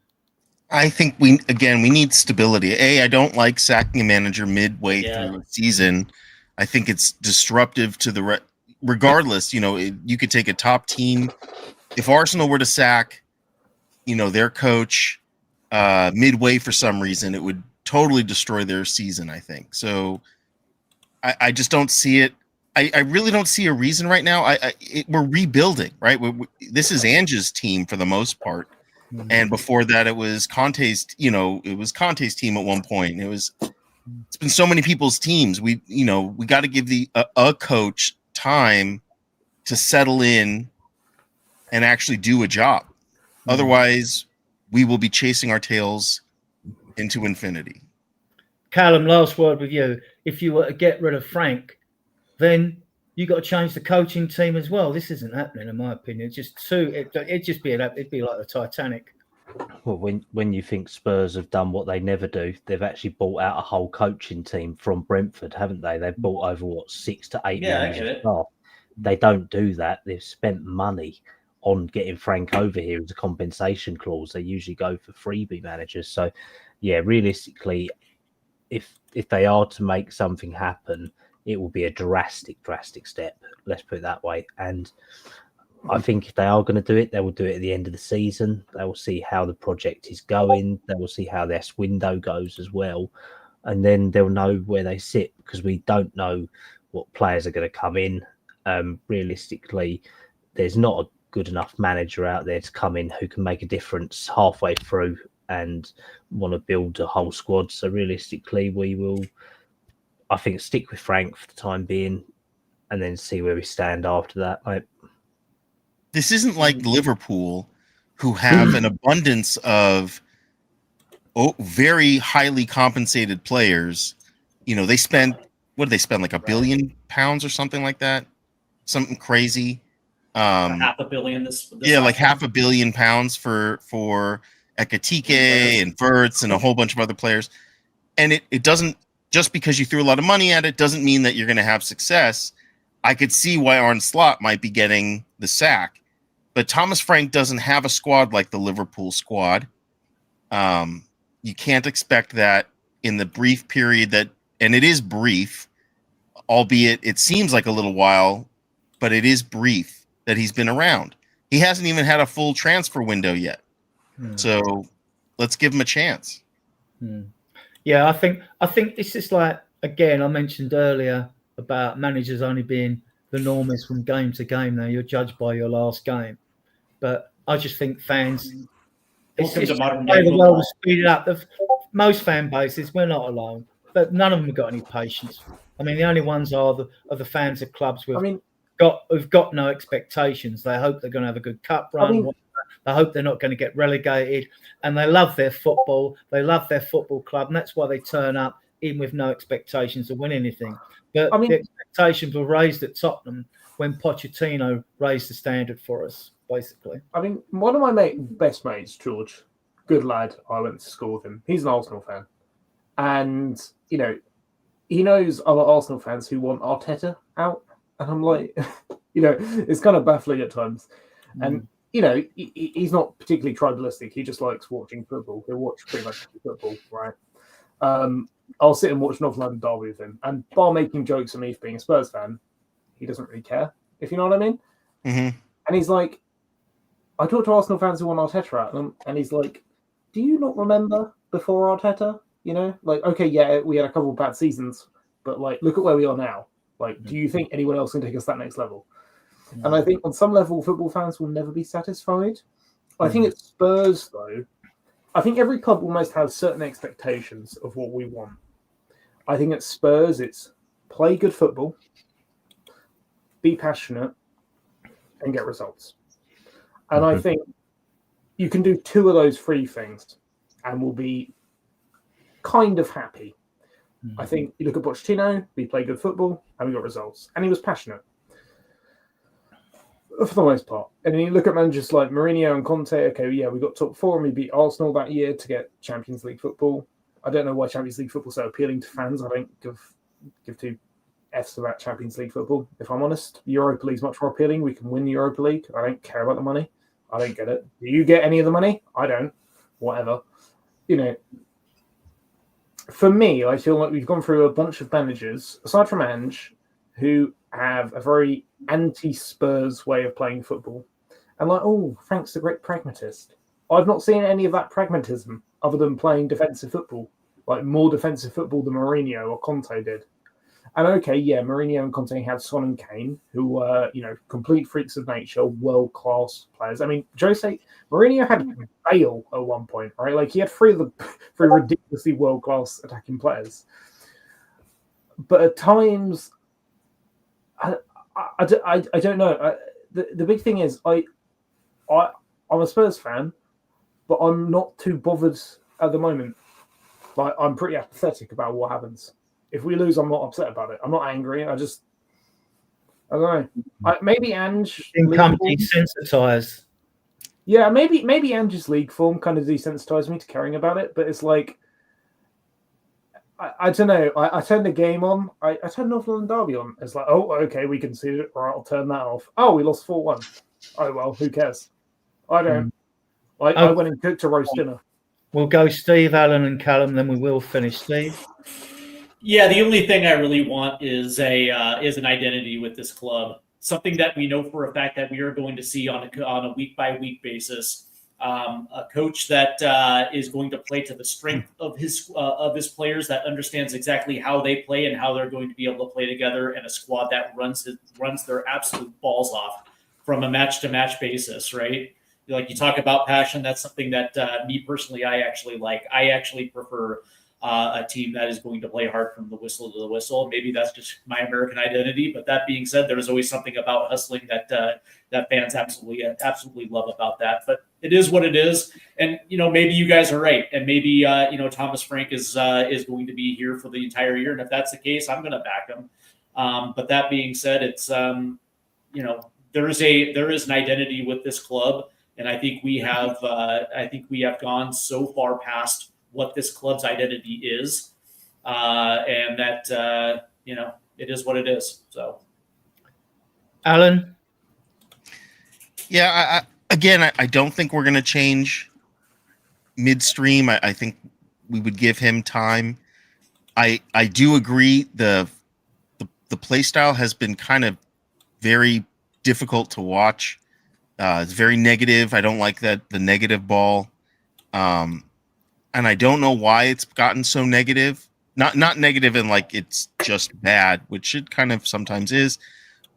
I think we need stability. I don't like sacking a manager midway through a season. I think it's disruptive to the regardless. You could take a top team. If Arsenal were to sack, their coach midway for some reason, it would totally destroy their season. I think so. I just don't see it. I really don't see a reason right now. We're rebuilding, right? This is Ange's team for the most part, and before that, it was Conte's. It was Conte's team at one point. It's been so many people's teams. We got to give a coach time to settle in and actually do a job. Otherwise, we will be chasing our tails into infinity. Callum, last word with you. If you were to get rid of Frank, then you got to change the coaching team as well. This isn't happening, in my opinion. It's just it'd be like the Titanic. Well, when you think Spurs have done what they never do, they've actually bought out a whole coaching team from Brentford, haven't they? They've bought over 6 to 8 members of staff. They don't do that. They've spent money on getting Frank over here as a compensation clause. They usually go for freebie managers. So, yeah, realistically, if they are to make something happen, it will be a drastic step. Let's put it that way. And I think if they are going to do it, they will do it at the end of the season. They will see how the project is going. They will see how their window goes as well. And then they'll know where they sit, because we don't know what players are going to come in. Realistically, there's not a good enough manager out there to come in who can make a difference halfway through and want to build a whole squad. So realistically, we will, I think, stick with Frank for the time being and then see where we stand after that. This isn't like Liverpool, who have an abundance of very highly compensated players. They spent, what did they spend, like £1 billion or something like that? Something crazy. $500 million this like £500 million for Ekitike and Verts and a whole bunch of other players. And it doesn't, just because you threw a lot of money at it doesn't mean that you're going to have success. I could see why Arne Slot might be getting the sack, but Thomas Frank doesn't have a squad like the Liverpool squad. You can't expect that in the brief period and it is brief, albeit it seems like a little while, but it is brief that he's been around. He hasn't even had a full transfer window yet. So let's give him a chance. Yeah, I think it's just like, again, I mentioned earlier about managers only being the norm is from game to game. Now you're judged by your last game, but I just think fans. Welcome to modern the day world football. has speeded up. Most fan bases, we're not alone, but none of them have got any patience. I mean, the only ones are the fans of clubs who've got no expectations. They hope they're going to have a good cup run. They hope they're not going to get relegated, and they love their football. They love their football club, and that's why they turn up even with no expectations to win anything. But the expectations were raised at Tottenham when Pochettino raised the standard for us, basically. I mean, one of my best mates, George, good lad, I went to school with him. He's an Arsenal fan. And, he knows other Arsenal fans who want Arteta out. And I'm like, it's kind of baffling at times. And, he's not particularly tribalistic. He just likes watching football. He'll watch pretty much football, right? I'll sit and watch North London Derby with him. And bar making jokes at me for being a Spurs fan, he doesn't really care, if you know what I mean. Mm-hmm. And he's like, I talk to Arsenal fans who want Arteta out, and he's like, do you not remember before Arteta? Okay, yeah, we had a couple of bad seasons, but look at where we are now. Do you think anyone else can take us that next level? And I think on some level, football fans will never be satisfied. I think at Spurs, though, I think every club almost has certain expectations of what we want. I think at Spurs, it's play good football, be passionate, and get results. And I think you can do two of those three things and we'll be kind of happy. I think you look at Pochettino, we play good football and we got results. And he was passionate for the most part. And then you look at managers like Mourinho and Conte, okay, yeah, we got top four and we beat Arsenal that year to get Champions League football. I don't know why Champions League football is so appealing to fans. I don't give two F's about Champions League football, if I'm honest. Europa League's much more appealing. We can win the Europa League. I don't care about the money. I don't get it. Do you get any of the money? I don't. Whatever. For me, I feel like we've gone through a bunch of managers, aside from Ange, who have a very anti-Spurs way of playing football. And Frank's a great pragmatist. I've not seen any of that pragmatism other than playing defensive football, more defensive football than Mourinho or Conte did. And okay, yeah, Mourinho and Conte had Son and Kane, who were, complete freaks of nature, world-class players. I mean, Mourinho had Bale at one point, right? He had three ridiculously world-class attacking players. But at times, I don't know. The big thing is, I'm a Spurs fan, but I'm not too bothered at the moment. I'm pretty apathetic about what happens. If we lose, I'm not upset about it. I'm not angry. I don't know. Maybe Ange become desensitized. Yeah, maybe Ange's league form kind of desensitized me to caring about it. But it's I don't know. I turned the game on. I turned North London Derby on. It's okay, we conceded it. Right, I'll turn that off. Oh, we lost 4-1. Oh well, who cares? I don't. I went and cooked a roast dinner. We'll go Steve, Alan, and Callum. Then we will finish. Steve. Yeah, the only thing I really want is an identity with this club, something that we know for a fact that we are going to see on a week by week basis. A coach that is going to play to the strength of his players, that understands exactly how they play and how they're going to be able to play together, and a squad that runs their absolute balls off from a match to match basis. Right, you talk about passion. That's something that me personally, I actually like. I actually prefer a team that is going to play hard from the whistle to the whistle. Maybe that's just my American identity. But that being said, there's always something about hustling that fans absolutely love about that. But it is what it is. And, maybe you guys are right. And maybe, Thomas Frank is going to be here for the entire year. And if that's the case, I'm going to back him. But that being said, it's, there is an identity with this club. And I think we have gone so far past what this club's identity is, and that it is what it is. So, Alan, yeah, I don't think we're going to change midstream. I think we would give him time. I do agree the play style has been kind of very difficult to watch. It's very negative. I don't like the negative ball. And I don't know why it's gotten so negative. Not negative in it's just bad, which it kind of sometimes is.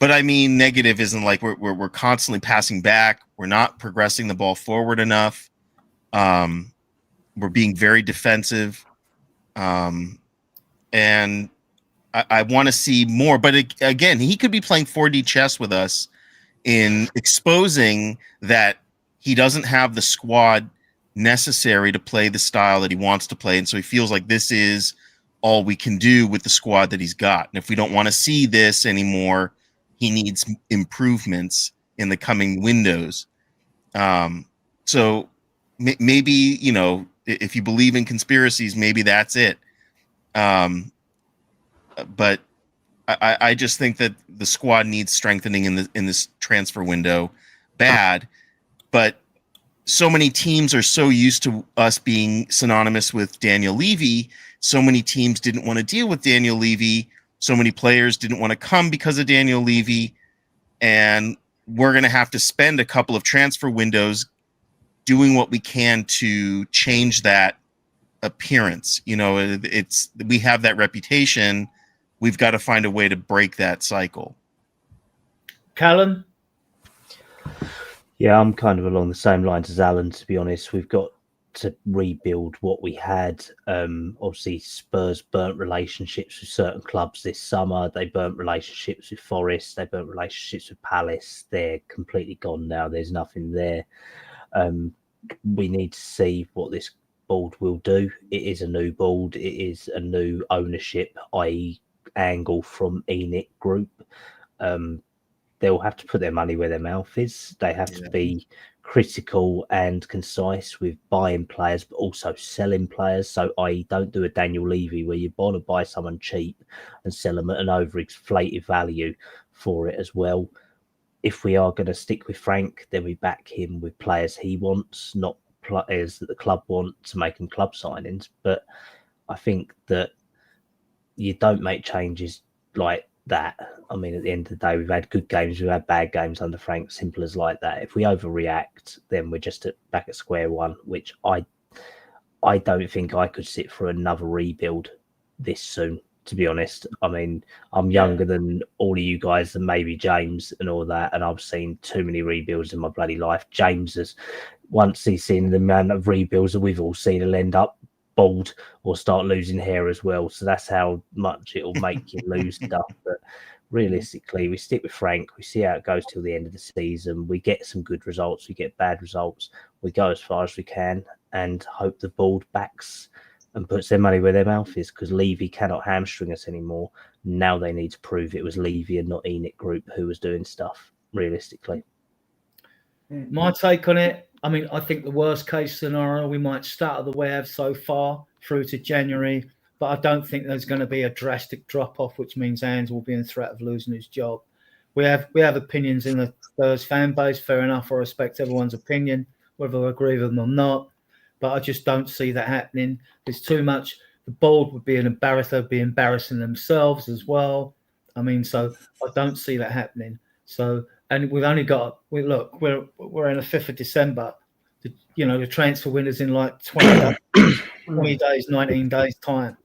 But I mean, negative isn't we're constantly passing back. We're not progressing the ball forward enough. We're being very defensive. And I want to see more. But again, he could be playing 4D chess with us in exposing that he doesn't have the squad necessary to play the style that he wants to play, and so he feels like this is all we can do with the squad that he's got. And if we don't want to see this anymore, he needs improvements in the coming windows. So maybe if you believe in conspiracies, maybe that's it. But I just think that the squad needs strengthening in this transfer window bad. But so many teams are so used to us being synonymous with Daniel Levy. So many teams didn't want to deal with Daniel Levy. So many players didn't want to come because of Daniel Levy. And we're going to have to spend a couple of transfer windows doing what we can to change that appearance. You know, we have that reputation. We've got to find a way to break that cycle. Callum? Yeah, I'm kind of along the same lines as Alan, to be honest. We've got to rebuild what we had. Obviously, Spurs burnt relationships with certain clubs this summer. They burnt relationships with Forest. They burnt relationships with Palace. They're completely gone now. There's nothing there. We need to see what this board will do. It is a new board. It is a new ownership, i.e. angle from ENIC Group. They'll have to put their money where their mouth is. They have to be critical and concise with buying players, but also selling players. So, i.e., don't do a Daniel Levy where you want to buy someone cheap and sell them at an overinflated value for it as well. If we are going to stick with Frank, then we back him with players he wants, not players that the club want to make them club signings. But I think that you don't make changes like that. I mean, at the end of the day, we've had good games, we've had bad games under Frank, simple as like that. If we overreact, then we're just back at square one, which I don't think I could sit for another rebuild this soon, to be honest. I mean, I'm younger than all of you guys and maybe James and all that, and I've seen too many rebuilds in my bloody life. James has, once he's seen the amount of rebuilds that we've all seen, he'll end up bald or start losing hair as well. So that's how much it'll make you lose stuff. But realistically, we stick with Frank. We see how it goes till the end of the season. We get some good results. We get bad results. We go as far as we can and hope the board backs and puts their money where their mouth is, because Levy cannot hamstring us anymore. Now they need to prove it was Levy and not ENIC Group who was doing stuff, realistically. My take on it, I mean, I think the worst case scenario, we might start the way we have so far through to January, but I don't think there's going to be a drastic drop-off, which means Ange will be in threat of losing his job. We have opinions in the Spurs fan base, fair enough. I respect everyone's opinion, whether I agree with them or not, but I just don't see that happening. There's too much. The board would be an embarrassment, they'd be embarrassing themselves as well. I mean, so I don't see that happening. So, and we've only got, we're in the 5th of December. The transfer window's in like 20 days, 19 days time.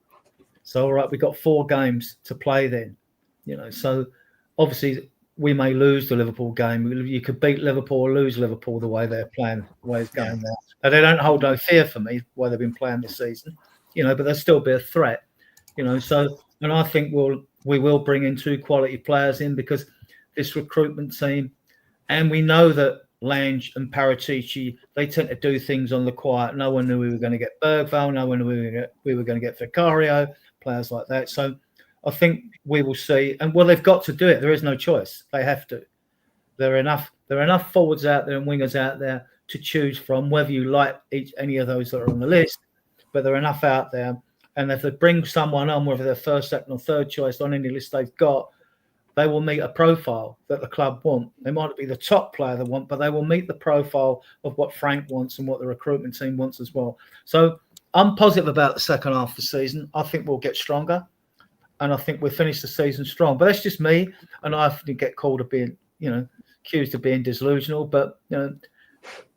So, all right, we've got 4 games to play then. So obviously we may lose the Liverpool game. You could beat Liverpool or lose Liverpool the way they're playing, the way it's going now. And they don't hold no fear for me why they've been playing this season, but they'll still be a threat, So, and I think we will bring in 2 quality players in, because this recruitment team, and we know that Lange and Paratici, they tend to do things on the quiet. No one knew we were going to get Bergvall. No one knew we were going to get Vicario, players like that. So I think we will see. And they've got to do it. There is no choice. They have to. There are enough forwards out there and wingers out there to choose from, whether you like any of those that are on the list. But there are enough out there. And if they bring someone on, whether they're first, second, or third choice on any list they've got, they will meet a profile that the club want. They might not be the top player they want, but they will meet the profile of what Frank wants and what the recruitment team wants as well. So I'm positive about the second half of the season. I think we'll get stronger, and I think we'll finish the season strong. But that's just me, and I often get called of being, accused of being delusional. But,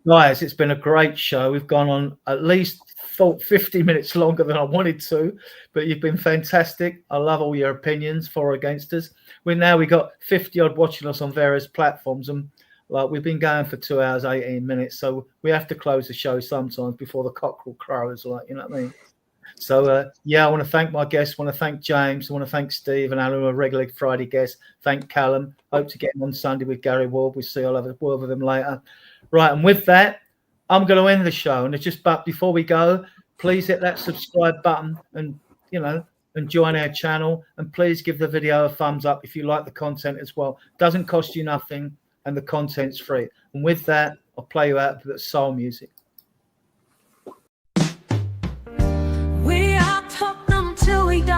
guys, it's been a great show. We've gone on at least 50 minutes longer than I wanted to, but you've been fantastic. I love all your opinions for or against us. We got 50 odd watching us on various platforms, and we've been going for 2 hours, 18 minutes. So we have to close the show sometimes before the cockerel crows, you know what I mean? So, I want to thank my guests. I want to thank James. I want to thank Steve and Alan, a regular Friday guest. Thank Callum. Hope to get him on Sunday with Gary Ward. I'll have a word with him later. Right, and with that, I'm going to end the show. And but before we go, please hit that subscribe button and, and join our channel. And please give the video a thumbs up if you like the content as well. Doesn't cost you nothing, and the content's free. And with that, I'll play you out with soul music. We are talking till we die.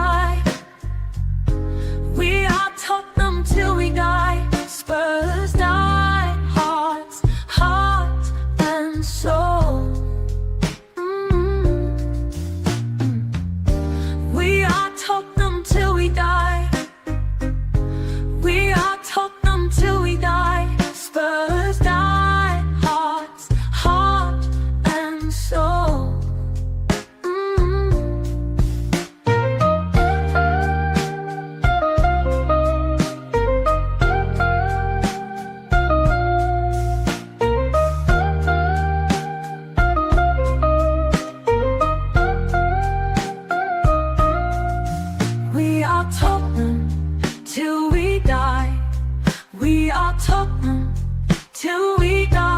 are Tottenham till we die. We are Tottenham till we die.